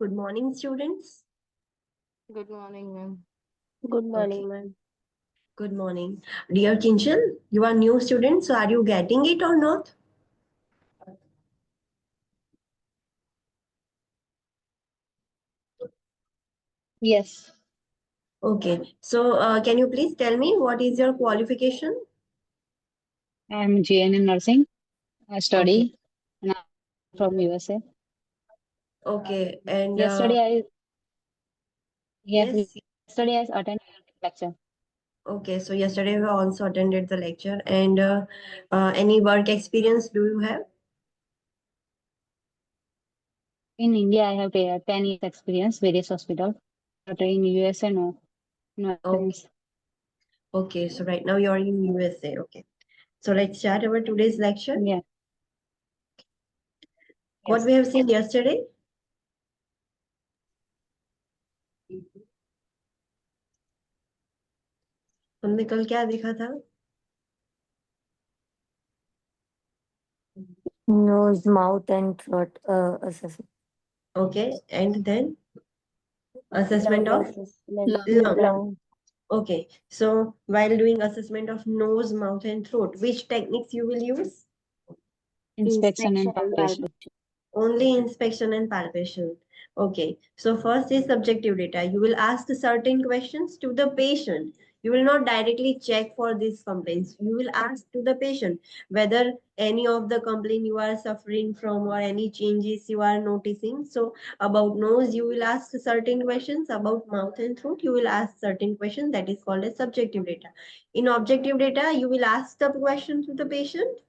Good morning, students. Good morning, ma'am. Good Okay, morning, ma'am. good morning. Dear Kinchal, you are new student, so are you getting it or not? Yes, Okay, so can you please tell me what is your qualification? I'm GN in nursing. I Okay, study and I'm from USA. okay, and Yesterday I yes, yesterday I attended lecture. okay, so yesterday we also attended the lecture, and any work experience do you have? In India I have 10 years experience, various hospital. But in USA no Okay, experience. okay, so right now you're in USA. Okay, so let's start our today's lecture. Yeah, What yes. we have seen yesterday? हमने कल क्या देखा था? Nose, mouth, and throat assessment. Okay, and then assessment of lung. Lung. Okay, so while doing assessment of nose, mouth, and throat, which techniques you will use? Inspection and palpation. Only inspection and palpation. Okay, so first is subjective data. You will ask certain questions to the patient. You will not directly check for these complaints. You will ask to the patient whether any of the complaint you are suffering from or any changes you are noticing. So about nose, you will ask certain questions. About mouth and throat, you will ask certain questions. That is called as subjective data. In objective data, you will ask the question to the patient.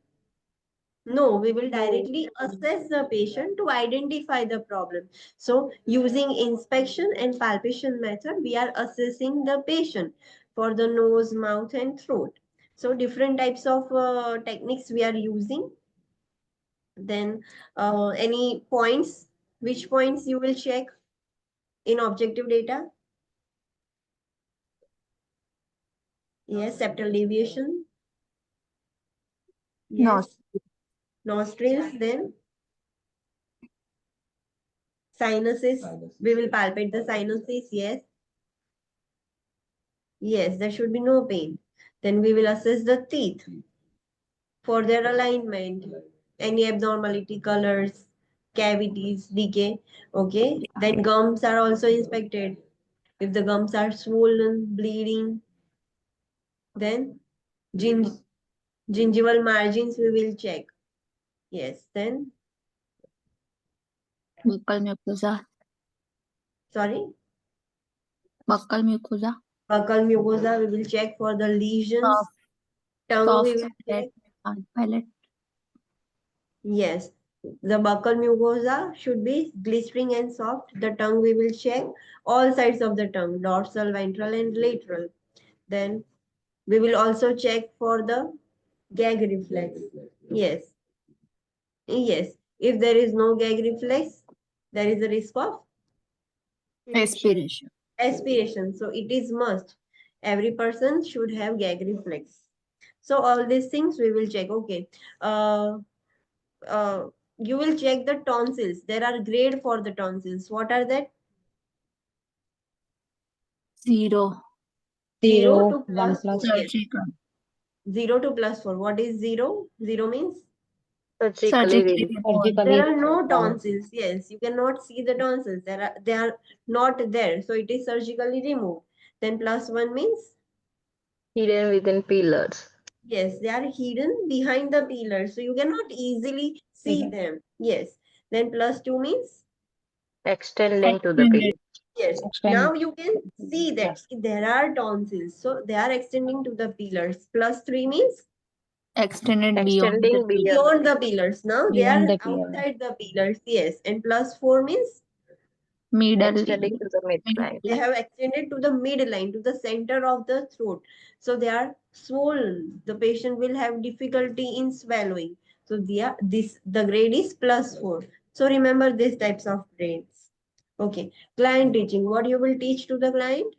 No, we will directly assess the patient to identify the problem. So using inspection and palpation method, we are assessing the patient for the nose, mouth and throat. So different types of techniques we are using. Then any points, which points you will check in objective data? Yes, septal deviation. Yes. Nostrils, then sinuses. We will palpate the sinuses. Yes. Yes, there should be no pain. Then we will assess the teeth for their alignment, any abnormality, colors, cavities, decay. Okay. Then gums are also inspected. If the gums are swollen, bleeding, then ging gingival margins we will check. Yes. Then, Buccal mucosa. sorry, Buccal mucosa. buccal mucosa we will check for the lesions. Soft, Tongue we soft will check. palate. Yes, the buccal mucosa should be glistering and soft. The tongue we will check all sides of the tongue, dorsal, ventral, and lateral. Then we will also check for the gag reflex. Yes, yes. If there is no gag reflex, there is a risk of Aspiration. aspiration. So it is must. Every person should have gag reflex. So all these things we will check. Okay. Uh, you will check the tonsils. There are grade for the tonsils. What are that? 0. 0 to 1 plus 4. plus Yes. Surgical. 0 to plus 4. What is 0? 0 means Surgically Surgically removed. removed. there surgically are no done. tonsils. Yes, you cannot see the tonsils. They are not there. So it is surgically removed. Then plus 1 means Hidden within pillars. yes, they are hidden behind the pillars. So you cannot easily see them. Yes. Then plus 2 means Extending to the Extended. pillar. yes. Extend. Now you can see that there are tonsils. So they are extending to the pillars. Plus 3 means Extended beyond. Extending beyond beyond the pillars. Now they Beyond are the pillar. outside the pillars. Yes. And plus 4 means Middle. extending to the midline. they have extended to the midline, to the center of the throat. So they are swollen. The patient will have difficulty in swallowing. So the grade is plus 4. So remember these types of grades. Okay. Client teaching. What you will teach to the client?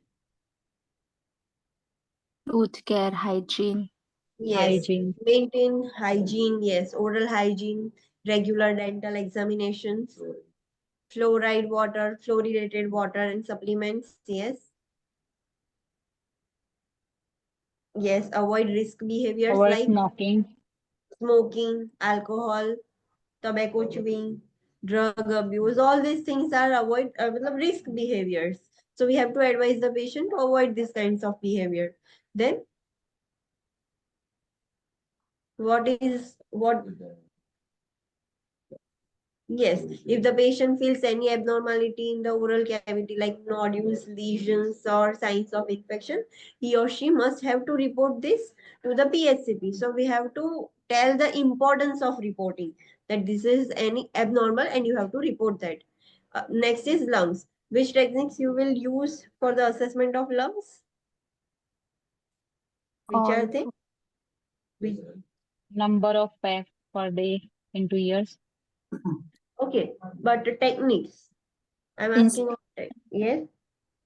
Tooth care, hygiene. Yes. Hygiene. Maintain hygiene. Yes. Oral hygiene. Regular dental examinations. fluoride water, fluoridated water and supplements. Yes. Yes, avoid risk behaviors Avoid like smoking. smoking, alcohol, tobacco chewing, drug abuse. All these things are avoid matlab risk behaviors. So we have to advise the patient to avoid these kinds of behavior. Then what yes, if the patient feels any abnormality in the oral cavity like nodules, lesions, or signs of infection, he or she must have to report this to the PHCP. So we have to tell the importance of reporting that this is any abnormal and you have to report that. Next is lungs. Which techniques you will use for the assessment of lungs? Which are All they? Which, Number of packs per day in 2 years. okay, but the techniques. I'm Ins- asking. Yes,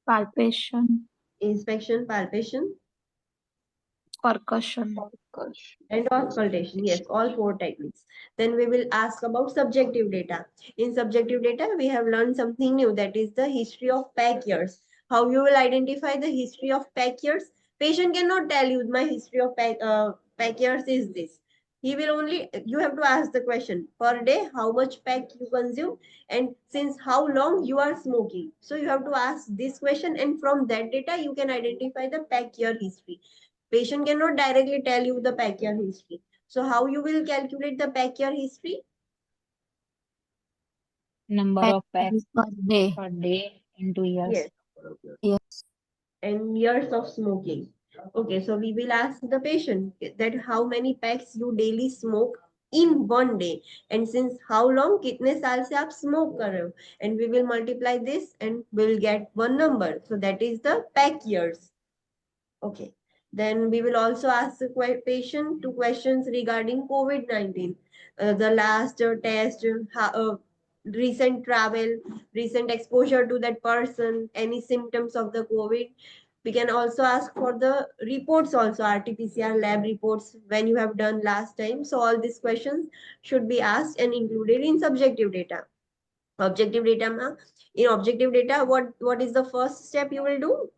palpation, inspection, palpation. percussion, Gosh. And auscultation, yes, all four techniques. Then we will ask about subjective data. In subjective data, we have learned something new, that is the history of pack years. How you will identify the history of pack years? Patient cannot tell you my history of pack years is this. He will only, you have to ask the question per day, how much pack you consume and since how long you are smoking. So you have to ask this question and from that data, you can identify the pack year history. Patient cannot directly tell you the pack year history. So how you will calculate the pack year history? Number pack of packs per day. per day in 2 years. Yes. Yes. And years of smoking. Okay, so we will ask the patient that how many packs you daily smoke in one day and since how long कितने साल से आप smoke कर रहे हो and we will multiply this and we will get one number. So that is the pack years. Okay. Then we will also ask the patient two questions regarding COVID-19. The last test, recent travel, recent exposure to that person, any symptoms of the COVID. We can also ask for the reports also, RT-PCR lab reports when you have done last time. So all these questions should be asked and included in subjective data. Objective data, in objective data, what is the first step you will do?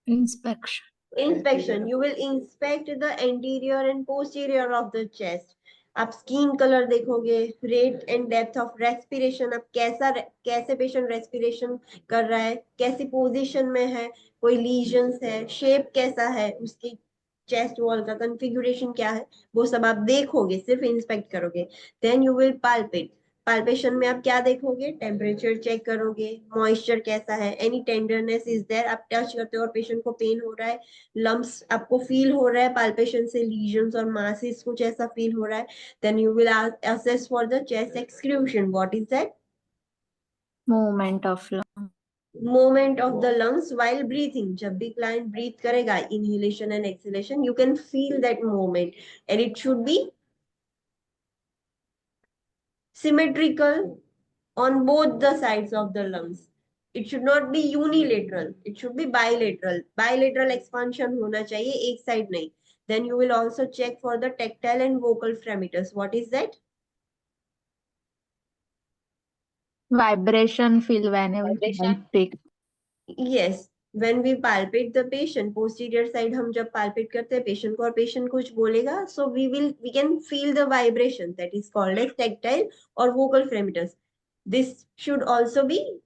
Inspection. Inspection. You will inspect the anterior and posterior of the chest. आप skin colour देखोगे, rate and depth of respiration, अब कैसे patient respiration कर रहा है, कैसी position में है, कोई लीजन्स है, शेप कैसा है, उसकी चेस्ट वॉल का कॉन्फ़िगरेशन क्या है, वो सब आप देखोगे, सिर्फ इंस्पेक्ट करोगे. Then you will palpate. Palpation में आप क्या देखोगे? टेम्परेचर चेक करोगे, मॉइस्चर कैसा है, एनी टेंडरनेस इज देयर, आप टच करते हो और पेशेंट को पेन हो रहा है, लम्प्स आपको फील हो रहा है पाल्पेशन से, लीजन्स और मासेस कुछ ऐसा फील हो रहा है, then you will assess for the chest exclusion. What is that? Movement of lung. Movement of the lungs while breathing. जब भी client breathe करेगा, inhalation and exhalation, you can feel that movement and it should be symmetrical on both the sides of the lungs. It should not be unilateral. It should be bilateral. Bilateral expansion होना चाहिए, एक side नहीं. Then you will also check for the tactile and vocal parameters. What is that? Vibration feel whenever Vibration. you prick. Yes, when we palpate the patient, posterior side हम जब palpate करते हैं patient को और patient कुछ बोलेगा, so we can feel the vibration, that is called as tactile or vocal parameters. This should also be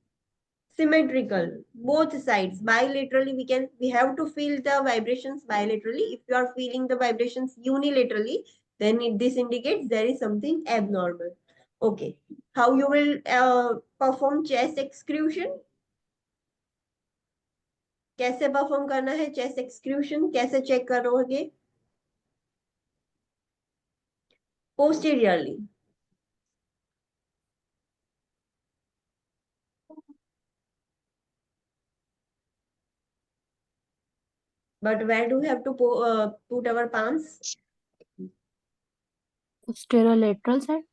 symmetrical, both sides. Bilaterally we have to feel the vibrations bilaterally. If you are feeling the vibrations unilaterally, then this indicates there is something abnormal. Okay, how you will perform chest exclusion? कैसे perform करना है chest exclusion, कैसे check करोगे? Posteriorly. But where do we have to put our palms? Posterolateral side.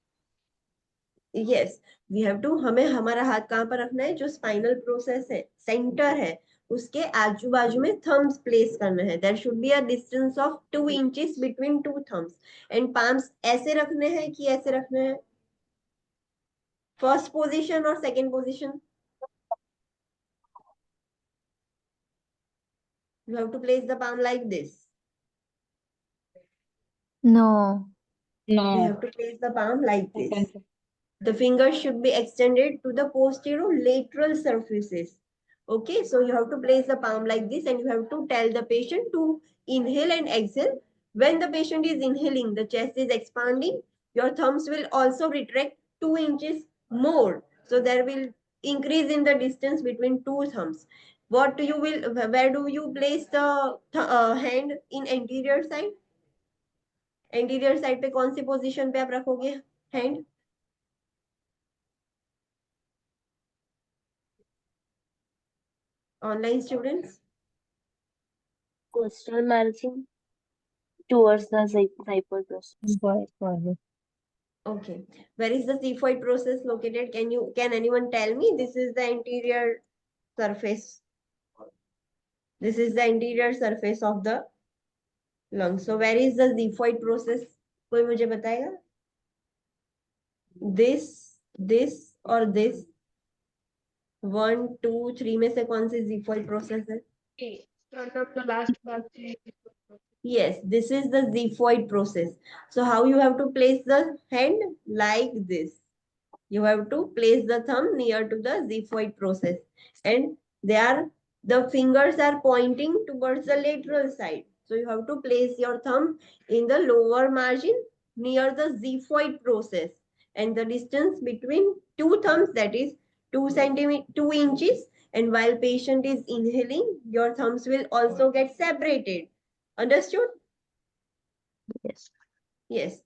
Yes, we have to, हमें हमारा हाथ कहाँ पर रखना है? जो स्पाइनल प्रोसेस है, सेंटर है, उसके आजू बाजू में थम्स प्लेस करना है. There should be a distance of 2 inches between two thumbs and palms ऐसे रखने हैं कि ऐसे रखने हैं? First position or second position? You have to place the palm like this. No. You No. have to place the palm like this. Second. The fingers should be extended to the posterolateral surfaces. Okay, so you have to place the palm like this and you have to tell the patient to inhale and exhale. When the patient is inhaling, the chest is expanding. Your thumbs will also retract 2 inches more. So there will increase in the distance between two thumbs. What do you will, where do you place the hand in anterior side? Anterior side पे कौन सी position पे आप रखोगे hand? Online students? Coastal margin towards the xiphoid process. Okay. Where is the xiphoid process located? Can anyone tell me? This is the anterior surface. This is the anterior surface of the lung. So where is the xiphoid process? कोई मुझे बताएगा? This or this? 1, 2, 3 में से कौन सी xiphoid process है? Yes, this is the xiphoid process. So how you have to place the hand? Like this. You have to place the thumb near to the xiphoid process. And the fingers are pointing towards the lateral side. So you have to place your thumb in the lower margin near the xiphoid process. And the distance between two thumbs, that is 2 inches. And while patient is inhaling, your thumbs will also get separated. Understood? Yes. Yes.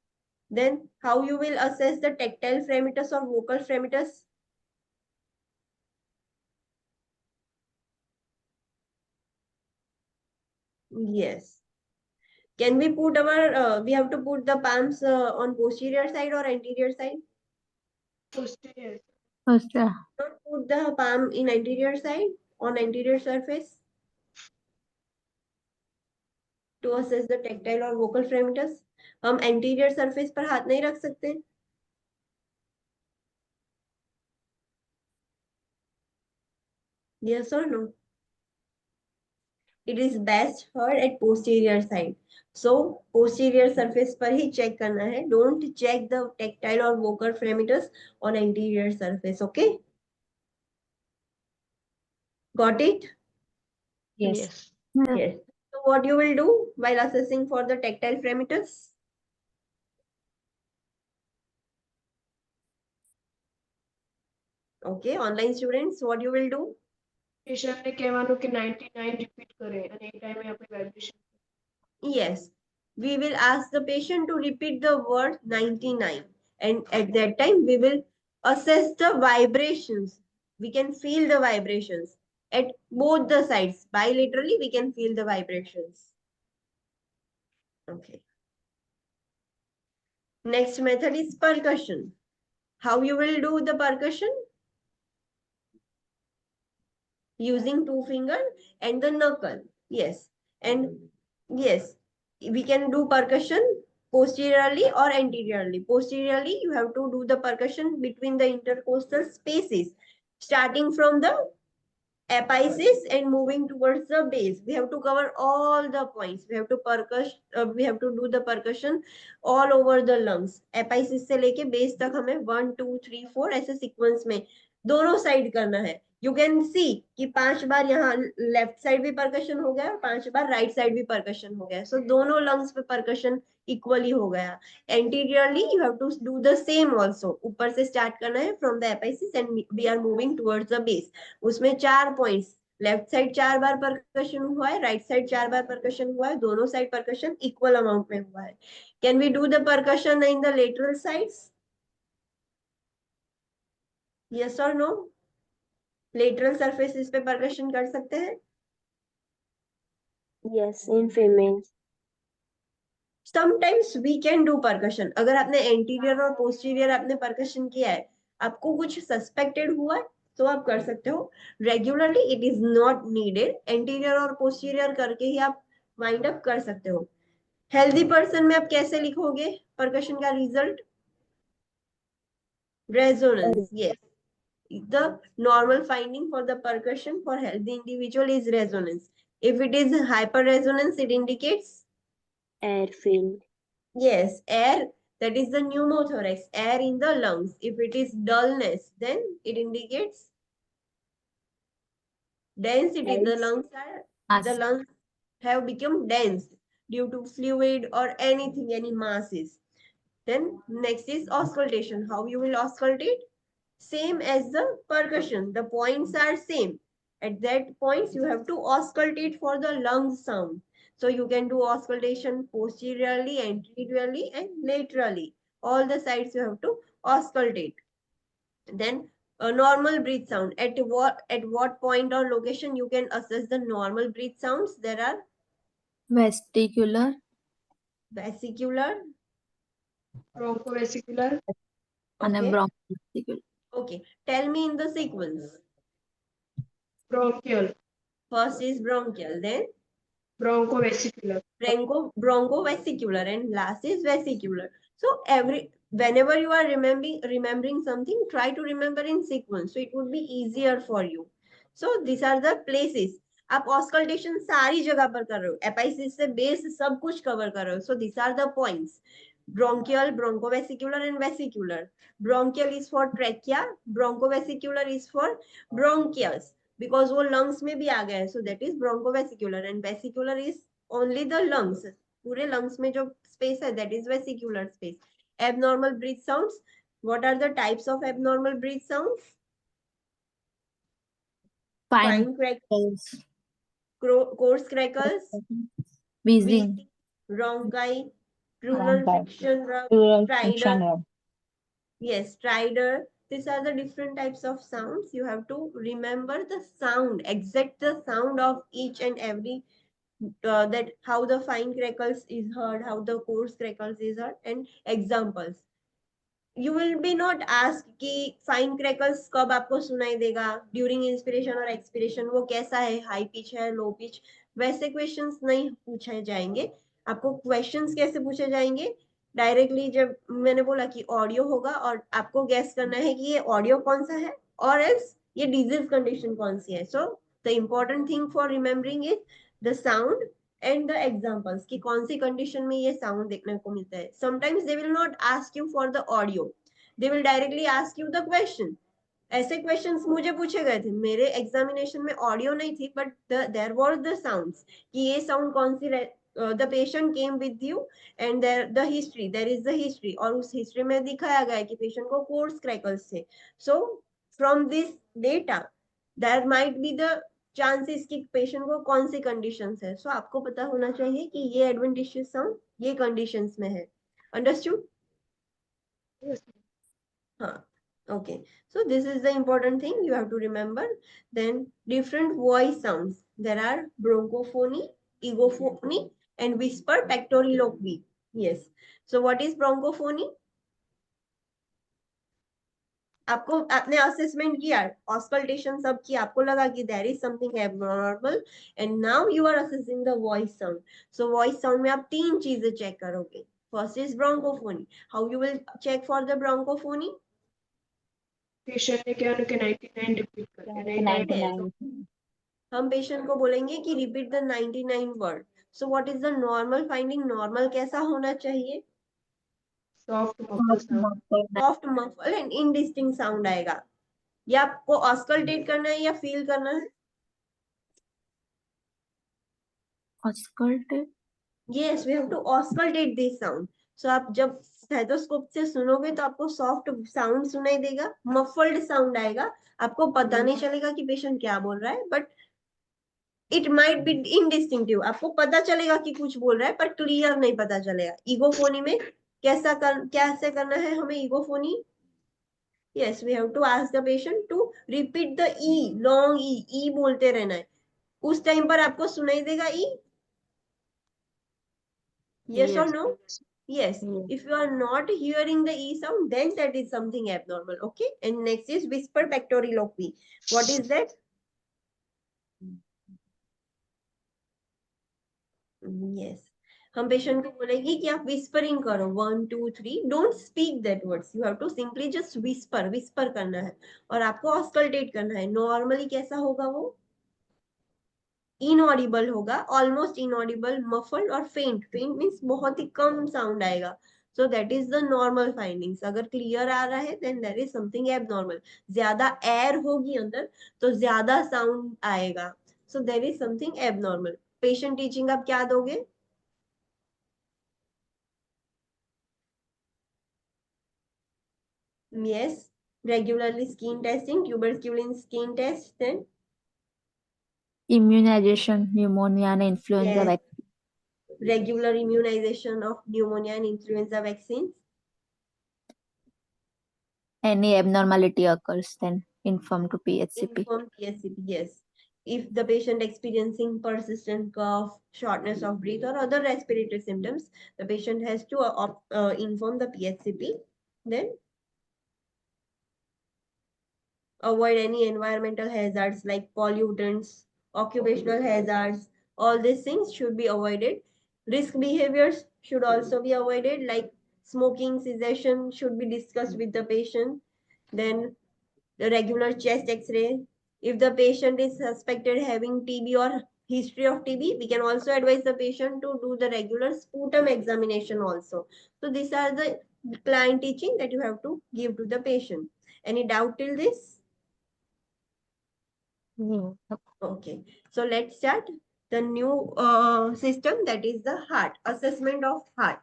Then how you will assess the tactile fremitus or vocal fremitus? Yes. Can we put we have to put the palms on posterior side or anterior side? Posterior. Not put the palm in anterior side, on anterior surface to assess the tactile or vocal fremitus. हम anterior surface पर हाथ नहीं रख सकते. Yes or no? It is best heard at posterior side. So posterior surface पर ही check करना है. Don't check the tactile or vocal fremitus on anterior surface. Okay? Got it? Yes. Yes. Yes. So what you will do while assessing for the tactile fremitus? Okay, online students, what you will do? પેશન્ટને કહેવાનું કે 99 repeat કરે અને એ ટાઈમે આપણે vibration Yes, we will ask the patient to repeat the word 99 and at that time we will assess the vibrations. We can feel the vibrations at both the sides. Bilaterally we can feel the vibrations. Okay. Next method is percussion. How you will do the percussion? Using two finger and the knuckle. Yes. And yes, we can do percussion posteriorly or anteriorly. Posteriorly, you have to do the percussion between the intercostal spaces, starting from the apices and moving towards the base. We have to cover all the points. We have to we have to do the percussion all over the lungs. Apices से लेके base तक हमें 1, 2, 3, 4 ऐसे sequence में दोनों side करना है. You can see कि 5 बार यहाँ लेफ्ट साइड भी परकशन हो गया और 5 बार राइट साइड भी परकशन हो गया. So दोनों lungs पे परकशन इक्वली हो गया. Anteriorly you have to do the same also. ऊपर से स्टार्ट करना है from the apices and we are moving towards the base. उसमें 4 पॉइंट्स, लेफ्ट साइड 4 बार परकशन हुआ है, राइट साइड 4 बार परकशन हुआ है, दोनों साइड परकशन इक्वल अमाउंट में हुआ है. Can we do the percussion in the lateral sides? Yes और नो? लेटरल सरफेसेस पे परकशन कर सकते हैं? Yes, in females. Sometimes we can do percussion. अगर आपने एंटीरियर और पोस्टीरियर आपने परकशन किया है, आपको कुछ सस्पेक्टेड हुआ है, तो आप कर सकते हो. Regularly it is not needed. Anterior और पोस्टीरियर करके ही आप वाइंड अप कर सकते हो. हेल्दी पर्सन में आप कैसे लिखोगे परकशन का result? Resonance, yes. The normal finding for the percussion for healthy individual is resonance. If it is hyperresonance, it indicates, Air filled. yes, air, that is the pneumothorax, air in the lungs. If it is dullness, then it indicates density. Dense. The lungs have become dense due to fluid or anything, any masses. Then next is auscultation. How you will auscultate? Same as the percussion. The points are same. At that points, you have to auscultate for the lung sound. So you can do auscultation posteriorly, anteriorly, and laterally. All the sides you have to auscultate. Then a normal breath sound. At what point or location you can assess the normal breath sounds? There are Vestibular. vesicular. Bronchovesicular, And a Okay. bronchvesicle. Okay. Tell me in the sequence. bronchial, First is bronchial, then bronchovesicular, bronchovesicular, and last is vesicular. So whenever you are remembering something, try to remember in sequence, so it would be easier for you. So these are the places. आप auscultation सारी जगह पर कर रहे हो, एपाइसिस से base सब कुछ कवर कर रहे हो. So these are the points. Bronchial, bronchovesicular, and vesicular. Bronchial is for trachea, bronchovesicular is for bronchials, because वो lungs में भी आ गया है. So that is bronchovesicular, and vesicular is only the lungs. पूरे lungs में जो space है, that is vesicular space. Abnormal breath sounds. What are the types of abnormal breath sounds? Fine. Fine crackles, Pulse. coarse crackles, Wheezing. rhonchi, pleural Rhonchi. friction rub, Pleural stridor. friction rub. Yes, stridor. These are the different types of sounds. You have to remember the sound, exact the sound of each and every, that how the fine crackles is heard, how the coarse crackles is heard, and examples. You will be not asked कि fine crackles कब आपको सुनाई देगा, during inspiration और expiration वो कैसा है, high pitch है, low pitch, वैसे questions नहीं पूछे जाएंगे. आपको questions कैसे पूछे जाएंगे? डायरेक्टली जब मैंने बोला कि ऑडियो होगा और आपको गैस करना है कि ये ऑडियो कौन सा है, और एल्स ये डिजीज कंडीशन कौन सी है. So the important thing for remembering is the sound and the examples कि कौन सी कंडीशन में ये साउंड देखने को मिलता है. Sometimes they will not ask you for the audio, they will directly ask you the question. ऐसे क्वेश्चंस मुझे पूछे गए थे, मेरे एग्जामिनेशन में ऑडियो नहीं थी, but there were the sounds कि ये साउंड कौन सी, the patient came with you and the history, there is the history, और उस हिस्ट्री में दिखाया गया है कि पेशेंट को कोर्स क्रैकल्स थे. So from this data there might be the chances कि पेशेंट को कौन सी कंडीशंस है. सो आपको पता होना चाहिए कि ये एडवेंटिशियस साउंड ये कंडीशंस में है. अंडरस्टूड? yes, हाँ. Okay, so this is the important thing you have to remember. Then different voice sounds. There are bronchophony, egophony, and whisper pectoriloquy. Yes. So what is bronchophony? आपको आपने assessment किया, auscultation सब किया, आपको लगा कि there is something abnormal, and now you are assessing the voice sound. So voice sound में आप तीन चीजें चेक करोगे. First is bronchophony. How you will check for the bronchophony? Patient ने क्या कि 99 रिपीट करके 99. हम पेशेंट को बोलेंगे कि repeat the 99 word. So what is the normal finding? Normal कैसा होना चाहिए? Soft muffle sound, soft muffle and indistinct sound आएगा. या आपको ऑस्कल्टेट करना है या फील करना है? Auscultate. Yes, we have to auscultate this sound. So आप जब स्टेथोस्कोप से सुनोगे तो आपको सॉफ्ट साउंड सुनाई देगा, मफल्ड साउंड आएगा. आपको पता नहीं चलेगा कि पेशेंट क्या बोल रहा है, बट इट माइट बी इनडिस्टिंक्टिव. आपको पता चलेगा कि कुछ बोल रहा है पर क्लियर नहीं पता चलेगा. ईगोफोनी में कैसे करना है हमें egophony? Yes, we have to ask the patient to repeat the E, long E बोलते रहना है. उस टाइम पर आपको सुनाई देगा E? Yes or no? Yes. If you are not hearing the E sound, then that is something abnormal. Okay. And next is whisper pectoriloquy. What is that? Yes. हम patient को बोलेंगे कि आप विस्परिंग करो 1 2 3, don't speak that words, you have to simply just whisper, whisper करना है और आपको ऑस्कल्टेट करना है। नॉर्मली कैसा होगा वो? इनऑडिबल होगा, ऑलमोस्ट इनऑडिबल, मफल्ड और फेंट। फेंट मीन्स बहुत ही कम साउंड आएगा। So that is the normal findings. अगर क्लियर आ रहा है then there is something abnormal. ज्यादा एयर होगी अंदर तो ज्यादा साउंड आएगा, so there is something abnormal. Patient teaching आप क्या दोगे? Yes, regularly skin testing, tuberculin skin test, then Immunization, pneumonia and influenza yes, vaccine. regular immunization of pneumonia and influenza vaccines. Any abnormality occurs, then inform to PHCP. Inform PSCP, yes. If the patient experiencing persistent cough, shortness of breath, or other respiratory symptoms, the patient has to inform the PHCP. Then avoid any environmental hazards like pollutants, occupational hazards. All these things should be avoided. Risk behaviors should also be avoided, like smoking cessation should be discussed with the patient. Then the regular chest x-ray. If the patient is suspected having TB or history of TB, we can also advise the patient to do the regular sputum examination also. So these are the client teaching that you have to give to the patient. Any doubt till this? No. Okay, so let's start the new system, that is the heart, assessment of heart.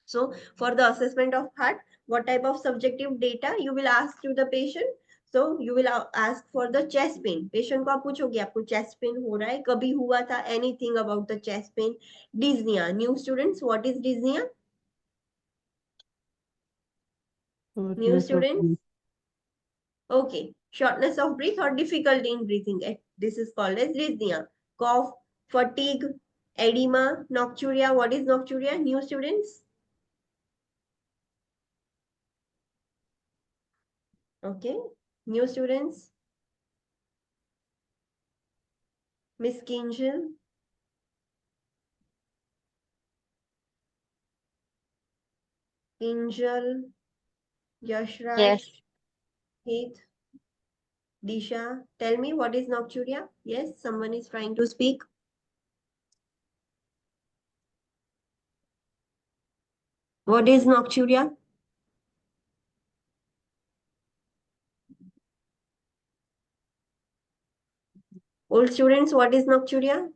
So for the assessment of heart, what type of subjective data you will ask to the patient? So you will ask for the chest pain. Patient को आप पूछोगे आपको chest pain हो रहा है, कभी हुआ था, anything about the chest pain. Dyspnea, new students, what is dyspnea? New students? Okay, shortness of breath or difficulty in breathing. This is called as dyspnea. Cough, fatigue, edema, nocturia. What is nocturia? New students? Okay, new students. Miss Kinjal. Kinjal, Yashraj, Yes. Heath, Disha. Tell me what is nocturia? Yes, someone is trying to speak. What is nocturia? Old students, what is nocturia?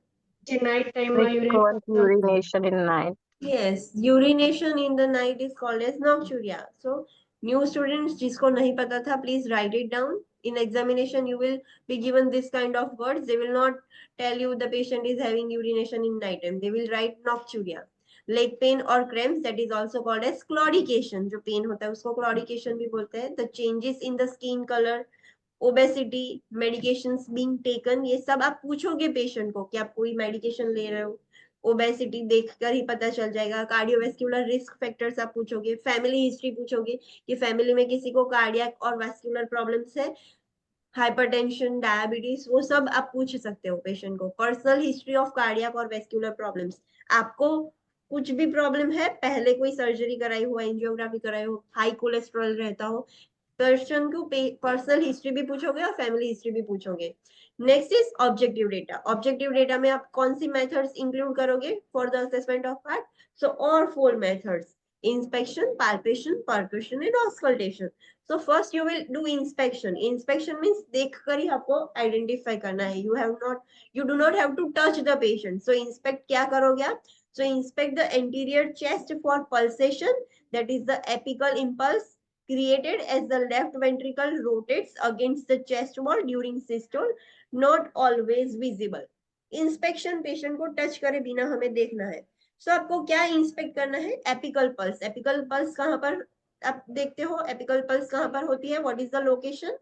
night time Frequent urination in night. Yes, urination in the night is called as nocturia. So, new students जिसको नहीं पता था, please write it down. In examination, you will be given this kind of words. They will not tell you the patient is having urination in night time. They will write nocturia. Leg pain or cramps, that is also called as claudication. जो pain होता है उसको claudication भी बोलते हैं. The changes in the skin color, obesity, medications being taken, ये सब आप पूछोगे पेशेंट को कि आप कोई मेडिकेशन ले रहे हो, ओबेसिटी देखकर ही पता चल जाएगा। कार्डियोवेस्कुलर रिस्क फैक्टर्स आप पूछोगे, फैमिली हिस्ट्री पूछोगे कि फैमिली में किसी को कार्डियक और वेस्कुलर प्रॉब्लम्स है, हाइपरटेंशन, डायबिटीज, वो सब आप पूछ सकते हो पेशेंट को। पर्सनल हिस्ट्री ऑफ कार्डियक और वेस्कुलर प्रॉब्लम्स, आपको कुछ भी प्रॉब्लम है, पहले कोई सर्जरी कराई हो, एंजियोग्राफी कराई हो, हाई कोलेस्ट्रॉल रहता हो, पर्सन को पर्सनल हिस्ट्री भी पूछोगे और फैमिली हिस्ट्री भी पूछोगे। Next is objective data. Objective data में आप कौन सी मेथड्स इंक्लूड करोगे for the assessment of heart? So all 4 methods: inspection, palpation, percussion and auscultation. So first you will do inspection. Inspection means देख कर ही आपको identify करना है. You do not have to touch the patient. So inspect क्या करोगे आप? So inspect the anterior chest for pulsation, that is the apical impulse created as the left ventricle rotates against the chest wall during systole, not always visible. Inspection patient को touch करे बिना हमें देखना है. So आपको क्या inspect करना है? Apical pulse. एपिकल पल्स कहां पर आप देखते हो? एपिकल पल्स कहां पर होती है? What is the location?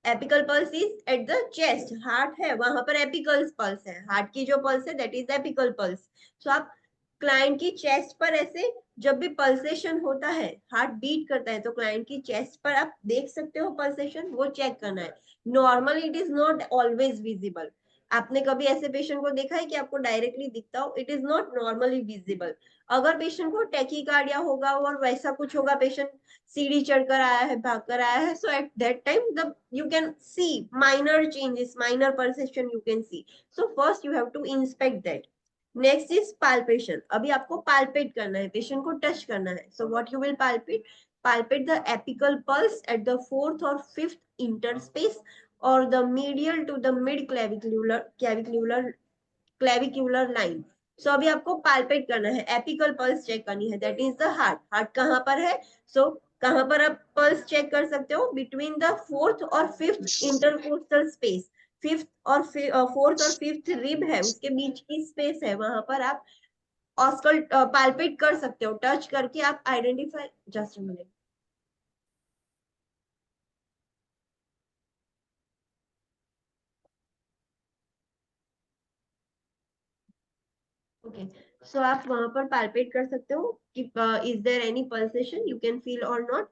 Apical pulse is at the chest. Heart है वहां पर एपिकल पल्स है. हार्ट की जो पल्स है दैट इज एपिकल पल्स. सो आप क्लाइंट की चेस्ट पर ऐसे जब भी पल्सेशन होता है, हार्ट बीट करता है, तो क्लाइंट की चेस्ट पर आप देख सकते हो पल्सेशन, वो चेक करना है. Normally it is not always visible. आपने कभी ऐसे पेशेंट को देखा है कि आपको डायरेक्टली दिखता हो? It is not normally visible. अगर पेशेंट को टैकीकार्डिया होगा और वैसा कुछ होगा, पेशेंट सीढ़ी चढ़कर आया है, भागकर आया है, so at that time the you can see minor changes, minor perception you can see. So first you have to inspect that. Next is palpation. अभी आपको पाल्पेट करना है, पेशेंट को टच करना है। So what you will palpate? Palpate the apical pulse at the fourth or fifth interspace or the medial to the mid clavicular line. So अभी आपको palpate करना है, apical pulse चेक करनी है, that is the heart. Heart कहाँ पर है? So कहाँ पर आप pulse चेक कर सकते हो? Between the fourth और fifth intercostal space. फिफ्थ और फोर्थ और फिफ्थ रिब है, उसके बीच की स्पेस है, वहां पर आप ऑस्कल पाल्पेट कर सकते हो, टच करके आप identify. Just a minute. Okay, so आप वहां पर पाल्पेट कर सकते हो कि is there any pulsation you can feel और not.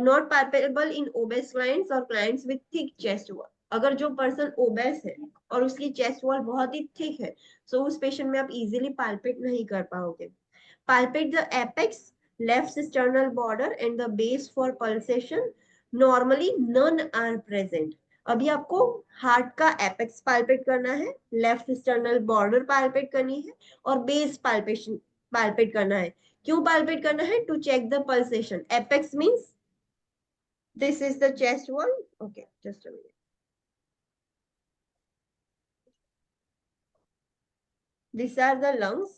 Not palpable in obese clients और clients with thick chest wall. अगर जो पर्सन ओबेस है और उसकी चेस्ट वॉल बहुत ही थिक है, सो उस पेशेंट में आप इजीली पाल्पेट नहीं कर पाओगे। Palpate the apex, left sternal border and the base for pulsation. Normally none are present. अभी आपको हार्ट का एपेक्स पाल्पेट करना है, लेफ्ट स्टर्नल बॉर्डर पाल्पेट करनी है और बेस पाल्पेशन पाल्पेट करना है। क्यों पाल्पेट करना है? To check the pulsation. Apex means this is the chest wall. Okay, just a minute. These are the lungs.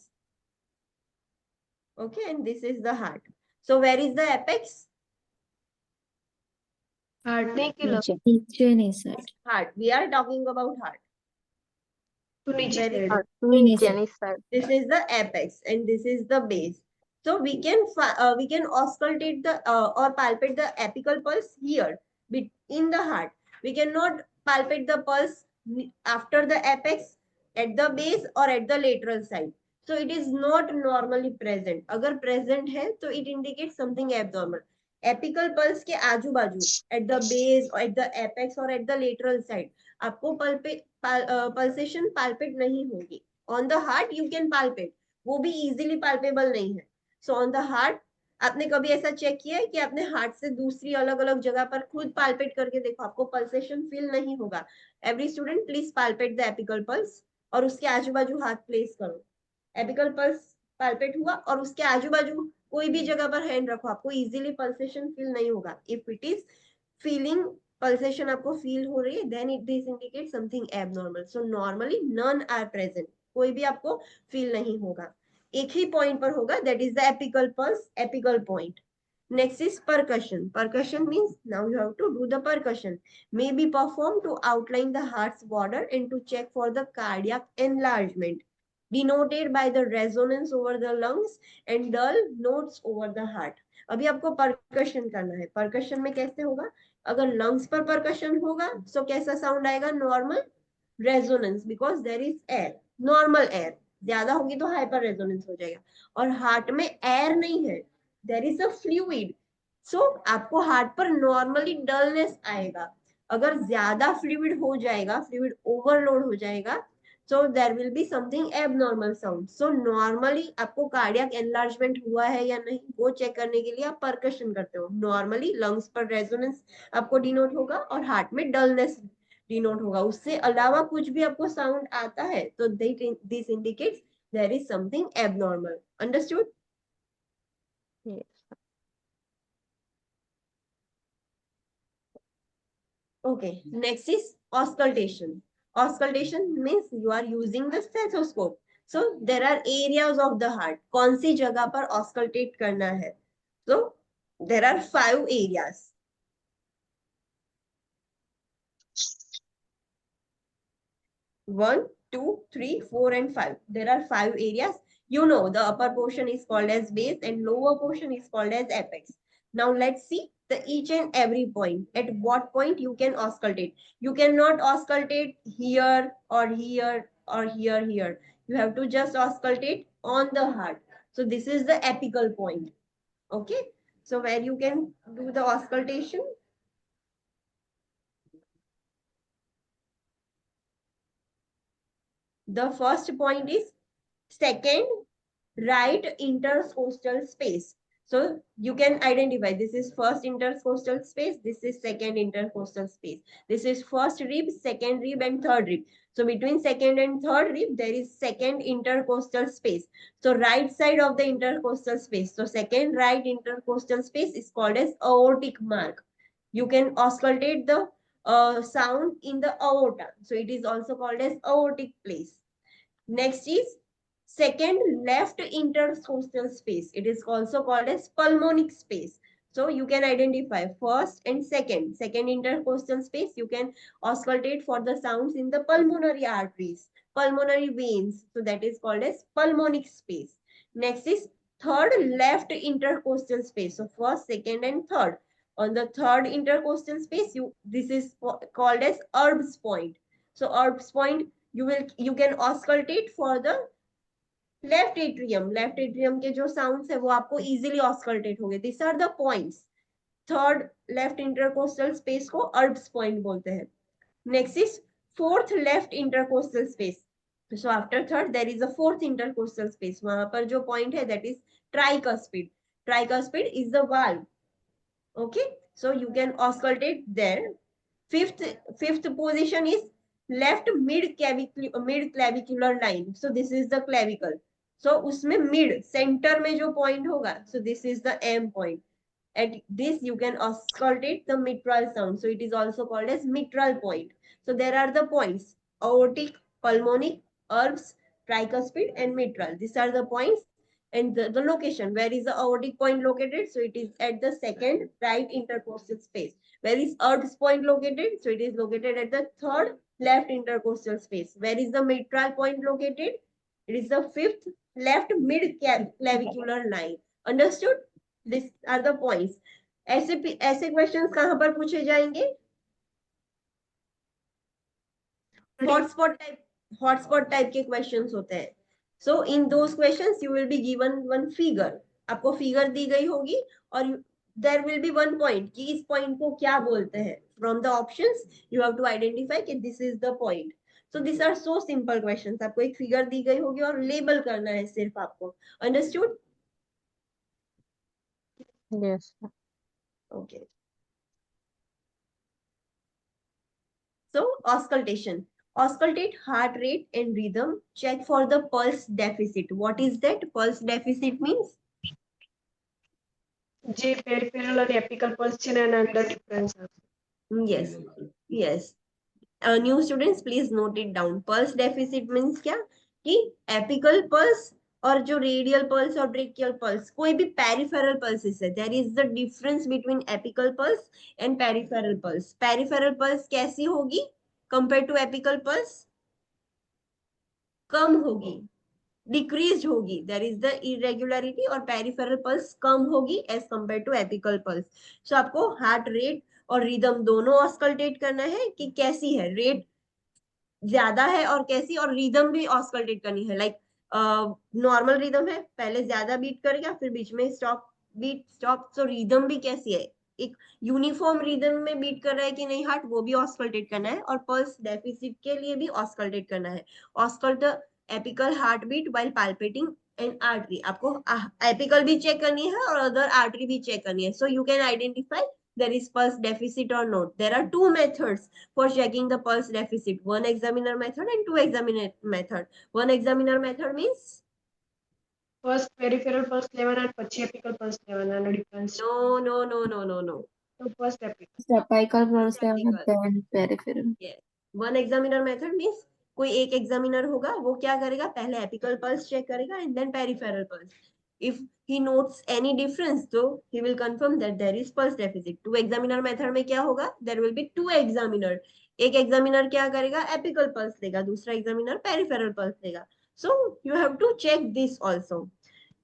Okay, and this is the heart. So where is the apex? Heart नहीं कि नीचे नीचे नहीं side, Heart. We are talking about heart. तो नीचे Where is side it? नीचे नहीं sir. This is the apex and this is the base. So we can auscultate the or palpate the apical pulse here in the heart. We cannot palpate the pulse after the apex, at the base or at the lateral side. So it is not normally present. अगर present है तो it indicates something abnormal. Apical pulse के आजू बाजू, at the base or at the apex or at the lateral side, आपको pulsation palpate नहीं होगी। On the heart you can palpate, वो भी इजीली पाल्पेबल नहीं है। सो ऑन द हार्ट आपने कभी ऐसा चेक किया है कि आपने हार्ट से दूसरी अलग अलग जगह पर खुद पाल्पेट करके देखो, आपको पल्सेशन फील नहीं होगा। Every student please palpate the apical pulse और उसके आजू बाजू हाथ प्लेस करो। एपिकल पल्स पाल्पेट हुआ और उसके आजू बाजू कोई भी जगह पर हैंड रखो, आपको इजीली पल्सेशन फील नहीं होगा। If it is feeling pulsation आपको फील हो रही है, then it this indicate something abnormal. So normally none are present, कोई भी आपको फील नहीं होगा, एक ही पॉइंट पर होगा, that is the apical pulse, apical point. Next is percussion. Percussion means now you have to do the percussion. May be performed to outline the heart's border and to check for the cardiac enlargement, denoted by the resonance over the lungs and dull notes over the heart. अभी आपको percussion करना है। percussion में कैसे होगा? अगर lungs पर percussion होगा तो कैसा साउंड आएगा? Normal resonance, because there is air, normal air. ज्यादा होगी तो हाइपर रेजोनेंस हो जाएगा। और हार्ट में एयर नहीं है, देर इज अ फ्लूइड, सो आपको हार्ट पर नॉर्मली डलनेस आएगा। अगर ज्यादा फ्लूइड हो जाएगा, फ्लूइड ओवरलोड हो जाएगा, so there will be something abnormal sound. So normally आपको कार्डियक एनलार्जमेंट हुआ है या नहीं वो चेक करने के लिए आप परकशन करते हो। नॉर्मली लंग्स पर रेजोनेंस आपको डिनोट होगा और हार्ट में डलनेस डिनोट होगा। उससे अलावा कुछ भी आपको साउंड आता है तो this indicates there is something abnormal. Understood? Yes. Okay, next is auscultation. Auscultation means you are using the stethoscope. So there are areas of the heart. कौन सी जगह पर auscultate करना है? So there are 5 areas. 1, 2, 3, 4 and 5. There are 5 areas. You know the upper portion is called as base and lower portion is called as apex. Now let's see the each and every point. At what point you can auscultate. You cannot auscultate here or here or here. You have to just auscultate on the heart. So this is the apical point. Okay. So where you can do the auscultation. The first point is second right intercostal space. So you can identify this is first intercostal space, this is second intercostal space. This is first rib, second rib, and third rib. So between second and third rib, there is second intercostal space. So right side of the intercostal space. So second right intercostal space is called as aortic mark. You can auscultate the sound in the aorta. So it is also called as aortic place. Next is second left intercostal space. It is also called as pulmonic space. So you can identify first and second intercostal space. You can auscultate for the sounds in the pulmonary arteries, pulmonary veins. So that is called as pulmonic space. Next is third left intercostal space. So first, second, and third. On the third intercostal space, this is called as Erb's point. So Erb's point you can auscultate for the left atrium के जो sounds है वो आपको easily auscultate होंगे. This are the points. Third left intercostal space को Erb's point बोलते हैं. Next is fourth left intercostal space. So after third there is a fourth intercostal space. वहां पर जो पॉइंट है that is tricuspid. Tricuspid is the valve. Okay, so you can auscultate there. Fifth position is left mid clavicular line. So this is the clavicle. So उसमें mid center में जो point होगा, so this is the M point. At this you can auscultate the mitral sound. So it is also called as mitral point. So there are the points: aortic, pulmonic, Erb's, tricuspid, and mitral. These are the points. And the location, where is the aortic point located? So it is at the second right intercostal space. Where is Erb's point located? So it is located at the third left intercostal space. Where is the mitral point located? It is the fifth left mid clavicular line. Understood? These are the points. ऐसे questions कहां पर पूछे जाएंगे? Hotspot type के questions होते हैं. So in those questions you will be given one figure. आपको figure दी गई होगी और there will be one point कि इस point को क्या बोलते हैं. From the options you have to identify कि this is the point. So these are so simple questions. आपको एक फिगर दी गई होगी और लेबल करना है सिर्फ आपको. Understood? Yes. Okay. So auscultation. Auscultate heart rate and rhythm. Check for the pulse deficit. What is that? Pulse deficit means? J peripheral और एपिकल पल्स છે ને એના અંદર ડિફરન્સ આવશે. Yes. Yes. New students, please note it down. Pulse deficit means क्या? कि apical pulse और जो radial pulse और brachial pulse कोई भी peripheral pulses है. There is the difference between apical pulse and peripheral pulse. Peripheral pulse कैसी होगी compared to apical pulse? कम होगी, decreased होगी. There is the irregularity और peripheral pulse कम होगी as compared to apical pulse. So आपको heart rate और rhythm दोनों auscultate करना है कि कैसी है, rate ज्यादा है और कैसी, और rhythm भी auscultate करनी है. Like नॉर्मल रिदम है, पहले ज्यादा बीट करेगा फिर बीच में स्टॉप, बीट स्टॉप. सो रिदम भी कैसी है, एक यूनिफॉर्म रिदम में बीट कर रहा है कि नहीं हार्ट, वो भी ऑस्कल्टेट करना है. और पल्स डेफिसिट के लिए भी ऑस्कल्टेट करना है. Auscultate apical heart beat while palpating an artery. आपको एपिकल भी चेक करनी है और अदर आर्टरी भी चेक करनी है. So you can identify there is pulse deficit or not. There are two methods for checking the pulse deficit: one examiner method and two examiner method. One examiner method means first peripheral pulse લેવાના અને પછી એપિકલ pulse લેવાના એનો difference. no. તો first એપિકલ. Apical pulse Apical. then peripheral. Yes. One examiner method means कोई एक examiner होगा, वो क्या करेगा, पहले एपिकल पल्स चेक करेगा and then peripheral pulse. If he notes any difference, so he will confirm that there is pulse deficit. Two examiner method में क्या होगा, there will be two examiner. एक एग्जामिनर क्या करेगा, एपिकल पल्स लेगा, दूसरा examiner peripheral pulse लेगा. So you have to check this also.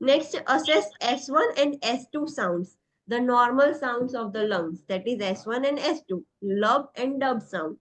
Next, assess S1 and S2 sounds, the normal sounds of the lungs, that is S1 and S2, lub and dub sound.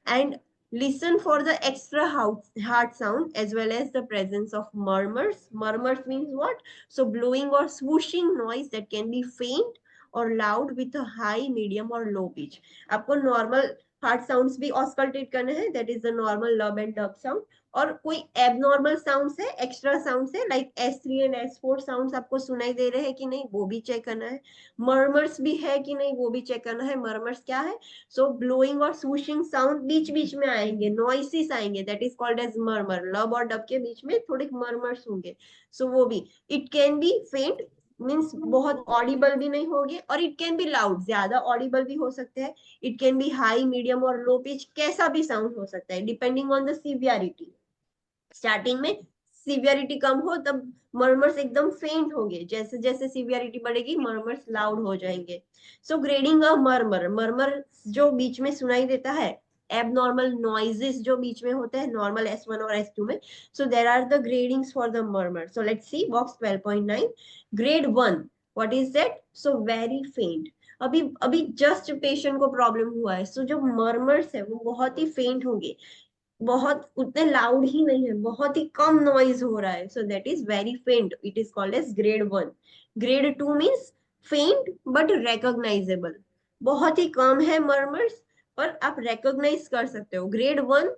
And listen for the extra heart sound as well as the presence of murmurs. Murmurs means what? So blowing or swooshing noise that can be faint or loud with a high, medium or low pitch. आपको normal heart sounds भी auscultate करने हैं, that is the normal लब and dub sound. और कोई abnormal sounds है, extra sounds है, like S3 and S4 sounds आपको सुनाई दे रहे हैं कि नहीं, वो भी चेक करना है। मर्मर्स भी है कि नहीं, वो भी चेक करना है। मर्मर्स क्या है? सो ब्लोइंग और swooshing साउंड बीच बीच में आएंगे, नॉइसेस आएंगे, that is called as murmur. Lub और डब के बीच में थोड़े मर्मर्स होंगे, सो वो भी। इट कैन बी फेंट, मीन्स बहुत ऑडिबल भी नहीं होगी, और इट कैन बी लाउड, ज्यादा ऑडिबल भी हो सकते हैं। It can B high, medium और लो पिच, कैसा भी साउंड हो सकता है depending on the severity. Starting में सिवियरिटी कम हो तब मर्मर्स एकदम फेंट होंगे, जैसे जैसे सिवियरिटी बढ़ेगी मर्मर्स लाउड हो जाएंगे। सो ग्रेडिंग ऑफ मर्मर, मर्मर जो बीच में सुनाई देता है, एबनॉर्मल नॉइजेस जो बीच में होते हैं नॉर्मल S1 और S2 में, so there are the gradings for the murmur. So let's see box 12.9, grade 1, what is that? So very faint. अभी अभी जस्ट पेशेंट को प्रॉब्लम हुआ है, सो जो मर्मर्स है वो बहुत ही फेंट होंगे, बहुत उतने लाउड ही नहीं है, बहुत ही कम नॉइज हो रहा है, so that is very faint, it is called as grade 1। Grade 2 means faint but recognizable, बहुत ही कम है मर्मर्स पर आप रिकॉग्नाइज कर सकते हो। Grade 1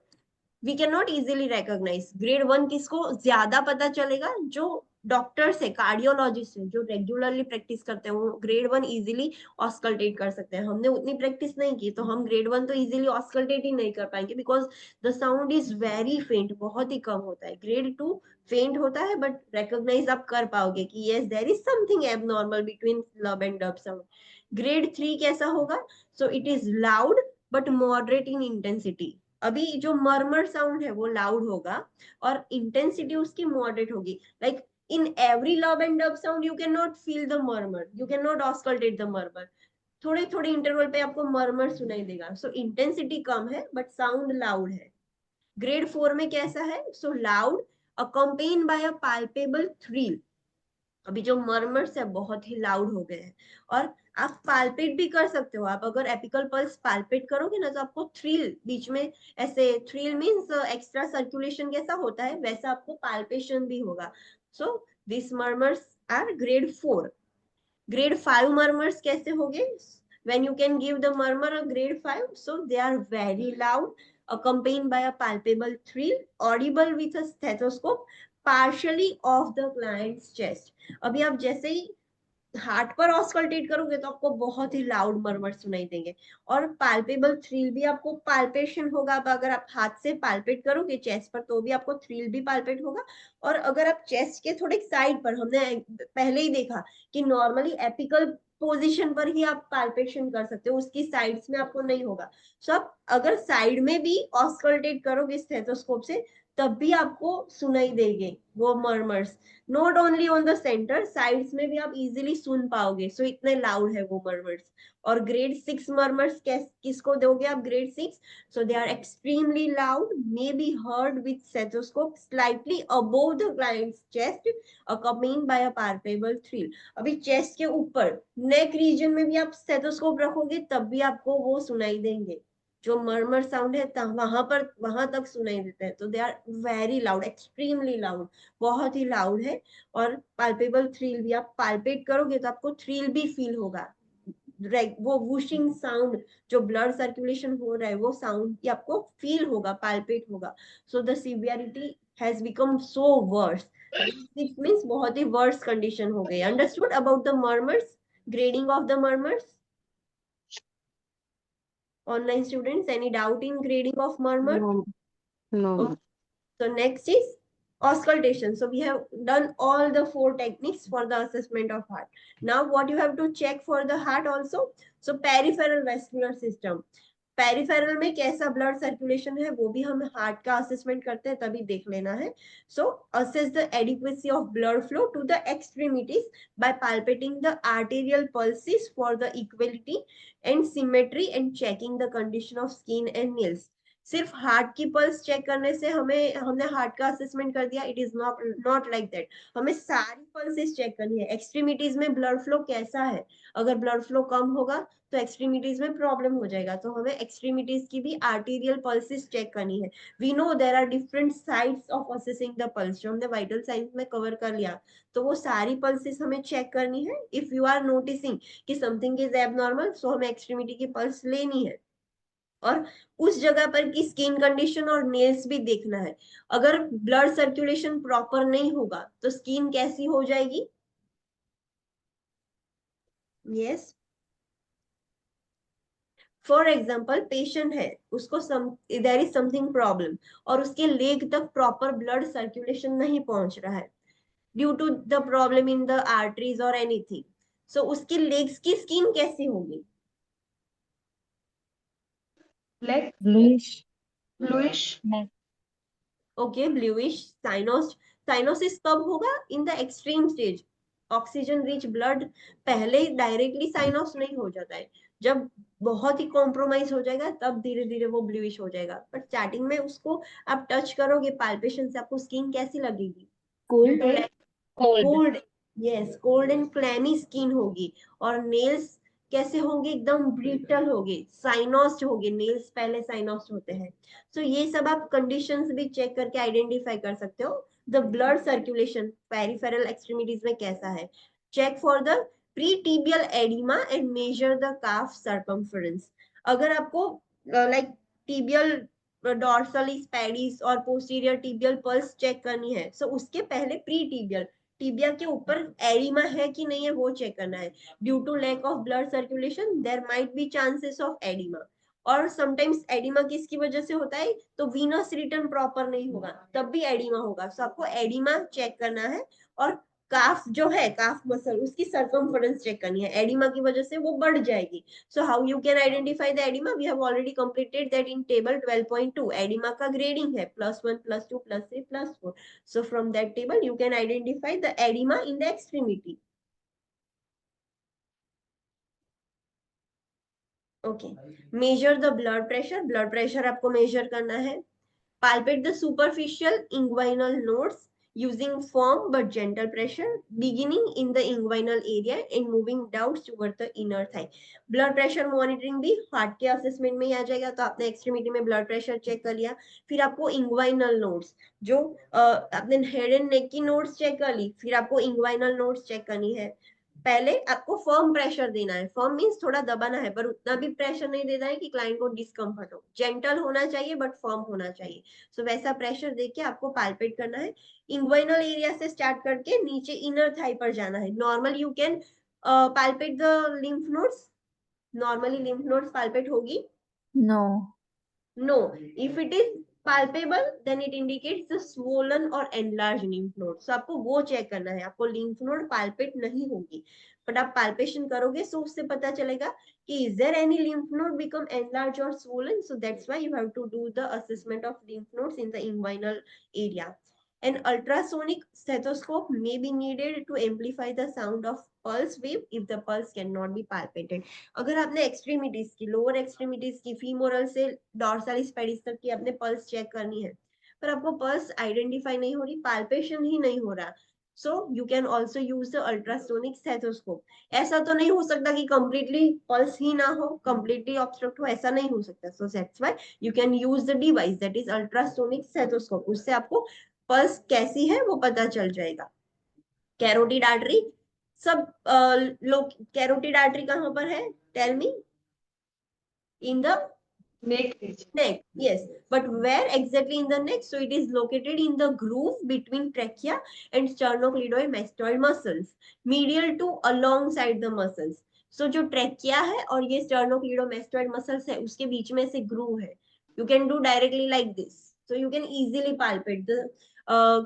we can not easily recognize. Grade 1 किसको ज्यादा पता चलेगा? जो डॉक्टर्स है, कार्डियोलॉजिस्ट है, जो रेगुलरली प्रैक्टिस करते हैं, वो ग्रेड 1 इजिली ऑस्कल्टेट कर सकते हैं। हमने उतनी प्रैक्टिस नहीं की तो हम ग्रेड 1 तो इजिली ऑस्कल्टेट ही नहीं कर पाएंगे, because the sound is very फेंट, बहुत ही कम होता है। ग्रेड 2 फेंट होता है बट रिकॉग्नाइज आप कर पाओगे कि yes there is something abnormal between lub and dub sound. Grade 3 कैसा होगा? So it is loud but moderate in intensity. अभी जो मर्मर साउंड है वो लाउड होगा और इंटेंसिटी उसकी मॉडरेट होगी। लाइक इन एवरी लब and dub sound you can not feel the murmur, you can not auscultate the murmur, थोड़े थोड़े इंटरवल पे आपको मर्मर सुनाई देगा। सो इंटेंसिटी कम है बट साउंड लाउड है। ग्रेड 4 में कैसा है? सो लाउड अकम्पेन्ड बाय अ पाल्पेबल थ्रिल। अभी जो मर्मर्स है बहुत ही लाउड हो गए हैं और आप पाल्पेट भी कर सकते हो। आप अगर एपिकल पल्स पाल्पेट करोगे ना तो आपको थ्रिल बीच में, ऐसे थ्रिल मींस एक्स्ट्रा सर्कुलेशन कैसा होता है वैसा आपको पाल्पेशन भी होगा। So this murmurs are grade 4। Grade 5 murmurs कैसे होंगे? When you can give the murmur a grade 5, so they are very loud, accompanied by a palpable thrill, audible with a stethoscope, partially off the client's chest. अभी आप जैसे ही heart पर auscultate करोगे तो आपको बहुत ही लाउड मर्मर सुनाई देंगे और पाल्पेबल थ्रिल भी, आपको पाल्पेशन होगा। अब अगर आप हाथ से पाल्पेट करोगे चेस्ट पर तो भी आपको थ्रिल भी पाल्पेट होगा। और अगर आप चेस्ट के थोड़े साइड पर, हमने पहले ही देखा कि नॉर्मली एपिकल पोजीशन पर ही आप पाल्पेशन कर सकते हो, उसकी साइड्स में आपको नहीं होगा। सो आप अगर साइड में भी ऑस्कल्टेट करोगे स्टेथोस्कोप से तब भी आपको सुनाई देंगे वो murmurs. Not only on the centre, sides में भी आप इजीली सुन पाओगे। सो इतने लाउड है वो मर्मर्स। और ग्रेड 6 मर्मर्स किसको दोगे आप? Grade 6, so they are extremely loud, may be heard with stethoscope slightly above the client's chest, accompanied by a palpable thrill। अभी चेस्ट के ऊपर नेक रीजन में भी आप स्टेथोस्कोप रखोगे तब भी आपको वो सुनाई देंगे। जो मर्मर साउंड है वहां तक सुनाई देता है। तो they are very loud, extremely loud, बहुत ही लाउड है। और पाल्पेबल थ्रिल भी, आप पाल्पेट करोगे तो आपको थ्रिल भी फील होगा। वो वूशिंग साउंड, जो ब्लड सर्कुलेशन हो रहा है वो साउंड आपको फील होगा, पाल्पेट होगा। So the severity has become so worse. This means बहुत ही वर्स कंडीशन हो गई। Understood about the murmurs, grading of the murmurs? Online students, any doubt in grading of murmur? No. Okay. So next is auscultation. So we have done all the 4 techniques for the assessment of heart. Now what you have to check for the heart also? So peripheral vascular system. Peripheral में कैसा blood circulation है वो भी हम heart का assessment करते हैं, तभी देख लेना है। So assess the adequacy of blood flow to the extremities by palpating the arterial pulses for the equality and symmetry and checking the condition of skin and nails. सिर्फ हार्ट की pulse check करने से हमने heart का assessment कर दिया? It is not like that. हमें सारी पल्सेस चेक करनी है। एक्सट्रीमिटीज में ब्लड फ्लो कैसा है, अगर ब्लड फ्लो कम होगा तो एक्सट्रीमिटीज में प्रॉब्लम हो जाएगा। तो हमें एक्सट्रीमिटीज की भी आर्टेरियल पल्सेस चेक करनी है। We know there are different sides of assessing the pulse, जो हमने वाइटल साइंस में कवर कर लिया। तो वो सारी पल्सेस हमें चेक करनी है। इफ यू आर नोटिसिंग कि समथिंग इज एबनॉर्मल, सो हमें एक्सट्रीमिटी की पल्स लेनी है। और उस जगह पर की स्किन कंडीशन और नेल्स भी देखना है। अगर ब्लड सर्कुलेशन प्रॉपर नहीं होगा तो स्किन कैसी हो जाएगी? यस, फॉर एग्जाम्पल पेशेंट है, उसको देयर इज समथिंग प्रॉब्लम और उसके लेग तक प्रॉपर ब्लड सर्कुलेशन नहीं पहुंच रहा है due to the problem in the arteries और एनीथिंग, सो उसकी लेग्स की स्किन कैसी होगी? Black, Bluish. Bluish, okay, bluish. Cyanosis कब होगा? In the extreme stage. Oxygen rich blood पहले डायरेक्टली साइनोस नहीं हो जाता है, जब बहुत ही कॉम्प्रोमाइज हो जाएगा तब धीरे धीरे वो ब्लूइश हो जाएगा। बट स्टार्टिंग में उसको आप टच करोगे पाल्पेशन से, आपको स्किन कैसी लगेगी? Cold. Cold. Cold, yes, cold and clammy skin होगी। और नेल्स कैसे होंगे? एकदम ब्रिटल होगे, साइनोस्ड होगे, नेल्स पहले साइनोस्ड होते हैं। सो ये सब आप कंडीशंस भी चेक करके आइडेंटिफाई कर सकते हो। The blood circulation peripheral extremities में कैसा है? Check for the pretibial oedema and measure the calf circumference. अगर आपको लाइक टिबियल डॉर्सली स्पैडिस और पोस्टीरियर टिबियल पल्स चेक करनी है, सो उसके पहले प्री टिबियल टिबिया के ऊपर एरिमा है कि नहीं है वो चेक करना है। Due to lack of blood circulation there might be chances of oedema. और समटाइम्स एडिमा किसकी वजह से होता है? तो वीनस रिटर्न प्रॉपर नहीं होगा तब भी एडिमा होगा। सो आपको एडिमा चेक करना है। और काफ जो है, काफ मसल, उसकी सर्कमफरेंस चेक करनी है, एडिमा की वजह से वो बढ़ जाएगी। So how you can identify the edema? We have already completed that in table 12.2. Edema का grading है +1, +2, +3, +4. So from that table you can identify the edema in the extremity. Okay. Measure the blood pressure. Blood pressure आपको measure करना है. Palpate the superficial inguinal nodes using firm but gentle pressure, beginning in the inguinal area and moving down towards the inner thigh. Blood pressure monitoring भी heart के assessment में ही आ जाएगा। तो आपने extremity में ब्लड प्रेशर चेक कर लिया, फिर आपको इंग्वाइनल नोड्स, जो आपने हेड एंड नेक की नोड्स चेक कर ली, फिर आपको इंग्वाइनल नोड्स चेक करनी है। पहले आपको फर्म प्रेशर देना है। फर्म मींस थोड़ा दबाना है, पर उतना भी प्रेशर नहीं देना है कि क्लाइंट को डिस्कम्फर्ट हो। जेंटल होना चाहिए बट फर्म होना चाहिए। सो वैसा प्रेशर देके आपको पाल्पेट करना है। इंग्वाइनल एरिया से स्टार्ट करके नीचे इनर थाई पर जाना है। Normal you can palpate the lymph nodes. Normally lymph nodes palpate होगी? No. No. If it is palpable then it indicates the swollen or enlarged lymph node. So आपको वो check करना है। आपको lymph node palpate नहीं होगी, but आप palpation करोगे so उससे पता चलेगा कि is there any lymph node become enlarged or swollen. So that's why you have to do the assessment of lymph nodes in the inguinal area. An ultrasonic stethoscope may be needed to amplify the sound of pulse wave if the pulse cannot be palpated. अगर आपने extremities की, lower extremities की, femoral से डॉर्सालिस pedis तक की आपने pulse check करनी है, पर आपको पल्स आइडेंटिफाई नहीं हो रही, पाल्पेशन ही नहीं हो रहा, सो you can also use the ultrasonic stethoscope. ऐसा तो नहीं हो सकता कि कंप्लीटली पल्स ही ना हो, कंप्लीटली ऑब्स्ट्रक्ट हो, ऐसा नहीं हो सकता। So that's why you can use the device that is ultrasonic stethoscope. उससे आपको पल्स कैसी है वो पता चल जाएगा। कैरोटिड आर्टरी, सब लोग, कैरोटिड आर्टरी कहां पर है? Tell me. In the neck region, neck, yes, but where exactly in the neck? So it is located in the groove between trachea and sternocleidomastoid muscles, medial to alongside the muscles. So जो trachea है और ये sternocleidomastoid muscles है, उसके बीच में से groove है। You can do directly like this, so you can easily palpate the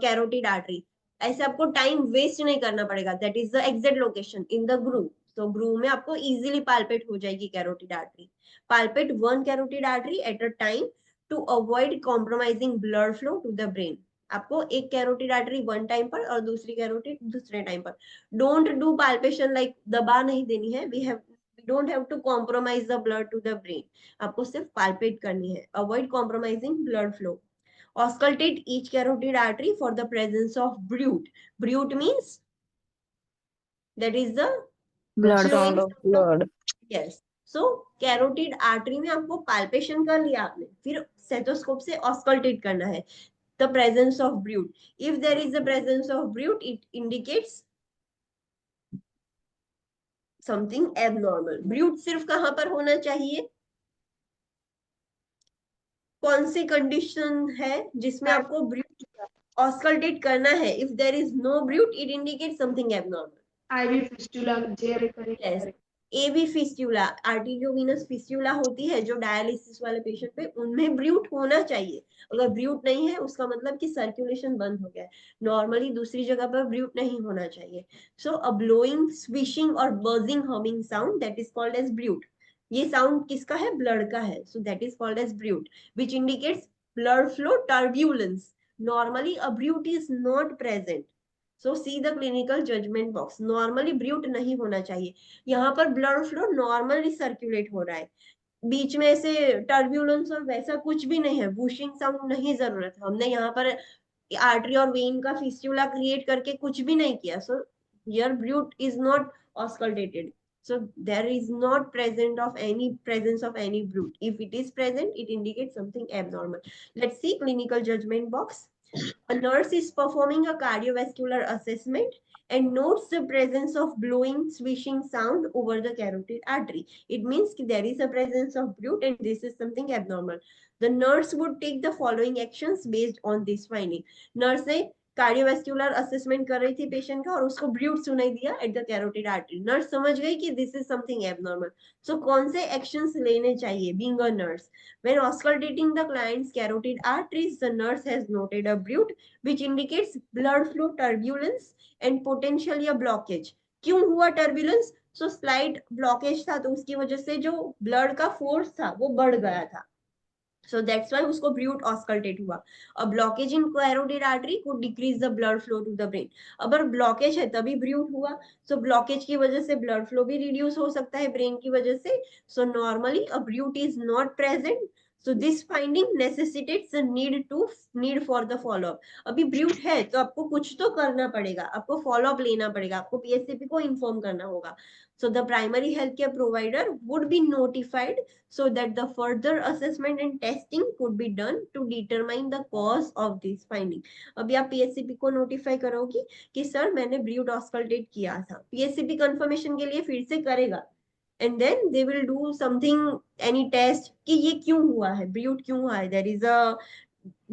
carotid artery. ऐसे आपको टाइम वेस्ट नहीं करना पड़ेगा। That is the exact location in the groove. So groove में आपको easily palpate हो जाएगी carotid artery. Palpate one carotid artery at a time to avoid compromising blood flow to the brain. आपको एक carotid artery one time पर और दूसरी carotid दूसरे टाइम पर। डोंट डू पाल्पेशन, लाइक दबा नहीं देनी है। We don't have to compromise the blood to the brain. आपको सिर्फ पाल्पेट करनी है। Avoid compromising blood flow. Auscultate each carotid artery for the presence of bruit. Bruit means that is the Blood. Sound of blood. Yes. So carotid artery में आपको palpation कर लिया आपने, फिर स्टेथोस्कोप से ऑस्कल्टेट करना है the presence of bruit. If there is the presence of bruit it indicates something abnormal. Bruit सिर्फ कहां पर होना चाहिए? कौन सी कंडीशन है जिसमें आपको ब्रूट ऑस्कल्टेट करना है? If there is no bruit, it indicate something abnormal. IV fistula जे recurring Yes. AV fistula, arteriovenous fistula होती है जो डायलिसिस वाले पेशेंट पे, उनमें ब्रूट होना चाहिए. अगर ब्रूट नहीं है उसका मतलब कि सर्कुलेशन बंद हो गया है. नॉर्मली दूसरी जगह पर ब्रूट नहीं होना चाहिए. सो अ ब्लोइंग, स्विशिंग और buzzing humming sound, that is called as bruit. ये साउंड किसका है? ब्लड का है. So that is called as bruit, which indicates blood flow turbulence. Normally a bruit is not present. So see the clinical judgement box. Normally bruit नहीं होना चाहिए. यहाँ पर ब्लड फ्लो नॉर्मली सर्कुलेट हो रहा है, बीच में ऐसे टर्ब्यूलेंस और वैसा कुछ भी नहीं है. वूशिंग साउंड नहीं जरूरत है. हमने यहाँ पर आर्टरी और वेन का फिस्टुला क्रिएट करके कुछ भी नहीं किया. So here bruit is not auscultated. So there is not presence of any brute. If it is present, it indicates something abnormal. Let's see clinical judgment box. A nurse is performing a cardiovascular assessment and notes the presence of blowing, swishing sound over the carotid artery. It means there is a presence of brute and this is something abnormal. The nurse would take the following actions based on this finding. Nurse ने cardiovascular assessment कर रही थी patient का और उसको brute सुनाई दिया at the carotid artery. Nurse समझ गई कि दिस इज समथिंग एबनॉर्मल. सो कौन से एक्शंस लेने चाहिए being a nurse? When auscultating the client's carotid arteries, the nurse has noted a bruit which indicates blood flow turbulence and potentially a blockage. क्यों हुआ turbulence? So slight blockage था, तो उसकी वजह से जो blood का force था वो बढ़ गया था. So that's why उसको ब्रूट ऑस्कल्टेट हुआ. A blockage in carotid artery could decrease the blood flow to the brain. अगर ब्लॉकेज है तभी ब्रूट हुआ. So blockage की वजह से blood flow भी reduce हो सकता है ब्रेन की वजह से. So normally a brute is not present. So this finding necessitates the need for the follow up. अभी ब्रूट है तो आपको कुछ तो करना पड़ेगा, आपको फॉलो अप लेना पड़ेगा, आपको पीएससीपी को इन्फॉर्म करना होगा. So the primary healthcare provider would be notified so that the further assessment and testing could be done to determine the cause of this finding. अभी आप पीएससीपी को नोटिफाई करोगी कि सर मैंने ब्रूट ऑस्कल्टेट किया था. पीएससीपी कंफर्मेशन के लिए फिर से करेगा and then they will do something, any test कि ये क्यों हुआ है, ब्रूट क्यों हुआ है, there is a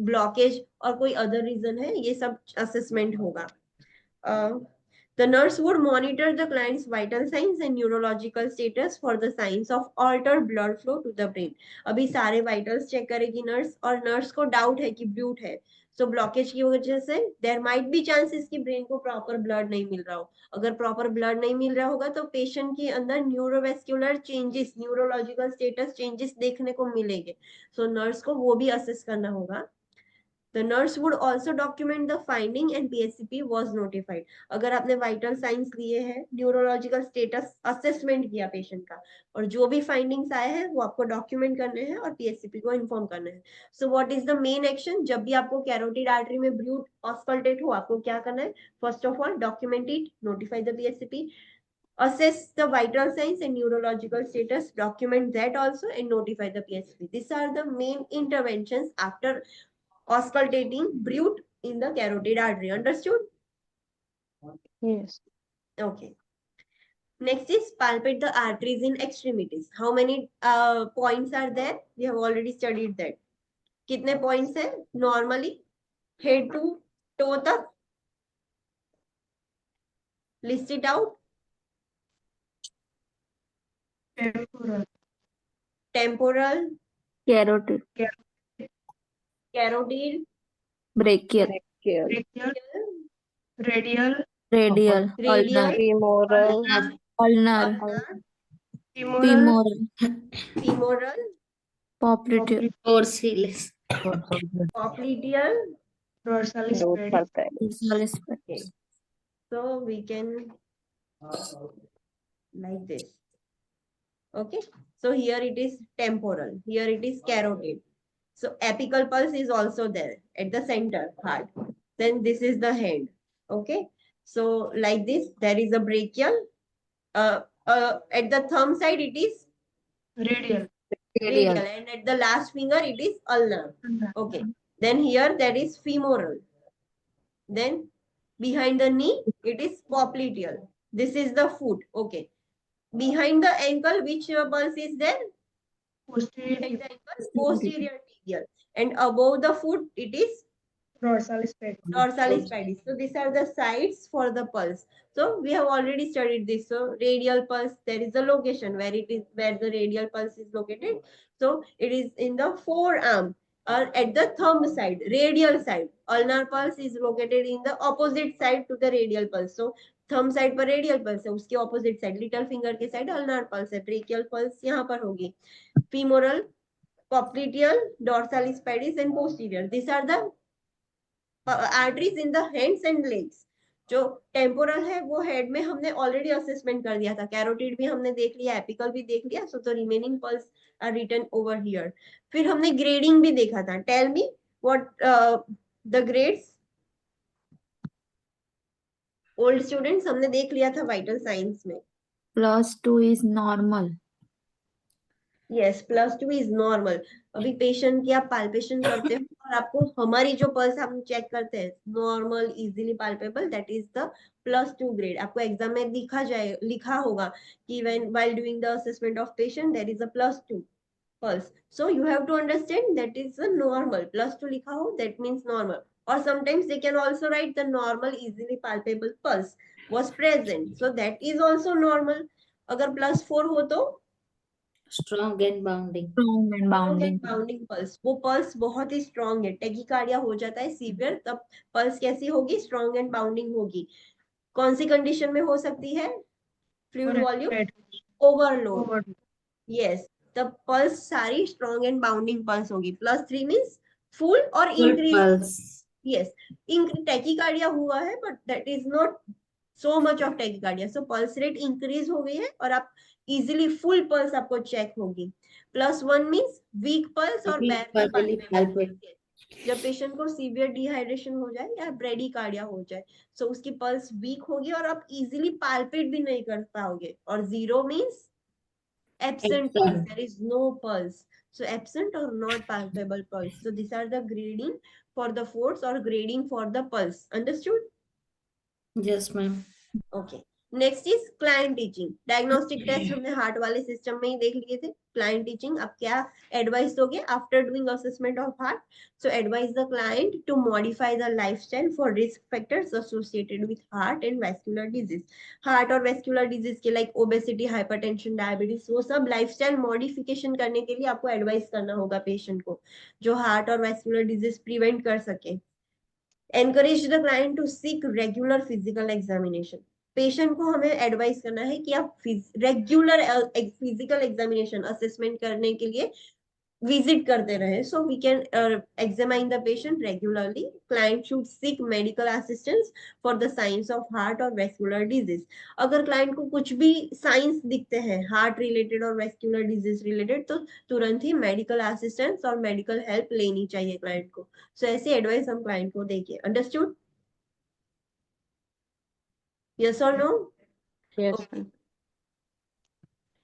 blockage और कोई other reason है, ये सब assessment होगा. The nurse would monitor the client's vital signs and neurological status for the signs of altered blood flow to the brain. अभी सारे vitals check करेगी nurse और nurse को doubt है कि ब्रूट है. So blockage की वजह से there might be chances कि brain को proper blood नहीं मिल रहा हो. अगर proper blood नहीं मिल रहा होगा तो patient के अंदर neurovascular changes, neurological status changes देखने को मिलेंगे. So nurse को वो भी assess करना होगा. The nurse would also document the finding and PSCP was notified. अगर आपने vital signs लिए हैं, neurological status assessment किया पेशेंट का और जो भी findings आए हैं वो आपको document करने हैं और PSCP को inform करना है. So what is the main action? जब भी आपको carotid artery में ब्रूट ऑस्कल्टेट हो, आपको क्या करना है? First of all, document it, notify the PSCP, assess the vital signs and neurological status, document that also and notify the PSCP. These are the main interventions after auscultating brute in the carotid artery. Understood? Yes. Okay. Next is palpate the arteries in extremities. How many points are there? We have already studied that. कितने points हैं? Normally head to toe तक. List it out. Temporal, Temporal, Carotid, carotid, brachial, brachial, radial, radial, radial, ulnar, Femoral. ulnar, ulnar, femoral, femoral, femoral, popliteal, Dorsalis. popliteal. dorsalis Root pedis, पड़ता है. dorsalis Okay. pedis. So we can like this. Okay. So here it is temporal. Here it is carotid. So apical pulse is also there at the center part. Then this is the head. Okay. So like this, there is a brachial. At the thumb side, it is radial, radial, and at the last finger, it is ulnar. Okay. Then here there is femoral. Then behind the knee, it is popliteal. This is the foot. Okay. Behind the ankle, which pulse is there? posterior, Behind the ankle, posterior tibia. medial, and above the foot it is Dorsalis pedis. dorsalis pedis. So these are the sides for the pulse. So we have already studied this. So radial pulse, there is a location where it is, where the radial pulse is located. So it is in the forearm or at the thumb side, radial side. Ulnar pulse is located in the opposite side to the radial pulse. So thumb side पर radial pulse है, उसके opposite side little finger के side ulnar pulse है, brachial pulse यहाँ पर होगी, femoral, popliteal, dorsalis pedis and posterior. These are the arteries in the hands and legs. जो temporal है वो हेड में हमने ऑलरेडी असेसमेंट कर दिया था, कैरोटिड भी हमने देख लिया, एपिकल भी देख लिया, so the remaining pulse are written over here. फिर हमने ग्रेडिंग भी देखा था. Tell me what the grades. Old students हमने देख लिया था वाइटल साइंस में. +2 is normal. Yes, +2 is normal. अभी पेशेंट की आप पाल्पेशन करते हो और आपको हमारी जो पल्स हम चेक करते हैं normal, easily palpable, that is the +2 grade. आपको एग्जाम में लिखा होगा कि when while doing the assessment of patient there is a +2 pulse. So you have to understand that is a normal. +2 लिखा हो, that means normal. Or sometimes they can also write the normal easily palpable pulse was present. So that is also normal. अगर +4 हो तो Strong and bounding. Strong and bounding. Bounding pulse. वो pulse बहुत ही strong है, tachycardia हो जाता है severe, तब पल्स कैसी होगी, स्ट्रॉन्ग एंड बाउंडिंग होगी. कौन सी कंडीशन में हो सकती है, फ्लूइड वॉल्यूम ओवरलोड. यस, तब पल्स सारी स्ट्रॉन्ग एंड बाउंडिंग पल्स होगी. +3 मींस फुल और Full increase. pulse. Yes, tachycardia हुआ है but that is not so much of tachycardia. So pulse rate increase हो गई है और आप इजीली फुल पल्स आपको चेक होगी. +1 मींस वीक पल्स और Weak barely pulse, palpable. जब पेशेंट को सीवियर डिहाइड्रेशन हो जाए या ब्रेडिकार्डिया हो जाए, सो उसकी पल्स वीक होगी और आप इजीली पाल्पेट भी नहीं कर पाओगे. और 0 means absent pulse, Absent. there is no pulse. So absent or not palpable pulse. So these are the grading for the force or grading for the pulse. Understood? Yes, ma'am. Okay. Next is client teaching. Diagnostic test हमने heart वाले system में ही देख लिए थे. Client teaching, अब क्या advice दोगे after doing assessment of heart? So advice the client to modify the lifestyle for risk factors associated with heart and vascular disease. Heart और वैस्कुलर डिजीज के लाइक ओबेसिटी, हाइपरटेंशन, डायबिटीज, वो सब lifestyle modification करने के लिए आपको advice करना होगा पेशेंट को, जो हार्ट और वैस्कुलर डिजीज प्रिवेंट कर सके. Encourage the client to seek regular physical examination. Patient को हमें एडवाइस करना है कि आप रेगुलर फिजिकल एग्जामिनेशन असेसमेंट करने के लिए विजिट करते रहे. So we can examine the patient regularly. Client should seek medical assistance for the signs of heart और वैस्कुलर डिजीज. अगर क्लाइंट को कुछ भी साइंस दिखते हैं हार्ट रिलेटेड और वैस्कुलर डिजीज रिलेटेड, तो तुरंत ही मेडिकल असिस्टेंस और मेडिकल हेल्प लेनी चाहिए क्लाइंट को. सो ऐसी एडवाइस हम क्लाइंट को देंगे. Understood? Yes or no? Yes, Okay. ma'am.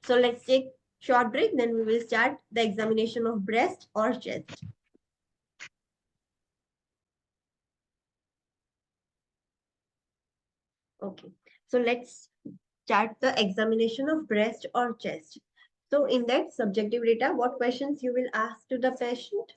So let's take short break. Then we will start the examination of breast or chest. Okay. So let's start the examination of breast or chest. So in that subjective data, what questions you will ask to the patient?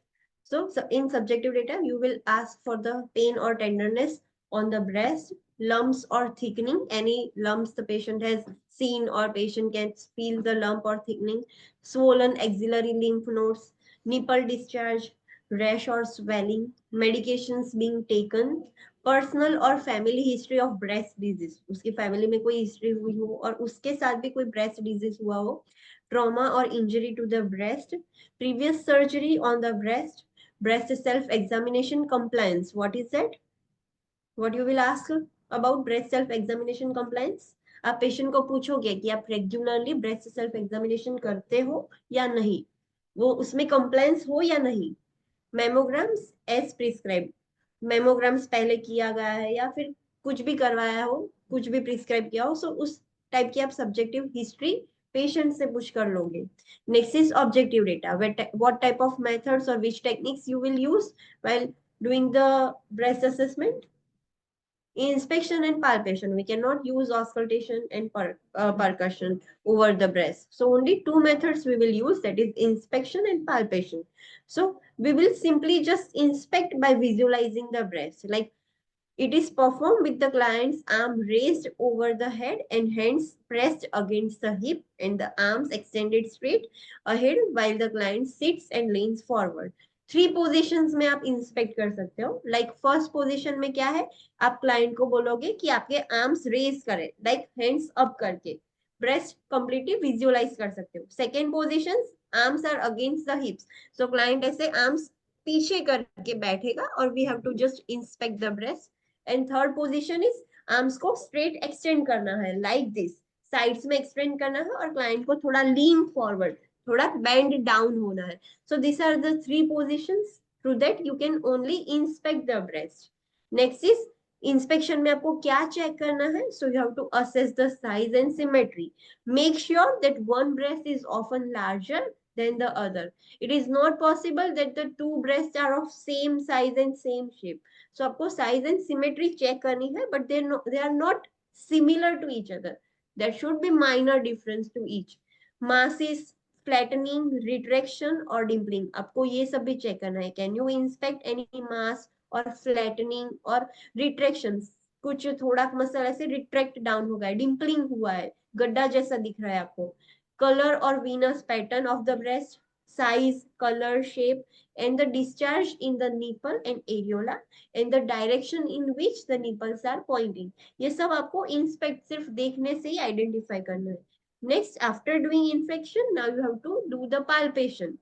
So in subjective data, you will ask for the pain or tenderness on the breast, lumps or thickening, any lumps the patient has seen or patient can feel the lump or thickening, swollen axillary lymph nodes, nipple discharge, rash or swelling, medications being taken, personal और family history of breast disease, उसकी family में कोई history हुई हो और उसके साथ भी कोई ब्रेस्ट डिजीज हुआ हो, ट्रॉमा और injury to the breast, previous surgery on the breast, breast self examination compliance. What is that? What you will ask about breast self examination compliance? आप पेशेंट को पूछोगे कि आप रेगुलरली ब्रेस्ट सेल्फ एग्जामिनेशन करते हो या नहीं, वो उसमें कंप्लायंस हो या नहीं. मेमोग्राम्स एज प्रिस्क्राइब, मेमोग्राम्स पहले किया गया है या फिर कुछ भी करवाया हो, कुछ भी प्रिस्क्राइब किया हो, सो उस टाइप की आप सब्जेक्टिव हिस्ट्री पेशेंट से पूछ कर लोगे. Next is objective data. What type of methods और which techniques you will use while doing the breast assessment. Inspection and palpation, we cannot use auscultation and percussion over the breast. So only two methods we will use, that is inspection and palpation. So we will simply just inspect by visualizing the breast. Like it is performed with the client's arm raised over the head and hands pressed against the hip and the arms extended straight ahead while the client sits and leans forward. Three positions में आप inspect कर सकते हो. Like first position में क्या है, आप client को बोलोगे कि आपके आर्म्स रेज करें, लाइक हैंड्स अप करके ब्रेस्ट कंप्लीटली विजुअलाइज कर सकते हो. Second position, arms are against the hips, so client ऐसे आर्म्स पीछे करके बैठेगा और we have to just inspect the breast. And third position is arms को स्ट्रेट एक्सटेंड करना है, लाइक दिस, साइड्स में एक्सटेंड करना है और क्लाइंट को थोड़ा लीन फॉरवर्ड, थोड़ा बेंड डाउन होना है. So these are the three positions. Through that you can only inspect the breast. Next is inspection में आपको क्या चेक करना है? So you have to assess the size and symmetry. Make sure that one breast is often larger than the other. It is not possible that the two breasts are of same size and same shape. So आपको size and symmetry check करनी है, but they are not similar to each other. There should be minor difference to each. Mass is flattening, retraction और dimpling, आपको ये सब भी check करना है. कैन यू इंस्पेक्ट एनी मास और फ्लैटनिंग और रिट्रैक्शन, कुछ थोड़ा मसल ऐसे रिट्रैक्ट डाउन हो गया है, डिम्पलिंग हुआ है, गड्ढा जैसा दिख रहा है आपको. कलर और Venus pattern of the breast, size, colour, shape and the discharge in the nipple and areola and the direction in which the nipples are pointing. ये सब आपको इंस्पेक्ट सिर्फ देखने से ही आइडेंटिफाई करना है. Next, after doing infection, now you have to do the palpation.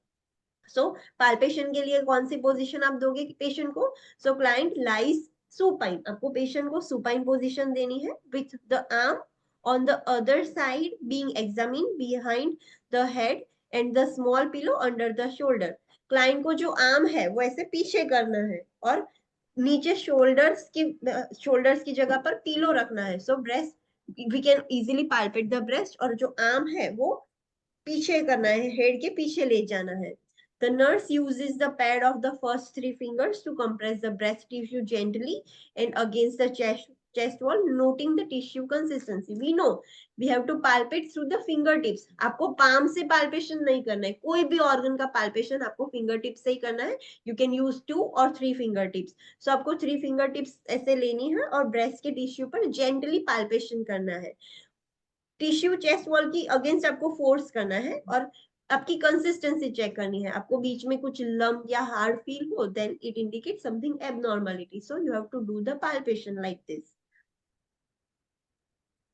So palpation के लिए कौन सी पोजीशन आप दोगे पेशेंट को? So client lies supine, आपको पेशेंट को supine पोजीशन देनी है with the arm on the other side being examined behind the head and the small pillow under the shoulder. Client को जो आर्म है वो ऐसे पीछे करना है और नीचे शोल्डर्स की जगह पर पिलो रखना है. सो breast, we can easily palpate the breast, और जो आर्म है वो पीछे करना है, हेड के पीछे ले जाना है. The nurse uses the pad of the first three fingers to compress the breast tissue gently and against the chest wall, noting the tissue consistency. We know we have to palpate through the fingertips. आपको palm से palpation नहीं करना है, कोई भी organ का palpation आपको fingertips से ही करना है. You can use 2 or 3 fingertips. So आपको 3 fingertips ऐसे लेनी है और breast के tissue पर gently palpation करना है. टिश्यू चेस्ट वॉल की अगेंस्ट आपको फोर्स करना है और आपकी कंसिस्टेंसी चेक करनी है. आपको बीच में कुछ लम्प या हार्ड फील हो, then it indicate something abnormality. So you have to do the palpation like this.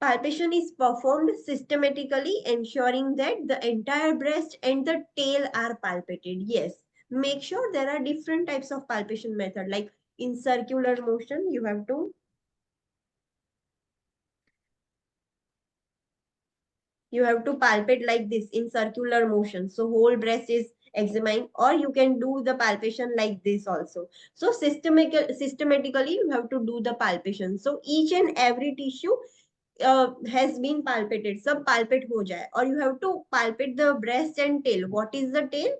Palpation is performed systematically, ensuring that the entire breast and the tail are palpated. Yes, make sure there are different types of palpation method, like in circular motion you have to palpate like this in circular motion. So whole breast is examined, or you can do the palpation like this also. So systematically you have to do the palpation. So each and every tissue has been palpated, सब palpate हो जाए. और you have to palpate the breast and tail. What is the tail?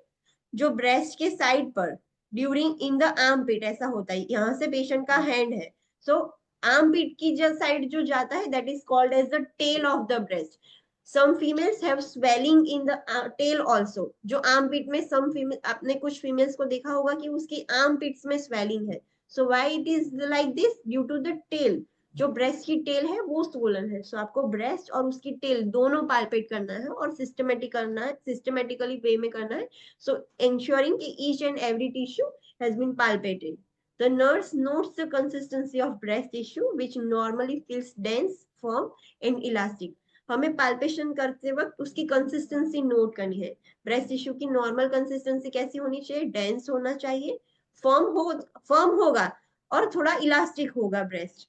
जो breast के side पर during in the armpit ऐसा होता है, यहाँ से patient का hand है. So armpit की जो side जो जाता है, that is called as the tail of the breast. Some females have swelling in the tail also. जो armpit में some female, आपने कुछ females को देखा होगा कि उसकी armpits में swelling है. So why it is like this? Due to the tail. जो breast की tail है वो swollen है. So आपको breast और उसकी tail दोनों palpate करना है और systematically way में करना है. So ensuring कि each and every tissue has been palpated. The nurse notes the consistency of breast tissue, which normally feels dense, firm and elastic. हमें पाल्पेशन करते वक्त उसकी कंसिस्टेंसी नोट करनी है. ब्रेस्ट टिश्यू की नॉर्मल कंसिस्टेंसी कैसी होनी चाहिए? डेंस होना चाहिए, फर्म होगा और थोड़ा इलास्टिक होगा breast.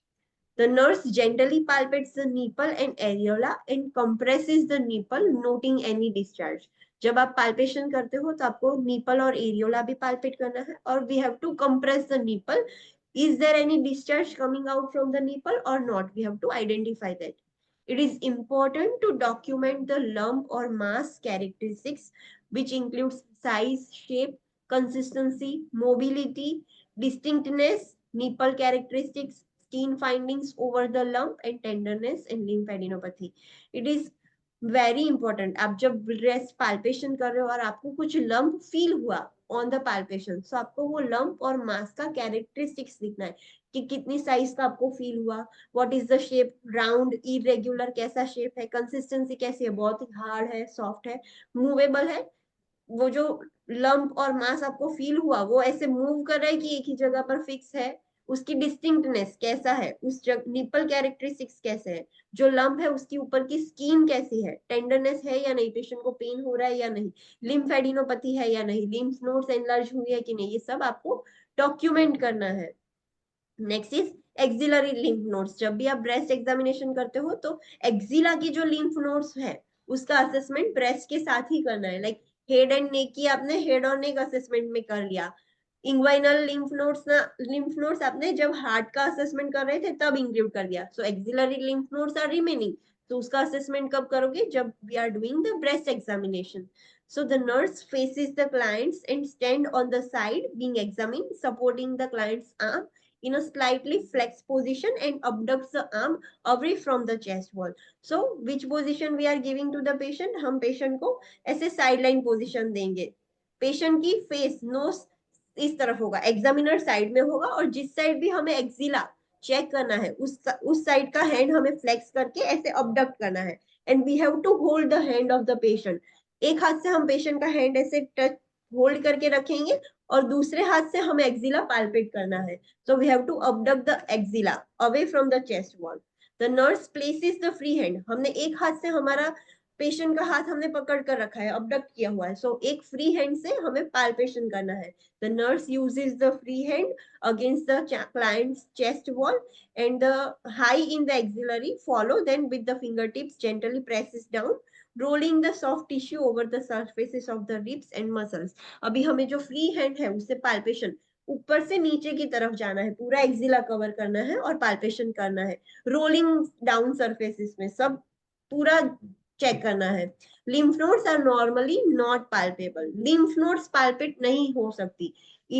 The nurse gently palpates the nipple and areola and compresses the nipple, noting any discharge. जब आप palpation करते हो तो आपको nipple और areola भी palpate करना है और we have to compress the nipple. Is there any discharge coming out from the nipple or not? We have to identify that. It is important to document the lump or mass characteristics, which includes size, shape, consistency, mobility, distinctness, nipple characteristics, skin findings over the lump and tenderness and lymphadenopathy. It is very important. आप जब breast palpation कर रहे हो और आपको कुछ lump feel हुआ on the palpation, सो आपको वो लंप और मास का कैरेक्टरिस्टिक्स लिखना है कि कितनी साइज का आपको फील हुआ, what is the shape, round, irregular, कैसा शेप है, कंसिस्टेंसी कैसी है, बहुत ही हार्ड है, सॉफ्ट है, मूवेबल है. वो जो लंप और मास आपको फील हुआ वो ऐसे मूव कर रहा है कि एक ही जगह पर फिक्स है, उसकी डिस्टिंक्टनेस कैसा है, उस निपल कैरेक्टरिस्टिक्स कैसे है, जो लंप है उसकी ऊपर की स्किन कैसी है, टेंडरनेस है या नहीं, पेशेंट को पेन हो रहा है या नहीं, लिम्फेडिनोपैथी है या नहीं, लिम्फ नोड्स एनलार्ज हुई है कि नहीं, ये सब आपको डॉक्यूमेंट करना है. Next is axillary lymph nodes. जब भी आप ब्रेस्ट एग्जामिनेशन करते हो तो एक्सिला की जो लिम्फ नोड्स है उसका असेसमेंट ब्रेस्ट के साथ ही करना है. लाइक हेड एंड नेक की आपने हेड और नेक असेसमेंट में कर लिया, इंग्वाइनल लिम्फ नोड्स आपने जब हार्ट का असेसमेंट कर रहे थे तब इंक्लूड कर दिया. So axillary lymph nodes are remaining, तो उसका असेसमेंट कब करोगे, जब we are doing the breast examination. So the nurse faces the clients and stand on the side being examined, supporting the client's arm in a slightly flexed position and abducts the arm away from the chest wall. So which position we are giving to the patient? हम patient को ऐसे sideline position देंगे. Patient की face, nose इस तरफ होगा, examiner side में होगा, और जिस साइड भी हमें एक्सिला चेक करना है उस साइड का हैंड हमें फ्लेक्स करके ऐसे अबडक्ट करना है. And we have to hold the hand of the patient. एक हाथ से हम पेशेंट का हैंड ऐसे टच होल्ड करके रखेंगे और दूसरे हाथ से हमें एक्सिला पाल्पेट करना है. So we have to abduct the axilla away from the chest wall. The nurse places the free hand. हमने एक हाथ से हमारा पेशेंट का हाथ हमने पकड़ कर रखा है, अबडक्ट किया हुआ है, सो एक फ्री हैंड से हमें पाल्पेशन करना है. The nurse uses the free hand against the client's chest wall and the high in the axillary. Follow then with the fingertips gently presses down, rolling the soft tissue over the surfaces of the ribs and muscles. अभी हमें जो free hand है उससे palpation ऊपर से नीचे की तरफ जाना है, पूरा एक्सिला कवर करना है और पाल्पेशन करना है. रोलिंग डाउन सरफेसेस में सब पूरा चेक करना है. lymph nodes are normally not palpable. lymph nodes palpate नहीं हो सकती.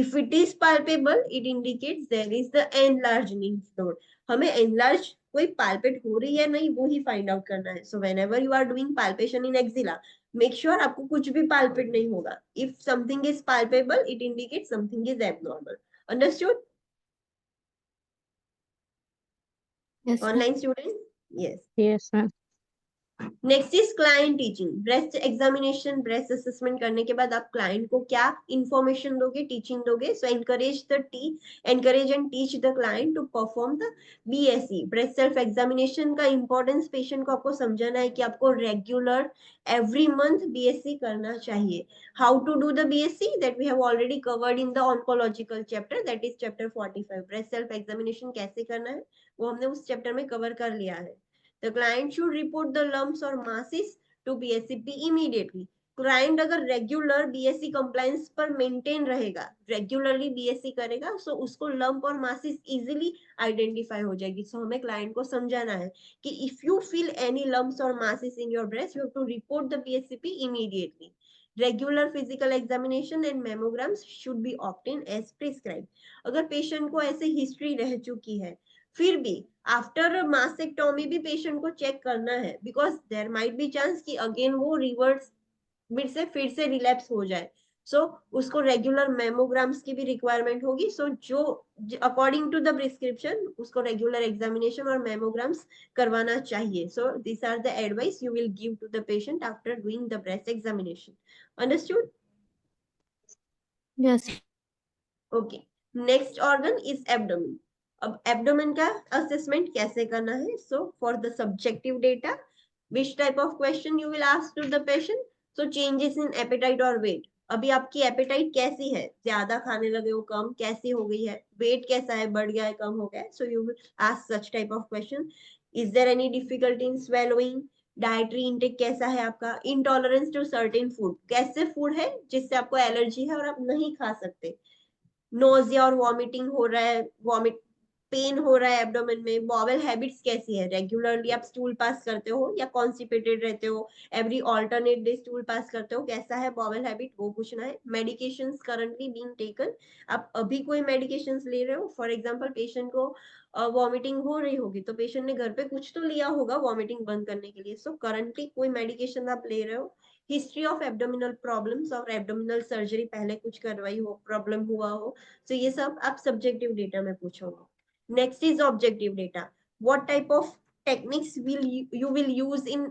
if it is palpable it indicates there is the enlarged lymph node. हमें enlarged कोई palpate हो रही है नहीं वो ही find out करना है. so whenever you are doing palpation in axilla, make sure आपको कुछ भी palpate नहीं होगा. if something is palpable it indicates something is abnormal. Understood? Yes, ma'am. Online students? Yes. Yes, ma'am. Next is client teaching. Breast examination, breast assessment करने के बाद आप client को क्या इंफॉर्मेशन दोगे, टीचिंग दोगे. So encourage and teach the client to perform the BSC breast self examination. का importance patient को आपको समझाना है कि आपको रेगुलर एवरी मंथ बीएससी करना चाहिए. How to do the BSC that we have already covered in the oncological chapter, that is chapter 45. Breast self examination कैसे करना है वो हमने उस चैप्टर में कवर कर लिया है. The client should report the lumps or masses to BSCP immediately. Client अगर रेगुलर बीएससी कंप्लायंस पर मेंटेन रहेगा, रेगुलरली बीएससी करेगा, सो उसको लंप और मासेस इजीली आइडेंटिफाई हो जाएगी. सो हमें क्लाइंट को समझाना है कि if you feel any lumps और masses in your breast, you have to report the BSCP immediately. Regular physical examination and mammograms should be obtain as prescribe. अगर पेशेंट को ऐसे हिस्ट्री रह चुकी है फिर भी आफ्टर मास्टेक्टोमी भी पेशेंट को चेक करना है, because there might be chance कि अगेन वो रिवर्स फिर से रिलैप्स हो जाए. सो उसको रेगुलर मेमोग्राम्स की भी रिक्वायरमेंट होगी. सो जो अकॉर्डिंग टू द प्रिस्क्रिप्शन उसको रेगुलर एग्जामिनेशन और मेमोग्राम्स करवाना चाहिए. So this are the advice you will give to the patient after doing the breast examination. Understood? Yes. Okay. Next organ is abdomen. अब abdomen का assessment कैसे करना है? So for the subjective data, which type of question you will ask to the patient? So changes in appetite और weight. अभी आपकी apatite कैसी है, ज्यादा खाने लगे हो, कम, कैसी हो गई है, वेट कैसा है, बढ़ गया है, कम हो गया है. So you will ask such type of question. Is there any difficulty in swallowing? Dietary intake कैसा है आपका? इंटॉलरेंस टू सर्टेन फूड, कैसे फूड है जिससे आपको एलर्जी है और आप नहीं खा सकते? नोजिया और वॉमिटिंग हो रहा है, वॉमिट पेन हो रहा है एब्डोमेन में, बॉवेल हैबिट्स कैसी है, रेगुलरली आप स्टूल पास करते हो या कॉन्स्टिपेटेड रहते हो, every alternate day stool pass करते हो, कैसा है बॉवेल हैबिट वो पूछना है। मेडिकेशंस करंटली बीइंग टेकन, आप अभी कोई मेडिकेशंस ले रहे हो, फॉर एग्जांपल पेशेंट को वॉमिटिंग हो रही होगी तो पेशेंट ने घर पे कुछ तो लिया होगा वॉमिटिंग बंद करने के लिए, सो करंटली कोई मेडिकेशन आप ले रहे हो। हिस्ट्री ऑफ एब्डोमिनल प्रॉब्लम्स और एब्डोमिनल सर्जरी पहले कुछ करवाई हो, प्रॉब्लम हुआ हो, तो ये सब आप सब्जेक्टिव डेटा में पूछोगे। Next is objective data, what type of techniques will you will use in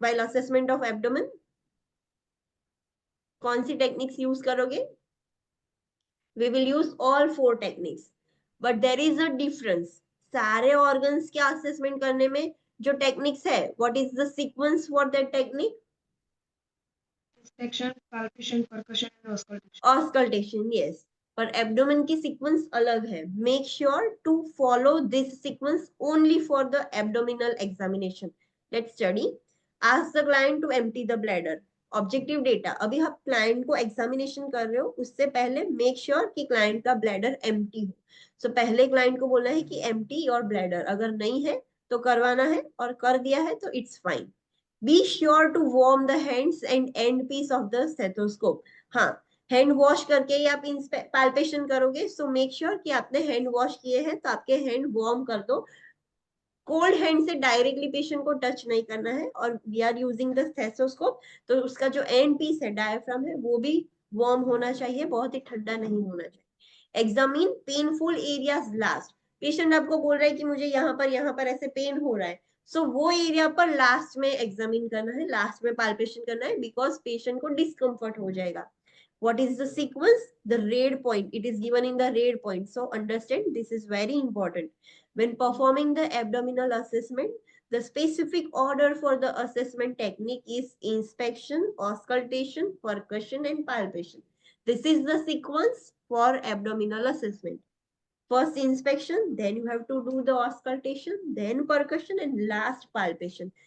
while assessment of abdomen, कौन सी टेक्निक्स यूज करोगे? we will use all 4 techniques, but there is a difference, सारे organs के assessment करने में जो techniques है, what is the sequence for that technique? inspection, palpation, percussion and auscultation. Auscultation, yes, पर abdomen की सीक्वेंस अलग है। Make sure to follow this sequence only for the abdominal examination. Let's study. Ask the client to empty the bladder. Objective data, अभी आप client को examination कर रहे हो, उससे पहले मेक श्योर कि क्लाइंट का ब्लैडर एम्प्टी हो। सो पहले क्लाइंट को बोलना है कि एम्प्टी योर ब्लैडर, अगर नहीं है तो करवाना है, और कर दिया है तो it's fine. Be sure to warm the hands and and piece of the stethoscope. हाँ, हैंड वॉश करके ही आप पाल्पेशन करोगे, सो मेक श्योर कि आपने हैंड वॉश किए हैं तो आपके हैंड वार्म कर दो। कोल्ड हैंड से डायरेक्टली पेशेंट को टच नहीं करना है, और we are using the stethoscope, तो उसका जो एंड पीस है, डायफ्राम है, वो भी वार्म होना चाहिए, बहुत ही ठंडा नहीं होना चाहिए। Examine painful areas last. Patient आपको बोल रहा है कि मुझे यहाँ पर ऐसे पेन हो रहा है, सो वो एरिया पर लास्ट में एग्जामिन करना है, लास्ट में पाल्पेशन करना है, बिकॉज पेशेंट को डिस्कम्फर्ट हो जाएगा। What is the sequence? The red point. It is given in the red point. So understand, this is very important. When performing the abdominal assessment, the specific order for the assessment technique is inspection, auscultation, percussion, and palpation. This is the sequence for abdominal assessment. First inspection, then you have to do the auscultation, then percussion, and last palpation.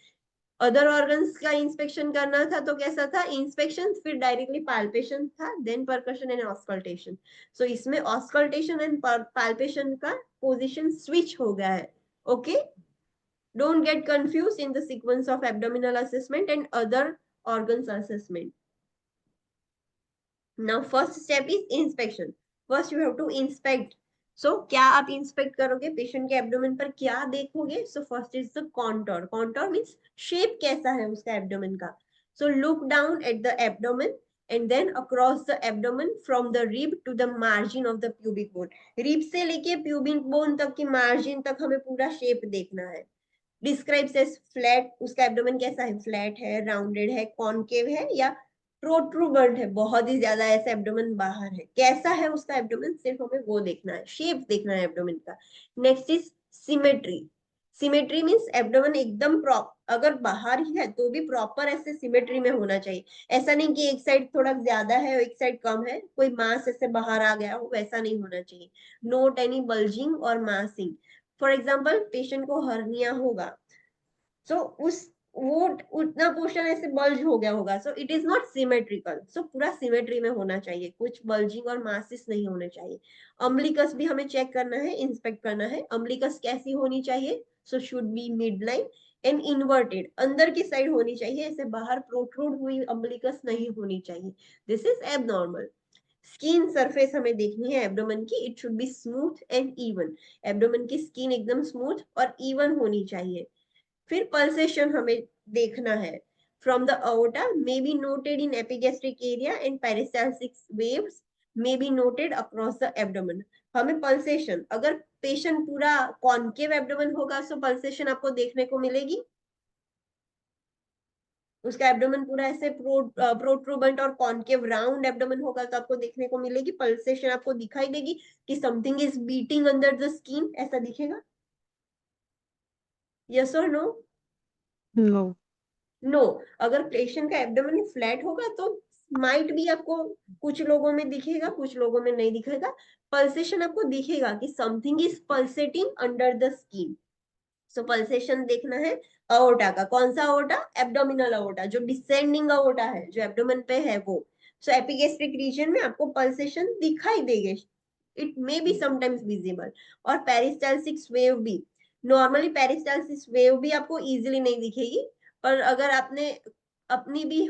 Other organs का inspection करना था तो कैसा था? Inspection, फिर directly palpation था, then percussion and auscultation. So इसमें auscultation and palpation का पोजीशन स्विच हो गया है। Okay, don't get confuse in the sequence of abdominal assessment and other organs assessment. Now first step is inspection. First you have to inspect. So क्या आप inspect करोगे patient के abdomen पर, क्या देखोगे? So first is the contour. Contour means shape कैसा है उसका एब्डोमेन का। So look down at the abdomen and then across the abdomen from the rib to the margin of the pubic bone. Rib से लेके pubic bone तक की margin तक हमें पूरा शेप देखना है। डिस्क्राइब्स एज फ्लैट, उसका एब्डोमेन कैसा है? फ्लैट है, राउंडेड है, कॉनकेव है, या प्रोट्रूबेंट है, बहुत ही ज्यादा ऐसा एब्डोमेन बाहर है, कैसा है उसका एब्डोमेन, सिर्फ हमें वो देखना है, शेप देखना है एब्डोमेन का। Next is symmetry. Symmetry means abdomen एकदम प्रॉपर, अगर बाहर ही है तो भी प्रॉपर ऐसे सिमेट्री में होना चाहिए। ऐसा नहीं कि एक साइड थोड़ा ज्यादा है और एक साइड कम है, कोई मास ऐसे बाहर आ गया हो, वैसा नहीं होना चाहिए। नोट एनी बल्जिंग और मासिंग। फॉर एग्जाम्पल पेशेंट को हर्निया होगा, सो वो उतना पोर्शन ऐसे बल्ज हो गया होगा, so it is not symmetrical. So पूरा सिमेट्री में होना चाहिए, कुछ बल्जिंग और मासिस नहीं होने चाहिए। अम्बिलिकस भी हमें चेक करना है, इंस्पेक्ट करना है। अम्बिलिकस कैसी होनी चाहिए? So should be mid line and inverted, अंदर की साइड होनी चाहिए, ऐसे बाहर प्रोट्रूड हुई अम्बिलिकस नहीं होनी चाहिए। This is abnormal. Skin surface हमें देखनी है एब्डोमेन की, it should be smooth and even. Abdomen की स्किन एकदम स्मूथ और इवन होनी चाहिए। फिर पल्सेशन हमें देखना है। From the aorta may be noted in epigastric area and peristaltic waves may be noted across the abdomen. हमें पल्सेशन, अगर पेशेंट पूरा कॉनकेव एब्डोमेन होगा तो पल्सेशन आपको देखने को मिलेगी। उसका एब्डोमेन पूरा ऐसे प्रोट्रूबेंट और कॉनकेव राउंड एब्डोमेन होगा तो आपको देखने को मिलेगी पल्सेशन, आपको दिखाई देगी कि something is beating under the skin, ऐसा दिखेगा। यस और नो? No. नो। अगर पेशेंट का एब्डोमेन फ्लैट होगा तो माइट भी आपको कुछ लोगों में दिखेगा, कुछ लोगों में नहीं दिखेगा। पल्सेशन आपको दिखेगा कि something is pulsating under the skin. So pulsation देखना है अओर्टा का। कौन सा अओर्टा? एब्डोमिनल अओर्टा, जो डिसेंडिंग अओर्टा है, जो एब्डोमेन पे है वो। सो एपिगैस्ट्रिक रीजन में आपको पल्सेशन दिखाई देगी, it may be sometimes visible. और पेरिस्टाल्सिस वेव भी, नॉर्मली पेरिस्टाल्सिस वेव भी आपको इजीली नहीं दिखेगी, पर अगर आपने अपनी भी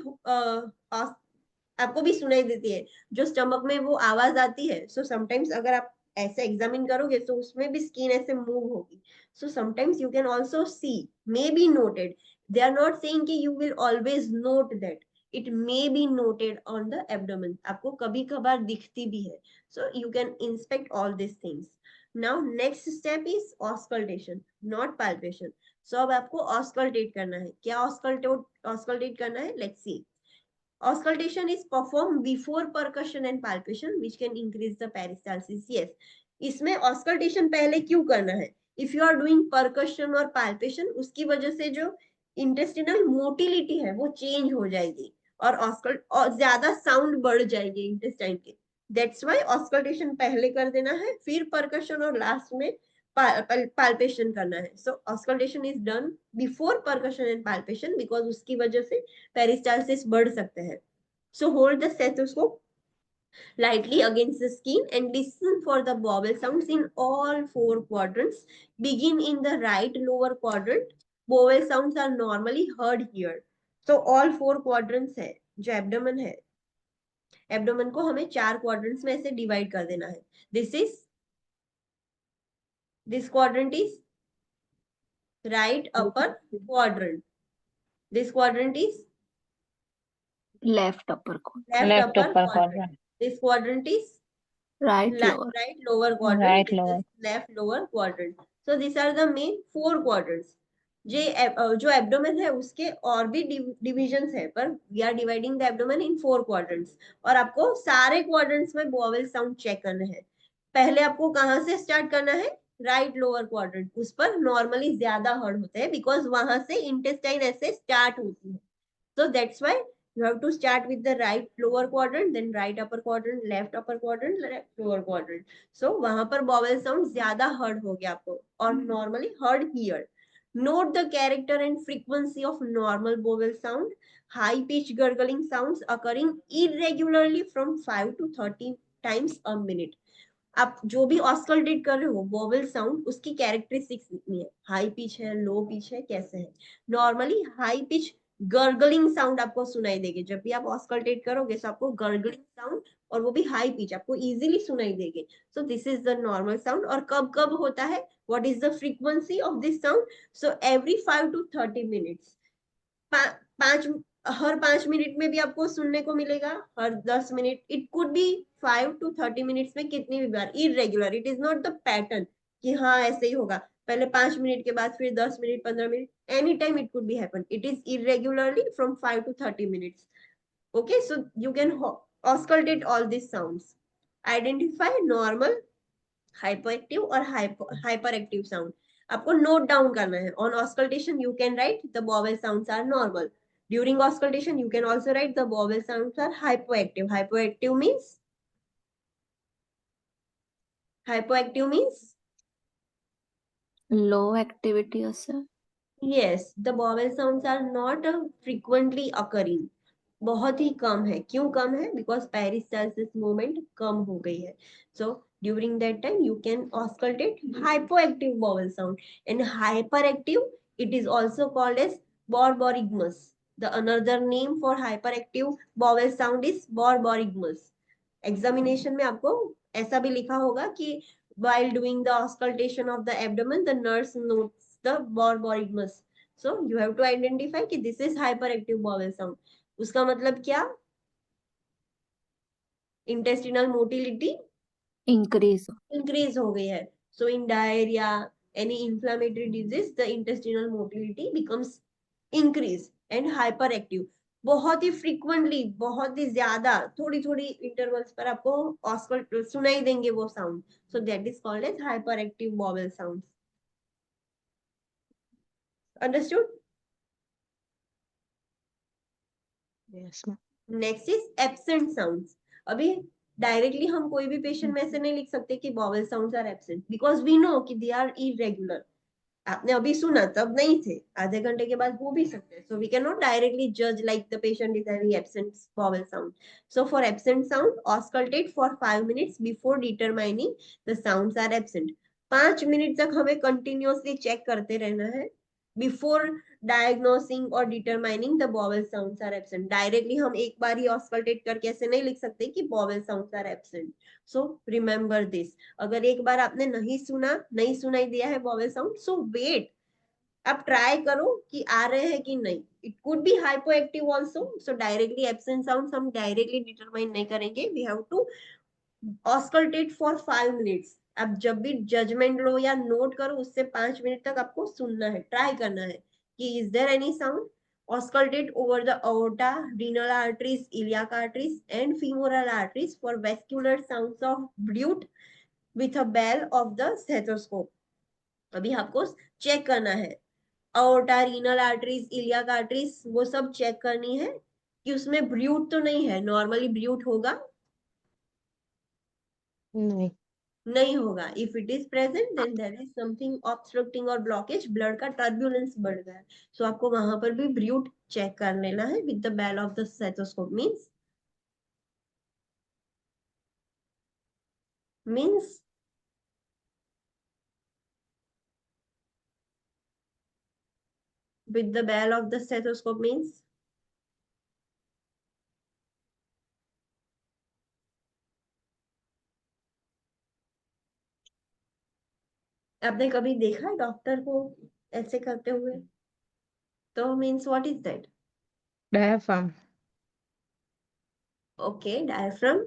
आपको भी सुनाई देती है, जो स्टमक में वो आवाज आती है, सो समटाइम्स अगर आप ऐसे एग्जामिन करोगे तो उसमें भी स्किन ऐसे मूव होगी। So sometimes you can also see, may be noted, they are not saying कि you will always note that, it may be noted on the abdomen, आपको कभी कभार दिखती भी है। So you can inspect all this things. Now next step is auscultation, not palpation. So अब आपको auscultate करना है। क्या ऑस्कल्टेट करना है, let's see. Auscultation is performed before percussion and palpation, which can increase the peristalsis. Yes, इसमें auscultation पहले क्यों करना है? If you are doing percussion और palpation, उसकी वजह से जो intestinal motility है वो change हो जाएगी और ज्यादा sound बढ़ जाएगी intestine के। That's why auscultation पहले कर देना है, फिर percussion और last में palpation करना है. So auscultation is done before percussion and palpation because उसकी वजह से peristalsis बढ़ सकते हैं. So hold the stethoscope lightly against the skin and listen for the bowel sounds in all 4 quadrants. Begin in the right lower quadrant. Bowel sounds are normally heard here. So all 4 quadrants है जो abdomen है, abdomen को हमें 4 quadrants में ऐसे divide कर देना है. This quadrant is right upper quadrant. This quadrant is Left upper quadrant. left Left upper upper quadrant. quadrant. This quadrant is Right lower. right lower quadrant. Right This lower. is left lower quadrant. So these are the main 4 quadrants. जो abdomen है उसके और भी divisions है, पर we are dividing the abdomen in 4 quadrants. और आपको सारे क्वाड्रेंट्स में वोवेल साउंड चेक करना है। पहले आपको कहाँ से स्टार्ट करना है? राइट लोअर क्वाड्रेंट, उस पर नॉर्मली ज्यादा हर्ड होते हैं बिकॉज वहां से इंटेस्टाइन ऐसे स्टार्ट होती है। So that's why you have to start with the right lower quadrant, then right upper quadrant, left upper quadrant, left lower quadrant. So वहां पर vowel sound ज्यादा heard हो गया आपको और normally heard here. Note the character and frequency of normal vowel sound. High pitch gurgling sounds occurring irregularly from 5 to 30 times a minute. आप जो भी ऑस्कल्टेट कर रहे हो वोवेल साउंड, उसकी कैरेक्टरिस्टिक्स लिखनी है। हाई पिच है, लो पिच है, कैसे है। Normally high pitch gargling sound आपको सुनाई देगी। जब भी आप ऑस्कल्टेट करोगे तो आपको गर्गलिंग साउंड, और वो भी हाई पिच, आपको इजीली सुनाई देगी। So this is the normal sound. और कब कब होता है, what is the frequency of this sound? So every 5 to 30 minutes, हर 5 मिनट में भी आपको सुनने को मिलेगा, हर 10 minute, it could be 5 to 30 minutes में कितनी भी बार। Irregular, it is not the pattern कि हाँ ऐसे ही होगा, पहले 5 मिनट के बाद फिर 10 minute, 15 minute, any time it could be happen. It is irregularly from 5 to 30 minutes. Okay, so you can auscultate all these sounds. Identify normal, hypoactive और hyperactive sound. आपको नोट डाउन करना है. On auscultation you can write the vowel sounds are normal. During auscultation you can also write the vowel sounds are hypoactive. Hypoactive means Low activity असं. yes, the vowel sounds are not frequently occurring. बहुत ही कम है. क्यों कम है? Because peristalsis movement कम हो गई है. So during that time you can auscultate hypoactive vowel sound. And hyperactive, it is also called as borborygmus. The another name for hyperactive vowel sound is borborygmus. Examination में आपको ऐसा भी लिखा होगा कि while doing the auscultation of the abdomen, the nurse notes the borborygmus. So you have to identify कि this is hyperactive vowel sound. उसका मतलब क्या? इंटेस्टिनल मोटिलिटी इंक्रीज हो गई है. So in diarrhoea, any inflammatory disease, the intestinal motility becomes increase and hyperactive. बहुत ही frequently, बहुत ही ज्यादा, थोड़ी थोड़ी इंटरवल्स पर आपको ऑस्कल्ट सुनाई देंगे वो sound. So that is called as hyperactive bowel sound. Understood? Yes, ma'am. Next is absent sounds. अभी डायरेक्टली हम कोई भी पेशेंट में ऐसे नहीं लिख सकते कि bowel sounds are absent, because we know कि दे आर इरेगुलर. आपने अभी सुना तब नहीं थे, आधे घंटे के बाद हो भी सकते हैं. So we can not directly जज like the patient is having absent vowel sound. So for absent sound, auscultate for 5 minutes before determining the sounds are absent. 5 minute तक हमें कंटिन्यूअसली चेक करते रहना है बिफोर डायग्नोसिंग और determining the vowel sounds are absent. Directly हम एक बार ही auscultate करके ऐसे नहीं लिख सकते कि vowel sounds are absent. So remember this. अगर एक बार आपने नहीं सुना, नहीं सुनाई दिया है vowel sound, सो वेट, आप ट्राई करो कि आ रहे हैं कि नहीं. It could be hypoactive also. So directly absent sounds हम डायरेक्टली डिटरमाइन नहीं करेंगे. We have to auscultate for 5 minutes. आप जब भी जजमेंट लो या नोट करो, उससे 5 मिनट तक आपको सुनना है, ट्राई करना है कि is there any sound. Auscultate over the aorta, renal arteries, iliac arteries, and femoral arteries for vascular sounds of bruit with a bell of the stethoscope. अभी आपको चेक करना है aorta, renal arteries, iliac arteries, वो सब check करनी है कि उसमें ब्रूट तो नहीं है. नॉर्मली ब्रूट होगा? नहीं. नहीं होगा. If it is present then there is something obstructing और ब्लॉकेज, ब्लड का टर्बुलेंस बढ़ गया है. सो आपको वहां पर भी ब्रूट चेक कर लेना है with the bell of the stethoscope. Means with the bell of the stethoscope means आपने कभी देखा है डॉक्टर को ऐसे करते हुए? तो means what is that? Diaphragm. Okay, diaphragm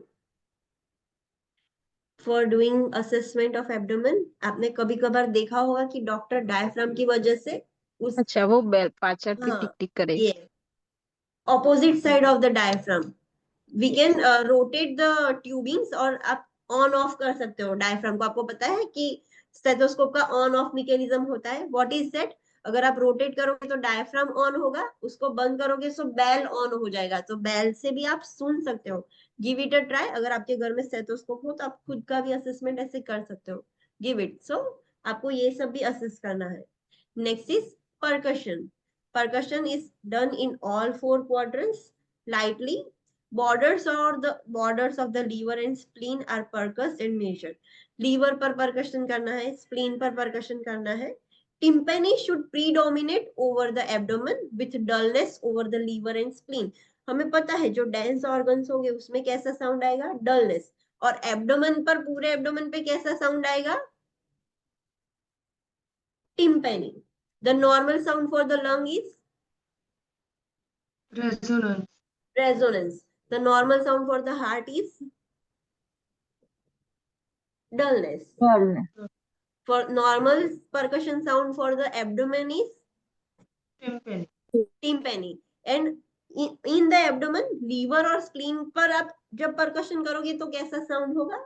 for doing assessment of abdomen. आपने कभी कभार देखा होगा कि डॉक्टर डायफ्राम की वजह से उस अच्छा, वो बेल पाचर पे हाँ टिक टिक करे. ये opposite side of the diaphragm we can rotate the tubings और आप ऑन ऑफ कर सकते हो डायफ्राम को. आपको पता है कि स्टेथोस्कोप का ऑन ऑफ मैकेनिज्म होता है. What is that? अगर आप रोटेट करोगे तो डायफ्राम ऑन होगा, उसको बंद करोगे तो बेल ऑन हो जाएगा. तो बेल से भी आप सुन सकते हो. Give it a try. अगर आपके घर में स्टेथोस्कोप हो तो आप खुद का भी असेसमेंट ऐसे कर सकते हो. Give it. सो आपको ये सब भी असेस करना है. Next is percussion. Percussion is done in all 4 quadrants lightly. Borders of the liver and spleen are percussed and measured. Liver पर percussion करना है, spleen पर percussion करना है. Tympani should predominate over the abdomen with dullness over the liver and spleen. हमें पता है जो डेंस ऑर्गन्स होंगे उसमें कैसा साउंड आएगा? डलनेस. और एब्डोमेन पर, पूरे एब्डोमेन पे कैसा साउंड आएगा? टिम्पैनी. The normal sound for the lung is Resonance. resonance. The normal sound for the heart is dullness. For normal percussion sound for the abdomen is Timpani. timpani. And in the abdomen, liver और spleen पर आप जब percussion करोगे तो कैसा sound होगा?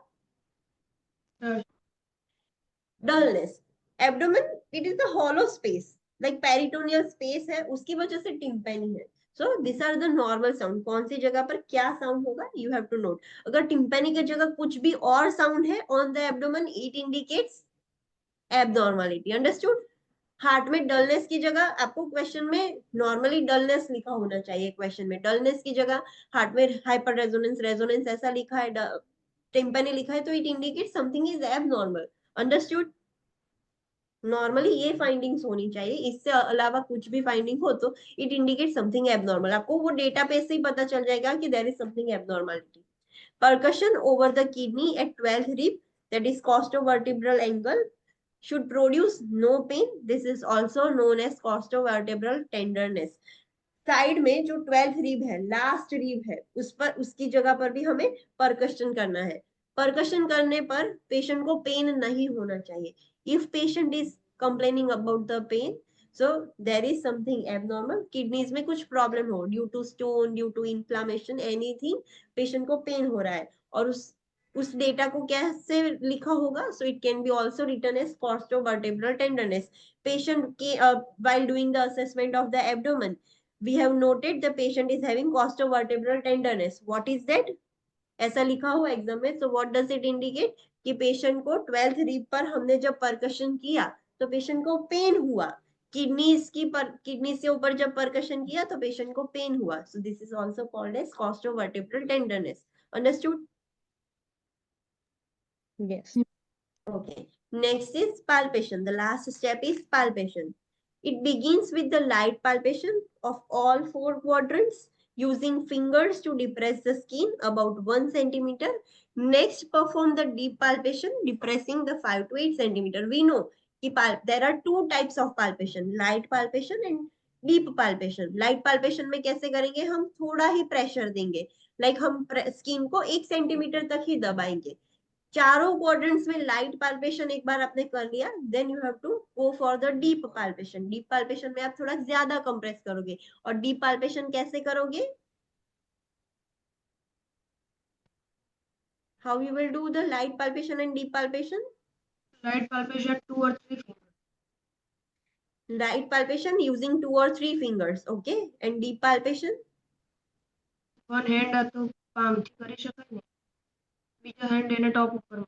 Dullness. Abdomen, it is the hollow space, like peritoneal space है, उसकी वजह से timpani है. So these are the normal sound. कौन सी जगह पर क्या sound होगा? You have to note. अगर timpani की जगह कुछ भी और sound है on the abdomen, it indicates abnormality. Understood? Heart में डलनेस की जगह आपको क्वेश्चन में नॉर्मली डलनेस लिखा होना चाहिए. क्वेश्चन में डलनेस की जगह हार्ट में हाइपर रेजोनेंस, रेजोनेंस ऐसा लिखा है, टिम्पनी लिखा है, तो it indicate something is abnormal. Understood? Normally ये फाइंडिंग्स होनी चाहिए. इससे अलावा कुछ भी फाइंडिंग हो तो इट इंडिकेट समथिंग एबनॉर्मल. आपको वो डेटाबेस से ही पता चल जाएगा कि there is something abnormality. Percussion over the kidney at 12th rib, that is costovertebral angle, should produce no pain. This is also known as costovertebral tenderness. Side में जो 12th rib है, लास्ट रिब है, उस पर, उसकी जगह पर भी हमें परकशन करना है. परकशन करने पर पेशेंट को पेन नहीं होना चाहिए. If patient is complaining about the pain, so there is something abnormal. Kidneys में कुछ प्रॉब्लम हो, due to stone, due to inflammation, anything, patient को पेन हो रहा है, और उस डेटा को कैसे लिखा होगा? So it can be also written as costovertebral tenderness. Patient के while doing the assessment of the abdomen, we have noted the patient is having costovertebral tenderness. What is that? ऐसा लिखा हुआ एग्जाम में. So what does it indicate? कि patient को 12th rib पर हमने जब परकशन किया तो पेशेंट को पेन हुआ, किडनी से ऊपर जब परकशन किया तो पेशेंट को पेन हुआ, so this is also called as costovertebral tenderness. Understood? Yes. Okay. Next is palpation. The last step is palpation. It begins with the light palpation of all four quadrants using fingers to depress the skin about 1 centimeter. Next, perform the deep palpation, depressing the 5 to 8 centimeter. We know there are two types of palpation, light palpation and deep palpation. Light palpation में कैसे करेंगे? हम थोड़ा ही pressure देंगे, like हम skin को 1 centimeter तक ही दबाएंगे. चारों क्वाड्रेंट्स में लाइट पाल्पेशन एक बार आपने कर लिया, then you have to go for the deep palpation. Deep palpation में आप थोड़ा ज्यादा कंप्रेस करोगे. और डीप पाल्पेशन कैसे करोगे? How you will do the light palpation and deep palpation? Light palpation 2 or 3 fingers. Light palpation using 2 or 3 fingers, okay? And deep palpation? One hand તો palmથી કરી શકાય ને, બીજો hand એને top ઉપર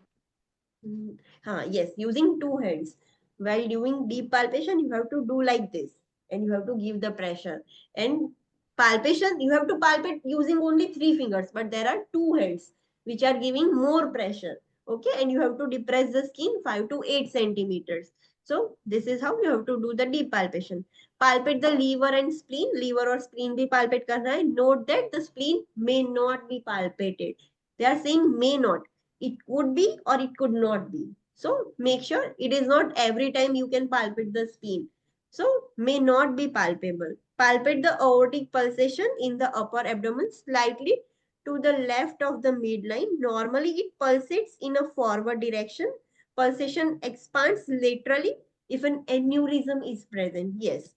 Yes, using 2 hands. While doing deep palpation, you have to do like this, and you have to give the pressure. And palpation, you have to palpate using only 3 fingers, but there are 2 hands which are giving more pressure. Okay, and you have to depress the skin 5 to 8 centimeters. So this is how you have to do the deep palpation. Palpate the liver and spleen. Liver or spleen भी palpate करना है. Note that the spleen may not be palpated. They are saying may not. It could be or it could not be. So make sure it is not every time you can palpate the spleen. So may not be palpable. Palpate the aortic pulsation in the upper abdomen slightly to the left of the midline. Normally it pulsates in a forward direction. Pulsation expands laterally if an aneurysm is present. Yes,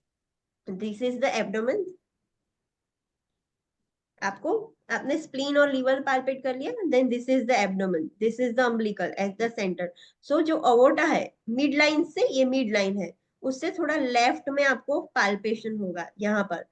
this is the abdomen. आपने spleen और liver palpate कर लिया, then this is the abdomen, this is the umbilical at the centre. So जो aorta है mid line से, ये mid line है, उससे थोड़ा लेफ्ट में आपको पाल्पेशन होगा. यहाँ पर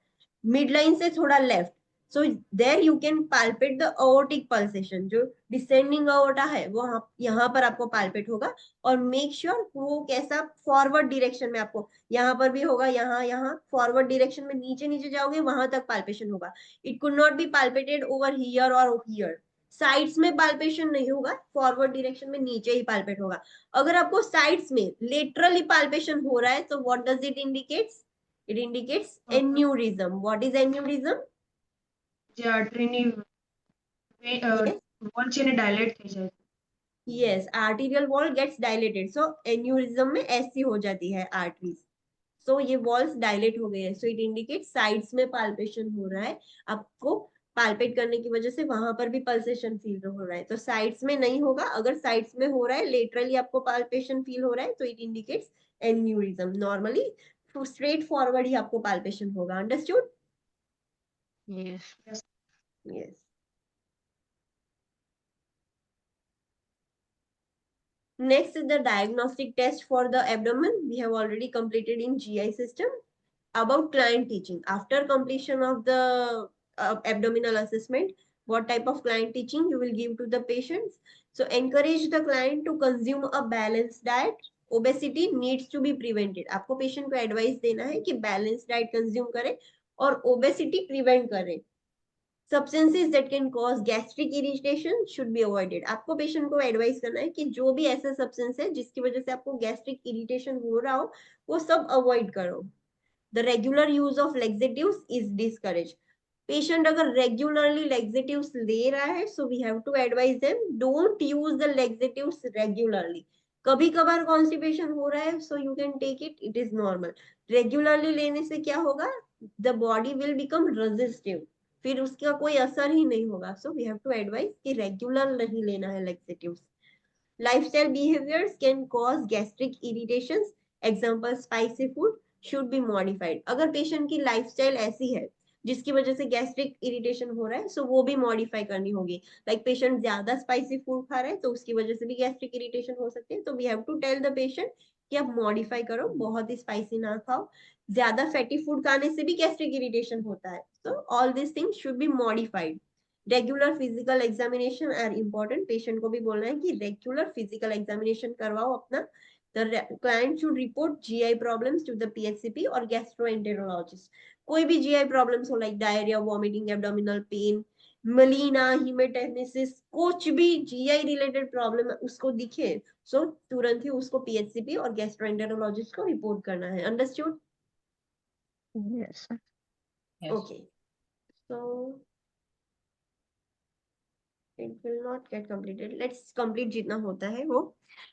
मिड लाइन से थोड़ा left. So there you can palpate the aortic pulsation. जो डिसेंडिंग अओर्टा है वो यहाँ पर आपको पाल्पेट होगा. और मेक श्योर वो कैसा फॉरवर्ड डायरेक्शन में आपको, यहाँ पर भी होगा, यहाँ फॉरवर्ड डायरेक्शन में नीचे नीचे जाओगे वहां तक पाल्पेशन होगा. It could not be पाल्पेटेड over here और हियर. साइड्स में पाल्पेशन नहीं होगा, फॉरवर्ड डायरेक्शन में नीचे ही पाल्पेट होगा. अगर आपको साइड्स में लेटरली पाल्पेशन हो रहा है तो what does it indicates? It indicates aneurysm. What is aneurysm? જે આર્ટરીની વોલ છે ને ડાયલેટ થઈ જાય. Yes, arterial wall gets dilated. So aneurysm में ऐसी हो जाती है arteries. So ये walls dilate हो गए हैं. So it indicates sides में palpation हो रहा है. आपको palpate करने की वजह से वहां पर भी pulsation feel हो रहा है. तो sides में नहीं होगा. अगर sides में हो रहा है, laterally आपको palpation feel हो रहा है, तो it indicates aneurysm. Normally straight forward ही आपको palpation होगा. Understood? Yes. Yes. Next is the diagnostic test for the abdomen. We have already completed in GI system. About client teaching. After completion of the abdominal assessment, what type of client teaching you will give to the patients? So encourage the client to consume a balanced diet. Obesity needs to be prevented. आपको patient को advice देना है कि balanced diet consume करें और obesity prevent करें. Substances that can cause gastric irritation should be avoided. आपको patient को एडवाइस करना है कि जो भी ऐसा सब्सटेंस है जिसकी वजह से आपको गैस्ट्रिक इरिटेशन हो रहा हो वो सब अवॉइड करो. The regular use of laxatives is discouraged. Patient अगर regularly laxatives ले रहा है, so we have to advise them don't use the laxatives regularly. कभी कभार constipation हो रहा है, so you can take it, it is normal. Regularly लेने से क्या होगा? The body will become resistive. फिर उसका कोई असर ही नहीं होगा. So we have to advise कि regular नहीं लेना है laxatives. Lifestyle behaviors can cause gastric irritations. Example, spicy food should be modified. अगर पेशेंट की लाइफस्टाइल ऐसी है जिसकी वजह से गैस्ट्रिक इरिटेशन हो रहा है, सो वो भी मॉडिफाई करनी होगी. लाइक पेशेंट ज्यादा स्पाइसी फूड खा रहे हैं तो उसकी वजह से भी गैस्ट्रिक इरिटेशन हो सकते हैं. तो we have to tell the patient कि आप मॉडिफाई करो, बहुत ही स्पाइसी ना खाओ. ज्यादा फैटी फूड खाने से भी गैस्ट्रिक इरिटेशन होता है. So all this things should be modified. Regular physical examination are important. Patient को भी बोलना है कि रेगुलर फिजिकल एग्जामिनेशन करवाओ अपना. The client should report GI problems to the PHCP or gastroenterologist. कोई भी GI problems हो like diarrhea, vomiting, abdominal pain, melena, hematemesis, कुछ भी GI related problem उसको दिखे, so तुरंत ही उसको PHCP और gastroenterologist को report करना है. Understood? Yes, sir. Yes. Okay. So it will not get completed. Let's complete जितना होता है वो.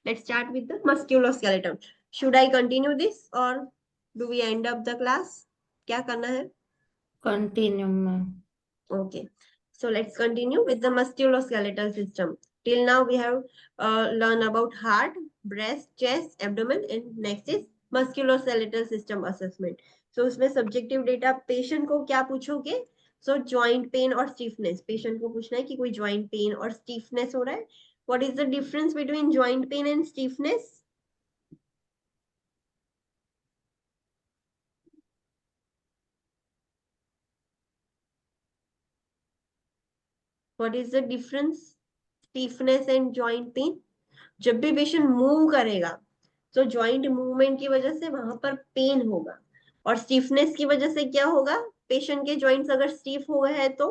Let's start with the musculoskeletal. Should I continue this or do we end up the class? क्या करना है? Continue, ma'am. Okay. So let's continue with the musculoskeletal system. Till now we have learned about heart, breast, chest, abdomen, and next is musculoskeletal system assessment. So उसमें subjective data patient को क्या पूछोगे? So joint pain और stiffness. Patient को पूछना है कि कोई joint pain और stiffness हो रहा है. What is the difference between joint pain and stiffness? What is the difference? Stiffness and joint pain. जब भी पेशेंट मूव करेगा तो जॉइंट मूवमेंट की वजह से वहां पर पेन होगा, और स्टिफनेस की वजह से क्या होगा? पेशेंट के जॉइंट्स अगर स्टिफ हो गए हैं तो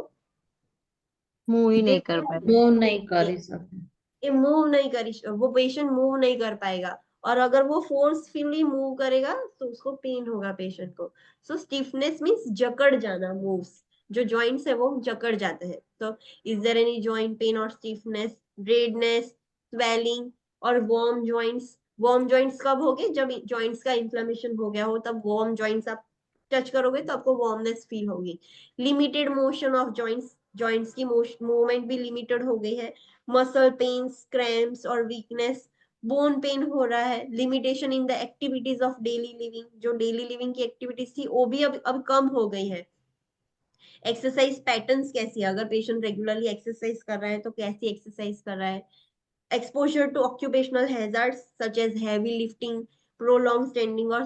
मूव ही नहीं कर देखो, पाए. वो नहीं कर सकते. ये मूव नहीं करी, वो पेशेंट मूव नहीं कर पाएगा, और अगर वो फोर्सफुली मूव करेगा तो उसको पेन होगा पेशेंट को. सो स्टिफनेस मींस जकड़ जाना, मूव्स, जो जॉइंट्स है वो जकड़ जाते हैं. तो is there any joint pain और स्टिफनेस, रेडनेस, स्वेलिंग और वार्म जॉइंट्स? वार्म जॉइंट्स कब होगे? जब जॉइंट्स का इन्फ्लेमेशन हो गया हो, तब वार्म जॉइंट्स आप टच करोगे तो आपको वार्मनेस फील होगी. Limited motion of joints, joints की मूवमेंट भी लिमिटेड हो गई है. मसल पेन्स, क्रैम्प्स और वीकनेस, बोन पेन हो रहा है. Limitation in the activities of daily living, जो डेली लिविंग की एक्टिविटीज थी वो भी अब कम हो गई है. एक्सरसाइज पैटर्न्स कैसी है? अगर पेशेंट रेगुलरली एक्सरसाइज कर रहा है तो कैसी एक्सरसाइज कर रहा है? Exposure to occupational hazards such as heavy lifting, prolong standing और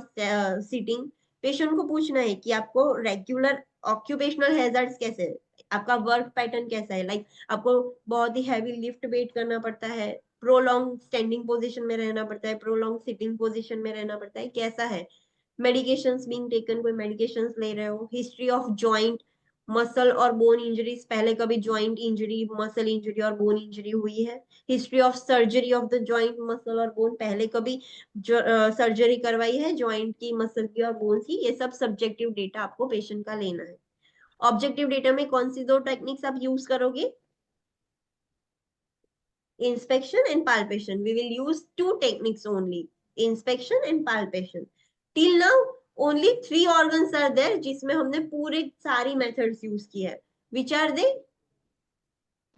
सिटिंग. पेशेंट को पूछना है कि आपको रेगुलर ऑक्यूपेशनल हैजर्ड्स कैसे है, आपका वर्क पैटर्न कैसा है. लाइक आपको बहुत ही हैवी लिफ्ट वेट करना पड़ता है, प्रोलॉन्ग स्टैंडिंग पोजीशन में रहना पड़ता है, प्रोलॉन्ग सिटिंग पोजीशन में रहना पड़ता है, कैसा है? मेडिकेशंस बीइंग टेकन, कोई मेडिकेशंस ले रहे हो? हिस्ट्री ऑफ जॉइंट, मसल और बोन इंजरीज, पहले कभी जॉइंट इंजरी, मसल इंजरी और बोन इंजरी हुई है? History of surgery of the joint, muscle और बोन, पहले कभी सर्जरी करवाई है जॉइंट की, मसल की और बोन की? ये सब सब्जेक्टिव डेटा आपको पेशेंट का लेना है. ऑब्जेक्टिव डेटा में कौन सी दो टेक्निक्स आप यूज करोगे? inspection and palpation. We will use two techniques only, inspection and palpation. Till now only 3 organs are there जिसमें हमने पूरे सारी methods use की है. Which are they?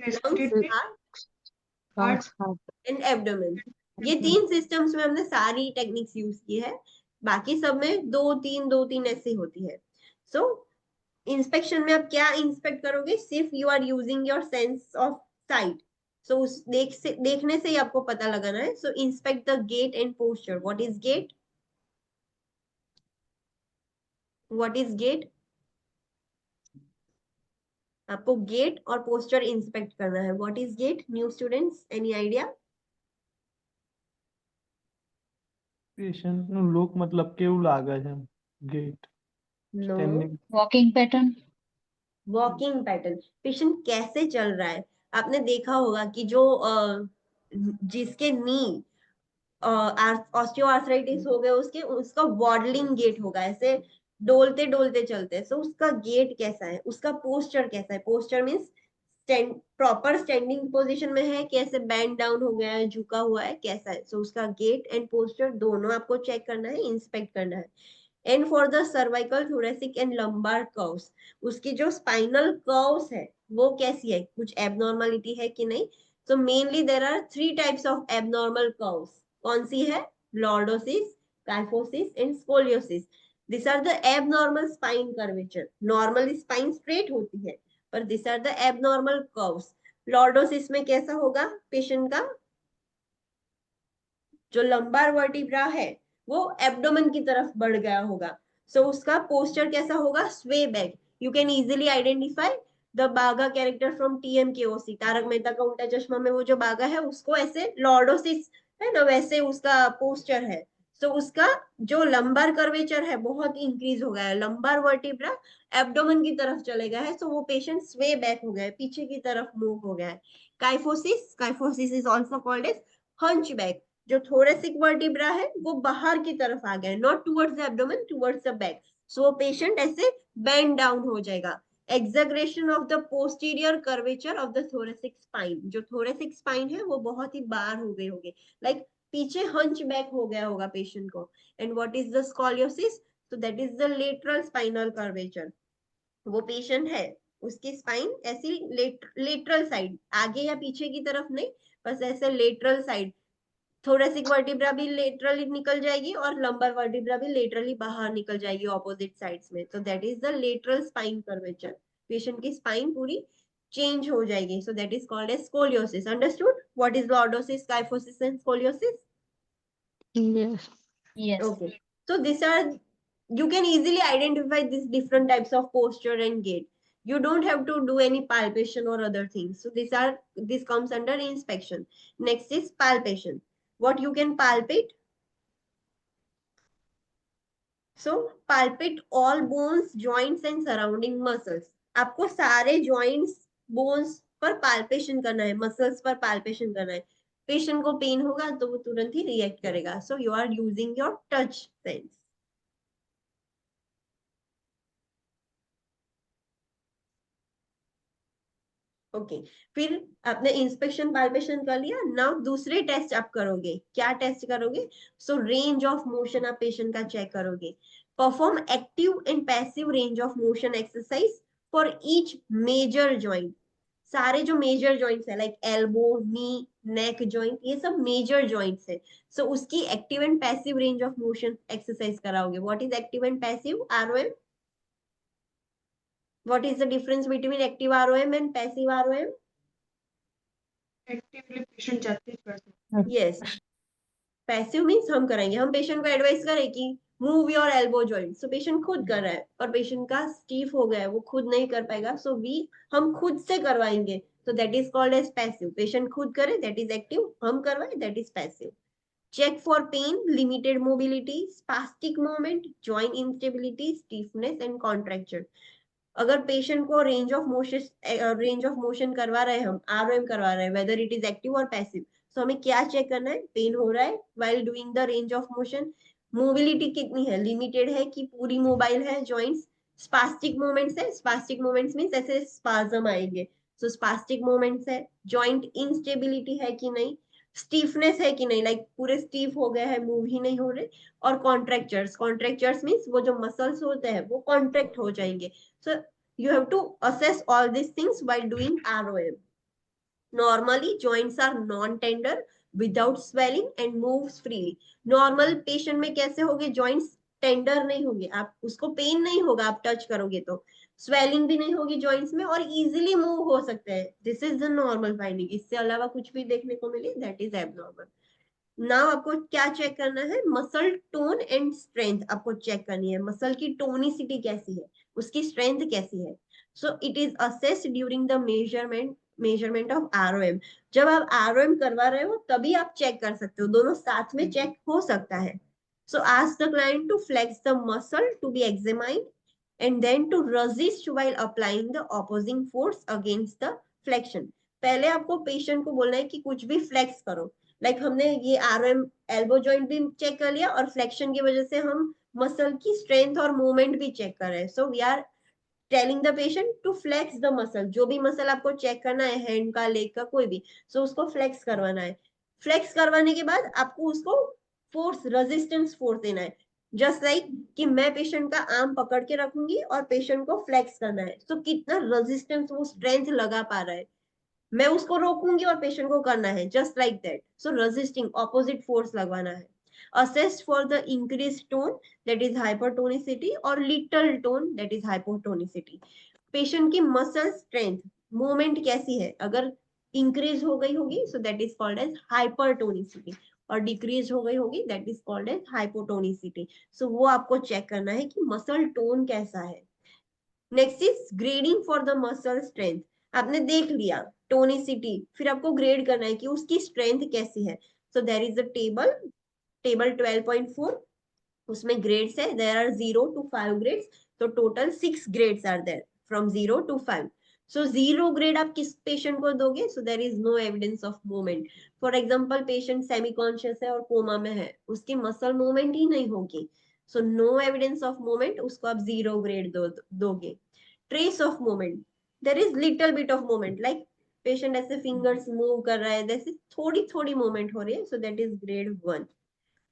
Lungs, heart and abdomen. ये 3 systems में हमने सारी techniques use की है. बाकी सब में 2-3 ऐसे होती है. So inspection में आप क्या inspect करोगे? सिर्फ you are using your sense of sight. So उस देखने से ही आपको पता लगाना है. So inspect the gait and posture. What is gait? What is gait? आपको gait और posture inspect करना है. What is gait? New students, any idea? Patient નું લુક મતલબ કેવું લાગે છે? Gait No. Standing walking pattern. Walking pattern, patient कैसे चल रहा है. आपने देखा होगा कि जो जिसके नी ऑस्टियोआर्थराइटिस हो गया, उसका वॉडलिंग गेट होगा, ऐसे डोलते डोलते चलते हैं. सो उसका गेट कैसा है? उसका पोस्चर कैसा है? Posture means proper standing position में है, कैसे बैंड डाउन हो गया है, झुका हुआ है, कैसा है? सो उसका गेट एंड पोस्चर दोनों आपको चेक करना है, इंस्पेक्ट करना है. And for the cervical, thoracic and lumbar curves, उसकी जो स्पाइनल कर्व्स है वो कैसी है, कुछ एबनॉर्मलिटी है कि नहीं? So mainly there are 3 types of abnormal curves. कौन सी है? Lordosis, kyphosis and scoliosis. This are the abnormal spine curvature. Normal spine straight होती है, पर this are the abnormal curves. Lordosis में कैसा होगा पेशेंट का? जो लंबार वर्टिब्रा है वो एब्डोमेन की तरफ बढ़ गया होगा. सो उसका पोस्चर कैसा होगा? Sway back. You can easily identify the Bagha character from TMKOC, Taarak Mehta Ka Ooltah चश्मा में वो जो बागा है उसको ऐसे लॉर्डोसिस है ना, वैसे उसका पोस्चर है। तो उसका जो लंबर कर्वेचर है बहुत इंक्रीज हो गया है, लंबर वर्टिब्रा एब्डोमेन की तरफ चले गया है, सो वो पेशेंट स्वे बैक हो गया है, पीछे की तरफ मूव हो गया है। Kyphosis is also called as hunchback. जो थोरेसिक वर्टिब्रा है वो बाहर की तरफ आ गया है, not towards the abdomen, towards the back. So वो पेशेंट ऐसे बेंड डाउन हो जाएगा। Exaggeration of the posterior curvature of the thoracic spine, जो थोरेसिक स्पाइन है वो बहुत ही बाहर हो गए होंगे, लाइक पीछे हंच बैक हो गया होगा पेशेंट को। And what is the scoliosis? तो that is the lateral spinal curvature. वो पेशेंट है, उसकी स्पाइन ऐसी लेटरल साइड, आगे या पीछे की तरफ नहीं, बस ऐसे लेटरल साइड। थोरेसिक वर्टिब्रा भी लेटरली निकल जाएगी और लंबर वर्टिब्रा भी लेटरली बाहर निकल जाएगी ऑपोजिट साइड्स में। तो that is the lateral spine curvature. Patient की स्पाइन पूरी चेंज हो जाएगी, so that is called as scoliosis. Understood what is lordosis, kyphosis and scoliosis? Yes. Yes. Okay. So these are, you can easily identify these different types of posture and gait. You don't have to do any palpation or other things. So this comes under inspection. Next is palpation. What you can palpate? So palpate all bones, joints and surrounding muscles. आपको सारे joints, bones पर palpation करना है, muscles पर palpation करना है। Patient को pen होगा तो वो तुरंत ही रिएक्ट करेगा। So you are using your touch sense. Okay फिर आपने इंस्पेक्शन पाल्पेशन कर लिया, नाउ दूसरे टेस्ट आप करोगे। क्या टेस्ट करोगे? सो रेंज ऑफ मोशन आप पेशेंट का चेक करोगे। Perform active and passive range of motion exercise for each major joint. सारे जो मेजर जॉइंट्स है like elbow, knee, neck joint, ये सब मेजर जॉइंट्स है। सो उसकी active and passive range of motion exercise कराओगे। What is active and passive ROM? What is the difference between active ROM and passive ROM? Actively patient जाते ही कर सकते हैं। Yes. Passive means हम कराएंगे, हम पेशेंट को एडवाइस करें कि move your elbow joint, so patient खुद कर रहा है और पेशेंट का स्टीफ हो गया है, वो खुद नहीं कर पाएगा, सो हम खुद से करवाएंगे, तो that is called as passive. Patient खुद करे दैट इज एक्टिव, हम करवाए that is passive. Check for pain, limited mobility, spastic movement, joint instability, stiffness and contracture. अगर पेशेंट को रेंज ऑफ मोशन करवा रहे हैं, हम ROM करवा रहे हैं, वेदर इट इज एक्टिव और पैसिव, तो हमें क्या चेक करना है? पेन हो रहा है while doing the range of motion, mobility कितनी है, लिमिटेड है कि पूरी मोबाइल है जॉइंट्स, स्पास्टिक मूवमेंट्स है, स्पास्टिक मूवमेंट्स मींस ऐसे स्पाज्म आएंगे, सो स्पास्टिक मूवमेंट्स है, जॉइंट इंस्टेबिलिटी है कि नहीं, स्टीफनेस है कि नहीं, लाइक पूरे स्टीफ हो गए हैं, मूव ही नहीं हो रहे, और कॉन्ट्रैक्चर्स मींस वो जो मसल्स होते हैं वो कॉन्ट्रैक्ट हो जाएंगे। So you have to assess all these things while doing ROM. Normally joints are non-tender, without swelling and moves freely. Normal patient में कैसे होंगे? joints टेंडर नहीं होंगे, आप उसको पेन नहीं होगा आप टच करोगे तो, स्वेलिंग भी नहीं होगी जॉइंट्स में और इजीली मूव हो सकते हैं। This is the normal finding. इससे अलावा कुछ भी देखने को मिले दैट इज एबनॉर्मल। नाउ आपको क्या चेक करना है? मसल टोन एंड स्ट्रेंथ आपको चेक करनी है। मसल की टोनिसिटी कैसी है, उसकी स्ट्रेंथ कैसी है। सो it is assessed during the measurement of ROM। जब आप ROM करवा रहे हो तभी आप चेक कर सकते हो, दोनों साथ में चेक हो सकता है। So ask the client to flex the muscle to be examined and then to resist while applying the opposing force against the flexion। पहले आपको पेशेंट को बोलना है कि कुछ भी फ्लेक्स करो, लाइक हमने ये ROM एल्बो जॉइंट भी चेक कर लिया और फ्लेक्शन की वजह से हम मसल की स्ट्रेंथ और मूवमेंट भी चेक कर रहे हैं। So we are telling the patient to flex the muscle. जो भी मसल आपको चेक करना है, हैंड का, लेग का, कोई भी, सो उसको फ्लेक्स करवाना है। फ्लेक्स करवाने के बाद आपको उसको फोर्स, रेजिस्टेंस फोर्स देना है। जस्ट लाइक कि मैं पेशेंट का आर्म पकड़ के रखूंगी और पेशेंट को फ्लेक्स करना है, सो कितना रेजिस्टेंस, वो स्ट्रेंथ लगा पा रहा है, मैं उसको रोकूंगी और पेशेंट को करना है, just like that. So resisting, opposite force लगवाना है। Assessed for the increase tone that is hypertonicity और little tone that is hypotonicity. Patient की मसल स्ट्रेंथ, मूवमेंट कैसी है, अगर इंक्रीज हो गई होगी so that is called as hypertonicity, और डिक्रीज हो गई होगी that is called as hypotonicity. So वो आपको चेक करना है कि मसल टोन कैसा है। Next is grading for the muscle strength. आपने देख लिया टोनिसिटी, फिर आपको ग्रेड करना है कि उसकी स्ट्रेंथ कैसी है। So there is a table 12.4, उसमें ग्रेड्स है, देयर आर 0 to 5 ग्रेड्स, तो total 6 grades are there from 0 to 5. So 0 grade आप किस पेशेंट को दोगे? So there is no evidence of movement. For example patient semiconscious है और coma में है, उसकी मसल मूवमेंट ही नहीं होगी, so no evidence of movement, उसको आप 0 ग्रेड दोगे. Trace of movement, there is little bit of movement, like patient ऐसे फिंगर्स मूव कर रहा है, जैसे थोड़ी थोड़ी मूवमेंट हो रही है, so that is grade 1.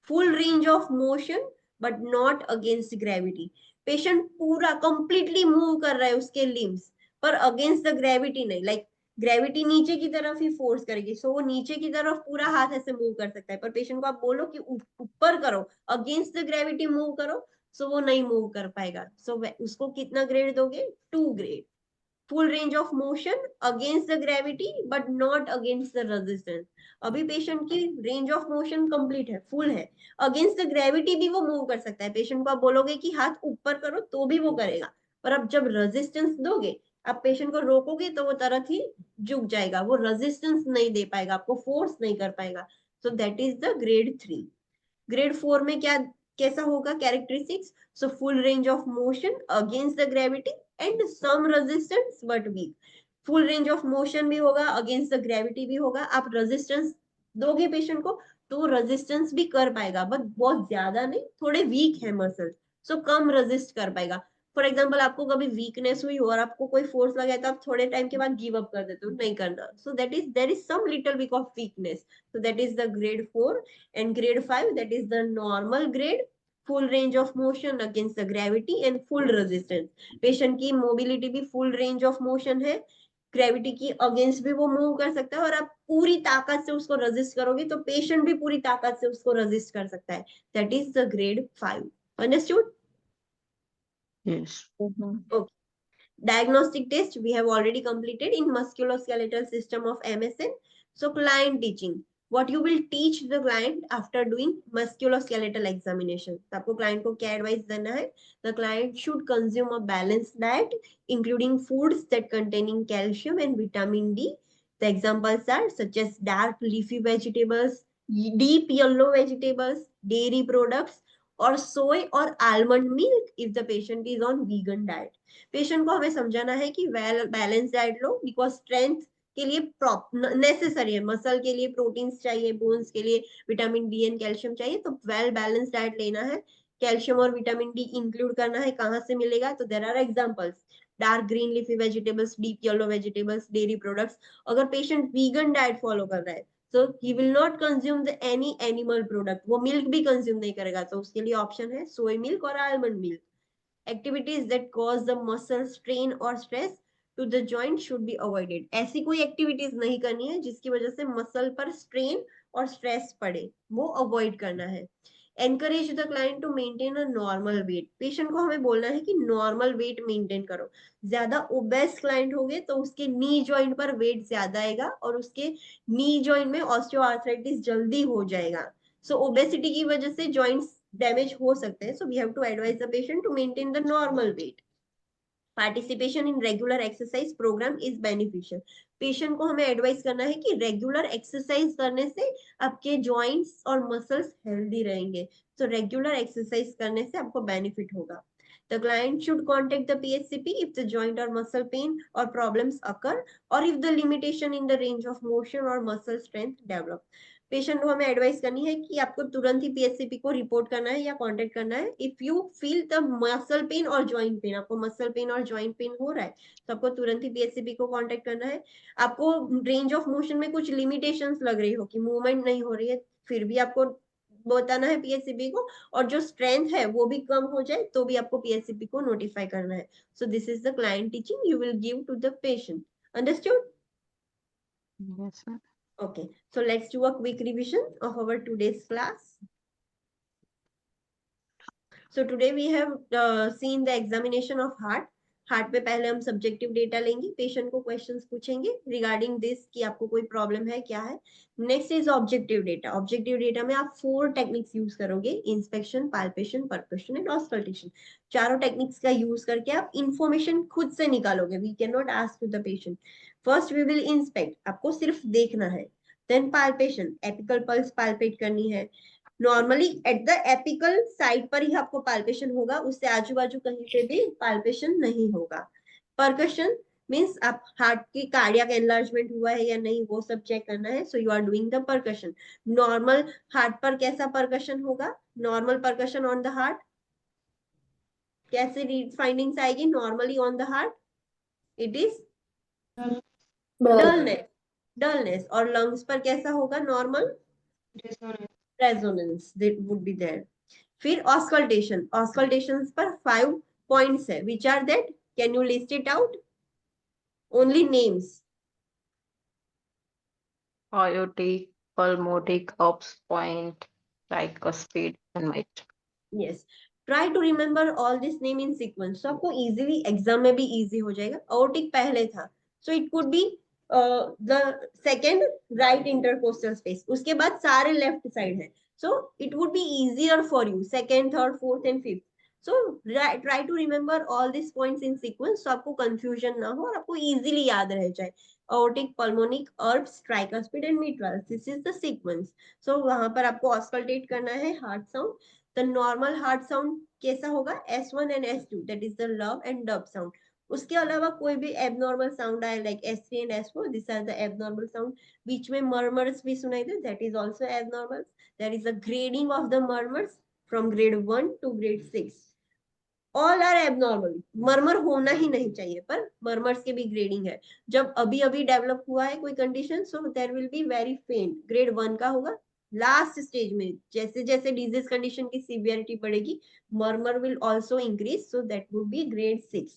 Full range of motion but not against gravity, patient पूरा कंप्लीटली मूव कर रहा है उसके लिम्स, पर अगेंस्ट द ग्रेविटी नहीं, लाइक ग्रेविटी नीचे की तरफ ही फोर्स करेगी, सो वो नीचे की तरफ पूरा हाथ ऐसे मूव कर सकता है, पर पेशेंट को आप बोलो कि ऊपर करो, अगेंस्ट द ग्रेविटी मूव करो, सो वो नहीं मूव कर पाएगा. सो उसको कितना ग्रेड दोगे? 2 grade. Full range of motion against the gravity but not against the resistance, अभी पेशेंट की रेंज ऑफ मोशन कंप्लीट है, फुल है, अगेंस्ट द ग्रेविटी भी वो मूव कर सकता है, पेशेंट को आप बोलोगे कि हाथ ऊपर करो तो भी वो करेगा, पर अब जब रेजिस्टेंस दोगे, आप पेशेंट को रोकोगे तो वो तुरंत ही झुक जाएगा, वो रेजिस्टेंस नहीं दे पाएगा, आपको फोर्स नहीं कर पाएगा. So that is the grade 3. Grade 4 में क्या कैसा होगा characteristics? So full range of motion against the gravity and some resistance but weak. Full range of motion भी होगा, अगेंस्ट द ग्रेविटी भी होगा, आप रेजिस्टेंस दोगे पेशेंट को तो रेजिस्टेंस भी कर पाएगा, बट बहुत ज्यादा नहीं, थोड़े वीक है मसल, सो कम रेजिस्ट कर पाएगा. फॉर एग्जाम्पल आपको कभी वीकनेस हुई हो और आपको कोई फोर्स लगा तो आप थोड़े टाइम के बाद गिव अप कर देते हो, नहीं करना, so that is there is some little weak of weakness, so that is the grade 4. and grade 5, that is the normal grade, full range of motion against the gravity and full resistance. Patient की mobility भी full range of motion है, gravity की against भी वो move कर सकता है, और आप पूरी ताकत से उसको रेजिस्ट करोगे तो पेशेंट भी पूरी ताकत से उसको रेजिस्ट कर सकता है. That is the grade 5. Understood? Yes. Okay. Diagnostic test we have already completed in musculoskeletal system of MSN. So client teaching, what you will teach the client after doing musculoskeletal examination. तो आपको client को क्या advice देना है? The client should consume a balanced diet including foods that containing calcium and vitamin D. The examples are such as dark leafy vegetables, deep yellow vegetables, dairy products, और सोय और almond milk if the patient is on vegan diet. Patient को हमें समझाना है कि well balance diet low, because strength के लिए necessary है, मसल के लिए प्रोटीन्स चाहिए, बोन्स के लिए विटामिन डी एंड कैल्शियम चाहिए, तो वेल बैलेंस डाइट लेना है. कैल्शियम और विटामिन डी इंक्लूड करना है, कहाँ से मिलेगा? तो there are examples, dark green leafy vegetables, deep yellow vegetables, dairy products. अगर पेशेंट वीगन डाइट फॉलो कर रहा है so he will not consume the any animal product, वो मिल्क भी कंज्यूम नहीं करेगा, तो उसके लिए ऑप्शन है सोय मिल्क और almond milk. Activities that cause the muscle strain or stress to the joint should be avoided. ऐसी कोई एक्टिविटीज नहीं करनी है जिसकी वजह से मसल पर स्ट्रेन और स्ट्रेस पड़े, वो अवॉइड करना है. Encourage the client to maintain a normal weight. Patient को हमें बोलना है कि नॉर्मल वेट मेंटेन करो. ज्यादा ओबेस क्लाइंट हो गए तो उसके नी जॉइंट पर वेट ज्यादा आएगा और उसके नी जॉइंट में ऑस्टियोआर्थराइटिस जल्दी हो जाएगा. सो ओबेसिटी की वजह से जॉइंट्स डैमेज हो सकते हैं, so we have to advise the patient to maintain the normal weight. Participation in regular exercise program is beneficial. Patient को हमें एडवाइस करना है कि रेगुलर एक्सरसाइज करने से आपके जॉइंट्स और मसल्स हेल्दी रहेंगे, तो रेगुलर एक्सरसाइज करने से आपको बेनिफिट होगा. The client should contact the PHCP if the joint or muscle pain or problems occur or if the limitation in the range of motion or muscle strength develop. Patient को हमें advice करनी है कि आपको तुरंत ही पीएचसीपी को report करना है या कांटेक्ट करना है if you feel the muscle pain और जॉइंट पेन. आपको मसल पेन और जॉइंट पेन हो रहा है तो आपको तुरंत ही पीएचसीपी को कांटेक्ट करना है. आपको रेंज ऑफ मोशन में कुछ लिमिटेशंस लग रही हो कि मूवमेंट नहीं हो रही है, फिर भी आपको बताना है पीएचसीपी को, और जो स्ट्रेंथ है वो भी कम हो जाए तो भी आपको पीएचसीपी को नोटिफाई करना है. So this is the client teaching you will give to the patient. Understood? Yes, sir. Okay, so let's do a quick revision of our today's class. So today we have seen the examination of heart. Heart पे पहले हम subjective data लेंगे, patient को questions पूछेंगे regarding this कि आपको कोई problem है क्या है. Next is objective data. Objective data में आप 4 टेक्निक्स यूज करोगे, inspection, palpation, percussion and auscultation. चारों टेक्निक्स का यूज करके आप इंफॉर्मेशन खुद से निकालोगे. We can not ask to the patient. First we will inspect, आपको सिर्फ देखना है. Then palpation, apical pulse palpate करनी है। Normally at the apical side पर ही आपको पाल्पेशन होगा, उससे आजू बाजू कहीं पे भी पाल्पेशन नहीं होगा। परकशन मीन्स आप हार्ट की कार्डियक एनलार्जमेंट हुआ है या नहीं वो सब चेक करना है, so you are doing the percussion. Normal heart पर कैसा परकशन होगा, normal percussion on the heart, कैसे फाइंडिंग्स आएगी normally on the heart, it is dullness, dullness. और लंग्स पर कैसा होगा normal, resonance would be there. फिर ऑस्कल्टेशन, ऑस्कल्टेशन पर 5 पॉइंट्स है, which are that, can you list it out, only names. Aortic, pulmonic, ops point, tricuspid, and mitral. Yes, try to remember all this name in sequence, so आपको easily exam में भी easy हो जाएगा। aortic पहले था, so it could be the second right intercostal space, उसके बाद सारे left side है, so it would be easier for you second, third, fourth and fifth. So try to remember all these points in sequence, so आपको confusion ना हो और आपको easily याद रह जाए। aortic, pulmonic, herbs, tricuspid and mitral, this is the sequence. So वहां पर आपको auscultate करना है heart sound। The normal heart sound कैसा होगा, S1 and S2, that is the love and dub sound। उसके अलावा कोई भी abnormal sound आए like S3 and S4, these are the abnormal sound। बीच में murmurs भी सुनाई दे, that is also abnormal। There is a grading of the murmurs from grade 1 to grade 6। All are abnormal, murmur होना ही नहीं चाहिए, पर murmurs के भी ग्रेडिंग है। जब अभी अभी डेवलप हुआ है कोई condition, so there will be very faint, grade 1 का होगा। लास्ट स्टेज में जैसे जैसे डिजीज कंडीशन की सीवियरिटी बढ़ेगी, murmur will also increase, so that would be grade 6।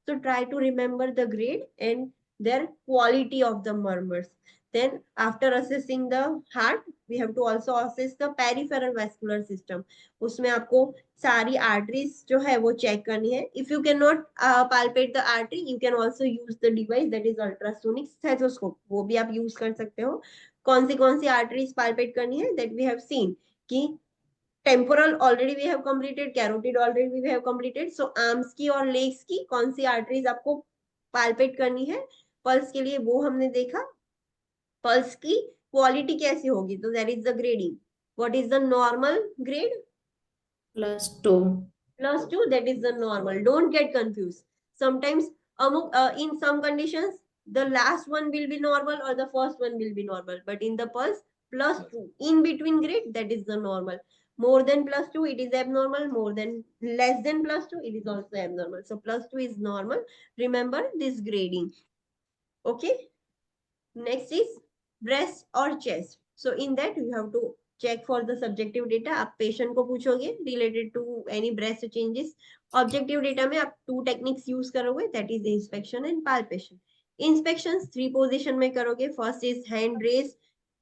So try to remember the grade and their quality of the murmurs। Then after assessing the heart, we have to also assess the peripheral vascular system। उसमें आपको सारी arteries जो है वो check करनी है। If you can not palpate the artery, you can also use the device that is ultrasonic stethoscope, वो भी आप यूज कर सकते हो। कौन सी आर्टरीज पाल्पेट करनी है, दैट वी हैव सीन कि temporal already we have completed, carotid already we have completed. So arms की और लेग्स की कौन सी आर्टरीज आपको पाल्पेट करनी है, पल्स के लिए वो हमने देखा। पल्स की क्वालिटी कैसी होगी, तो that is the grading. What is the normal grade, +2. +2, that is the normal, don't get confused। Sometimes in some conditions the last one will be normal or the first one will be normal, but in the pulse +2 in between grade, that is the normal। More than +2 it is abnormal, more than less than +2 it is also abnormal, so +2 is normal, remember this grading। Okay, next is breast or chest। So in that you have to check for the subjective data। आप patient को पूछोगे related to any breast changes। Objective data में आप 2 techniques use करोगे, that is inspection and palpation. Inspection 3 position में करोगे, first is hand raise,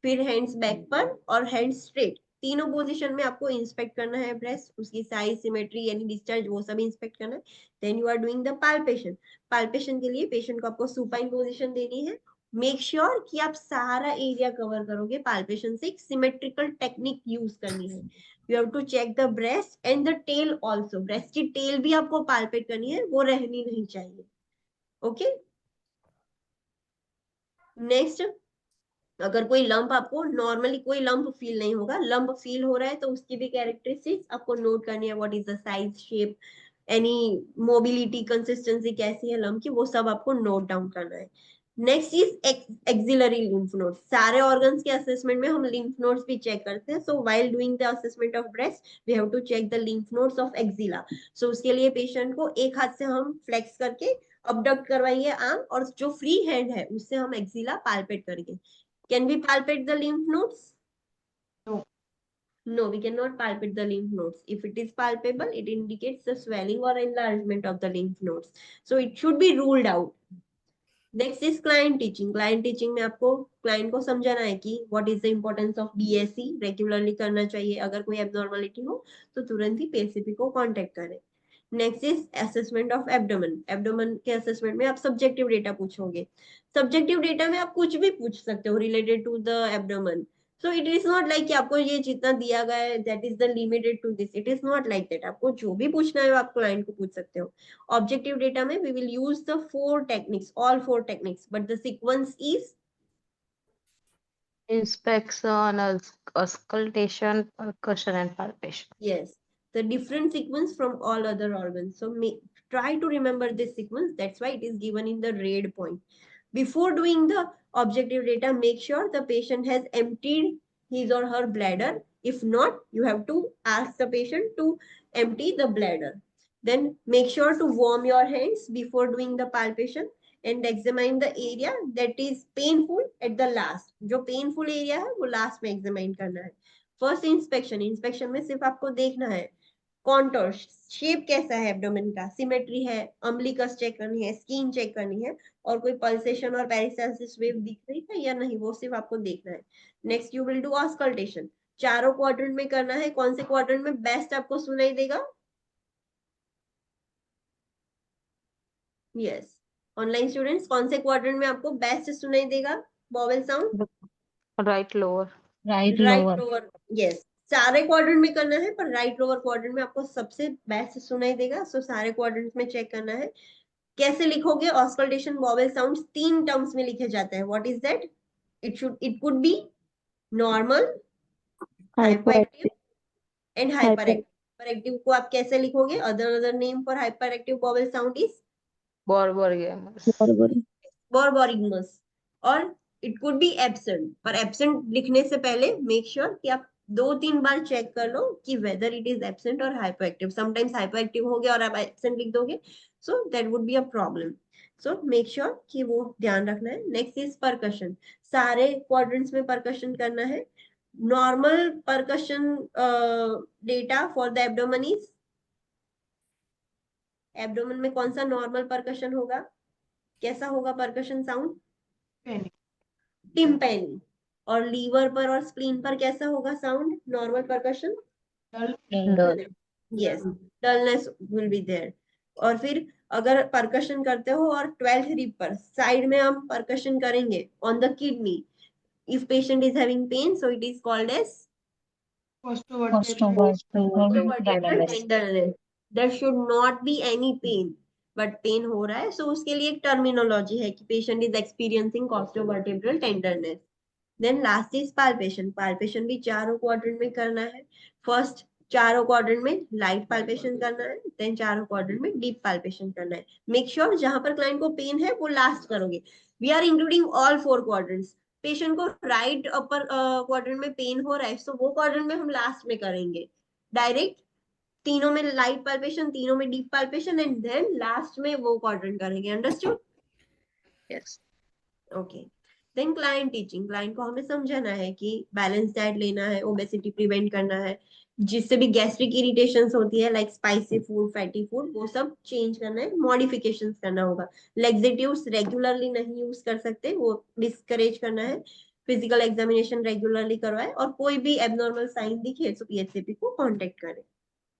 फिर hands back पर और हैंड स्ट्रेट, तीनों पोजीशन में आपको इंस्पेक्ट करना है ब्रेस्ट, उसकी साइज, सिमेट्री यानी डिस्चार्ज, वो सब इंस्पेक्ट करना है। Then you are doing the palpation. Palpation के लिए पेशेंट को आपको सुपाइन पोजीशन देनी है। मेक श्योर कि आप सारा एरिया कवर करोगे पाल्पेशन से, एक सिमेट्रिकल टेक्निक यूज करनी है। You have to check the breast and the tail also, breast की टेल भी आपको पाल्पेट करनी है, वो रहनी नहीं चाहिए। ओके, नेक्स्ट, अगर कोई लंप, आपको नॉर्मली कोई लंप फील नहीं होगा, लंप फील हो रहा है तो उसकी भी कैरेक्टरिस्टिक्स आपको नोट करनी है। What is the size, shape, any mobility, consistency कैसी है लंप की, वो सब आपको नोट डाउन करना है। Next is axillary lymph nodes. सारे ऑर्गन्स के असेसमेंट में हम लिम्फ नोड्स भी चेक करते हैं। So while doing the assessment of breast we have to check the lymph nodes of axilla. So उसके लिए पेशेंट को एक हाथ से हम फ्लेक्स करके अबडक्ट करवाएंगे आर्म, और जो फ्री हैंड है उससे हम एक्सिला पाल्पेट करेंगे। Can we palpate the lymph nodes? No. No, we cannot palpate the lymph nodes। If it is palpable, it indicates the swelling or enlargement of the lymph nodes, so it should be ruled out। Next is client teaching. Client teaching में आपको client को समझाना है कि what is the importance of DSC, regularly करना चाहिए, अगर कोई एब्नॉर्मलिटी हो तो तुरंत ही PCP को कांटेक्ट करें। Next is assessment of abdomen. Abdomen के असेसमेंट में आप सब्जेक्टिव डेटा पूछोगे। सब्जेक्टिव डेटा में आप कुछ भी पूछ सकते हो related to the abdomen. So it is not like कि आपको ये जितना दिया गया है that is the limited to this, it is not like that. आपको जो भी पूछना है आप क्लाइंट को पूछ सकते हो। ऑब्जेक्टिव डेटा में we will use the 4 techniques, all 4 techniques, but the sequence is Inspection, auscultation, percussion, and palpation. Yes, the different sequence from all other organs. So try to remember this sequence. That's why it is given in the red point. Before doing the objective data, make sure the patient has emptied his or her bladder. If not, you have to ask the patient to empty the bladder. Then make sure to warm your hands before doing the palpation and examine the area that is painful at the last. जो painful area है वो last में examine करना है. First inspection में सिर्फ आपको देखना है कॉन्टोर शेप कैसा है एब्डोमेन का, सिमेट्री है, अम्बिलिकस चेक करनी है, स्किन चेक करनी है, और कोई पल्सेशन और पेरिस्टाल्सिस वेव दिख रही है या नहीं, वो सिर्फ आपको देखना है. Next you will do auscultation. चारों क्वाड्रेंट में करना है. कौन से क्वाड्रेंट में बेस्ट आपको सुनाई देगा? यस, ऑनलाइन स्टूडेंट्स, कौन से क्वाड्रेंट में आपको बेस्ट सुनाई देगा vowel sound? Right lower. Right right lower. Lower. Yes, सारे क्वाड्रेंट में करना है पर राइट लोअर क्वाड्रेंट में आपको सबसे बेस्ट सुनाई देगा. सो सारे क्वाड्रेंट में चेक करना है. कैसे लिखोगे? ऑस्कल्टेशन वॉवेल साउंड्स 3 टर्म्स में लिखे जाते हैं. What is that? It could B normal, hyperactive and hyperactive. Hyperactive को आप कैसे लिखोगे? Other name for hyperactive vowel sound is Borborygmus. बोरबोरिगमस. और इट कुड बी एब्सेंट. पर एब्सेंट लिखने से पहले मेक श्योर कि आप 2-3 बार चेक कर लो कि वेदर इट इज एब्सेंट और हाइपरएक्टिव. समटाइम्स हाइपरएक्टिव हो गया और आप एब्सेंट लिख दोगे, सो that would be a problem. So make sure कि वो ध्यान रखना है. Next is percussion. सारे क्वाड्रेंट्स में परकशन करना है. Normal percussion data for the abdomen is, abdomen में कौन सा नॉर्मल परकशन होगा? कैसा होगा परकशन साउंड? Panic. टिम्पैनी. और लीवर पर और स्प्लीन पर कैसा होगा sound normal percussion? Dull. Dull. Yes, dullness will be there. और फिर अगर परकशन करते हो और 12th रिब पर साइड में हम परकशन करेंगे on the kidney, if patient is having pain, so it is called as Costovertebral. vertebral tenderness. There should not be any pain, but pain हो रहा है, सो उसके लिए एक टर्मिनोलॉजी है कि patient is experiencing costovertebral tenderness. Then last is palpation. Palpation भी चारों क्वाड्रेंट में करना है. फर्स्ट चारों क्वाड्रेंट में लाइट पाल्पेशन करना है, देन चारों क्वाड्रेंट में डीप पाल्पेशन करना है. मेक श्योर जहां पर क्लाइंट को पेन है वो लास्ट करोगे. We are including all 4 quadrants. Patient को राइट अपर क्वाड्रेंट में पेन हो रहा है, सो वो क्वाड्रेंट में हम लास्ट में करेंगे. डायरेक्ट तीनों में लाइट पाल्पेशन, तीनों में deep palpation, and then last में वो क्वाड्रेंट करेंगे. Understood? Yes. Okay. Then client teaching. Client को हमें समझाना है कि बैलेंस डाइट लेना है, ओबेसिटी प्रिवेंट करना है, जिससे भी गैस्ट्रिक इरिटेशंस होती है like spicy food, fatty food, वो सब चेंज करना है, मॉडिफिकेशंस करना होगा. लेक्सेटिव्स रेगुलरली नहीं यूज कर सकते, वो डिस्करेज करना है. फिजिकल एग्जामिनेशन रेगुलरली करवाए, और कोई भी एबनॉर्मल साइन दिखे तो पीएचसीपी को कांटेक्ट करें.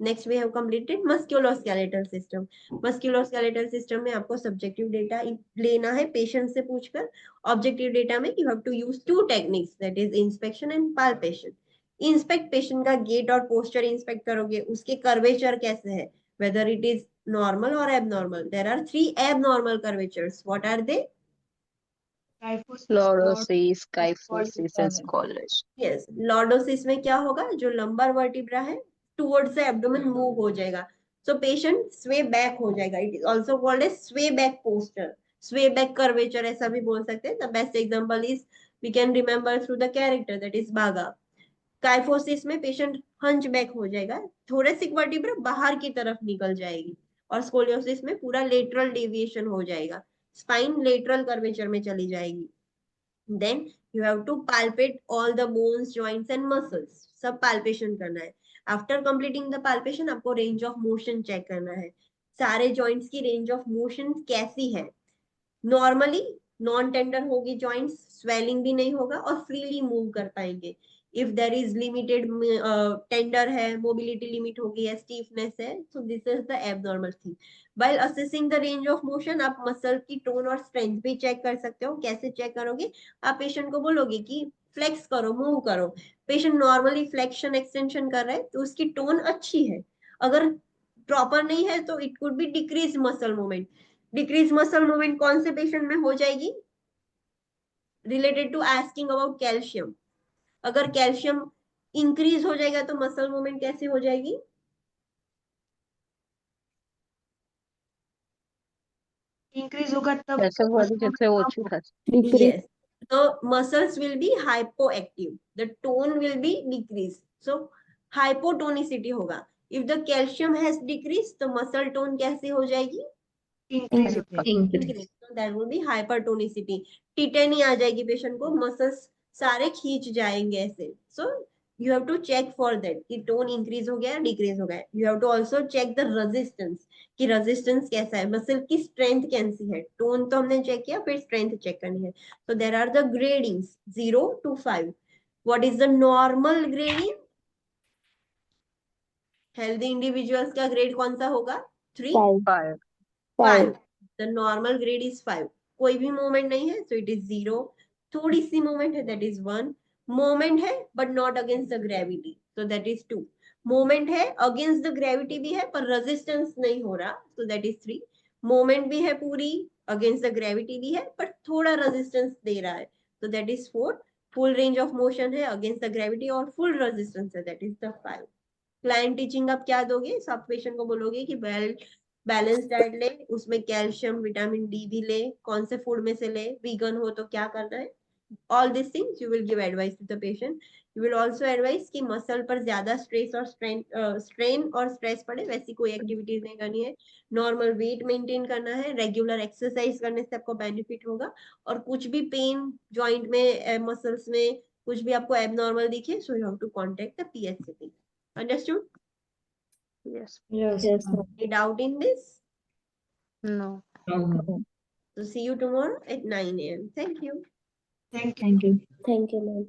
Next we have completed musculoskeletal system. Musculoskeletal system में आपको सब्जेक्टिव डेटा लेना है पेशेंट से पूछकर. ऑब्जेक्टिव डेटा में you have to use 2 techniques, that is inspection and palpation. Inspect, patient का गेट और पोस्चर इंस्पेक्ट करोगे, उसके कर्वेचर कैसे है, वेदर इट इज नॉर्मल और abnormal. There are 3 abnormal curvatures. What are they? Kyphosis. Lordosis, kyphosis, and scoliosis. Yes, lordosis में क्या होगा? जो लंबर वर्टिब्रा है टुवर्ड्स द एब्डोमेन मूव हो जाएगा, सो पेशेंट स्वे बैक हो जाएगा. It is also called as sway back posture, sway back curvature ऐसा भी बोल सकते हैं. The best example is we can remember through the character, that is बागा. काइफोसिस में पेशेंट हंच बैक हो जाएगा, थोरेसिक वर्टिब्रा बाहर की तरफ निकल जाएगी. और स्कोलियोसिस में पूरा लेटरल डेविएशन हो जाएगा, स्पाइन लेटरल कर्वेचर में चली जाएगी. Then you have to palpate all the bones, joints and muscles. सब palpation करना है. After completing the palpation आपको range of motion check करना है. सारे joints की range of motion कैसी है? Normally non tender होगी joints, swelling भी नहीं होगा और freely move कर पाएंगे. If there is limited tender है, mobility limit होगी या stiffness है, so this is the abnormal thing. While assessing the range of motion आप मसल की टोन और स्ट्रेंथ भी चेक कर सकते हो. कैसे चेक करोगे? आप पेशेंट को बोलोगे कि फ्लेक्स करो, मूव करो. पेशेंट नॉर्मली फ्लेक्शन एक्सटेंशन कर रहा है तो उसकी टोन अच्छी है. अगर प्रॉपर नहीं है तो it could be decrease muscle movement. Decrease muscle movement कौन से पेशेंट में हो जाएगी? related to asking about calcium. अगर कैल्शियम इंक्रीज हो जाएगा तो मसल मूवमेंट कैसे हो जाएगी? इंक्रीज होगा तब Pressure body muscle જેટલે movement ઓછું कम થશે. Yes. So muscles will be hypoactive. The tone will be decreased. So hypotonicity होगा. If the calcium has decreased, तो muscle tone कैसे हो जाएगी? increase हो जाएगा। Increase. So that will be hypertonicity. Tetany आ जाएगी पेशेंट को, मसल्स सारे खींच जाएंगे ऐसे. So you have to check for that कि टोन इंक्रीज हो गया डिक्रीज हो गया. You have to also check the resistance कि रेजिस्टेंस कैसा है, मसल की स्ट्रेंथ कैसी है. टोन तो हमने चेक किया, फिर स्ट्रेंथ चेक करनी है. So there are the gradings 0 to 5. What is the normal grading? Healthy individuals का ग्रेड कौन सा होगा? 3, 5. 5. The normal grade is 5. कोई भी मूवमेंट नहीं है, so it is 0. थोड़ी सी मूवमेंट है, that is 1. मूवमेंट है but not against the gravity, so that is 2. Movement है, against the gravity भी है पर रेजिस्टेंस नहीं हो रहा, so that is 3. मूवमेंट भी है पूरी, against the gravity भी है पर थोड़ा रेजिस्टेंस दे रहा है, so that is 4. Full range of motion है, against the gravity और फुल रेजिस्टेंस है, that is the 5. Client teaching आप क्या दोगे? सब पेशेंट को बोलोगे कि वेल बैलेंस डाइट ले, उसमें कैल्शियम विटामिन डी भी ले, कौन से फूड में से ले, वीगन हो तो क्या करना है. All this things you will give advice to the patient. You will also advise कि मसल पर ज्यादा स्ट्रेस और स्ट्रेन और स्ट्रेस पड़े वैसी कोई एक्टिविटीज नहीं करनी है. नॉर्मल वेट मेंटेन करना है, रेगुलर एक्सरसाइज करने से आपको बेनिफिट होगा. और कुछ भी पेन जॉइंट में, मसल्स में कुछ भी आपको एबनॉर्मल दिखे, so you have to contact the PHCT. Understood? Yes. Yes. Any doubt in this? No. So see you tomorrow at 9 a.m. Thank you. Thank you. Thank you. Thank you, ma'am.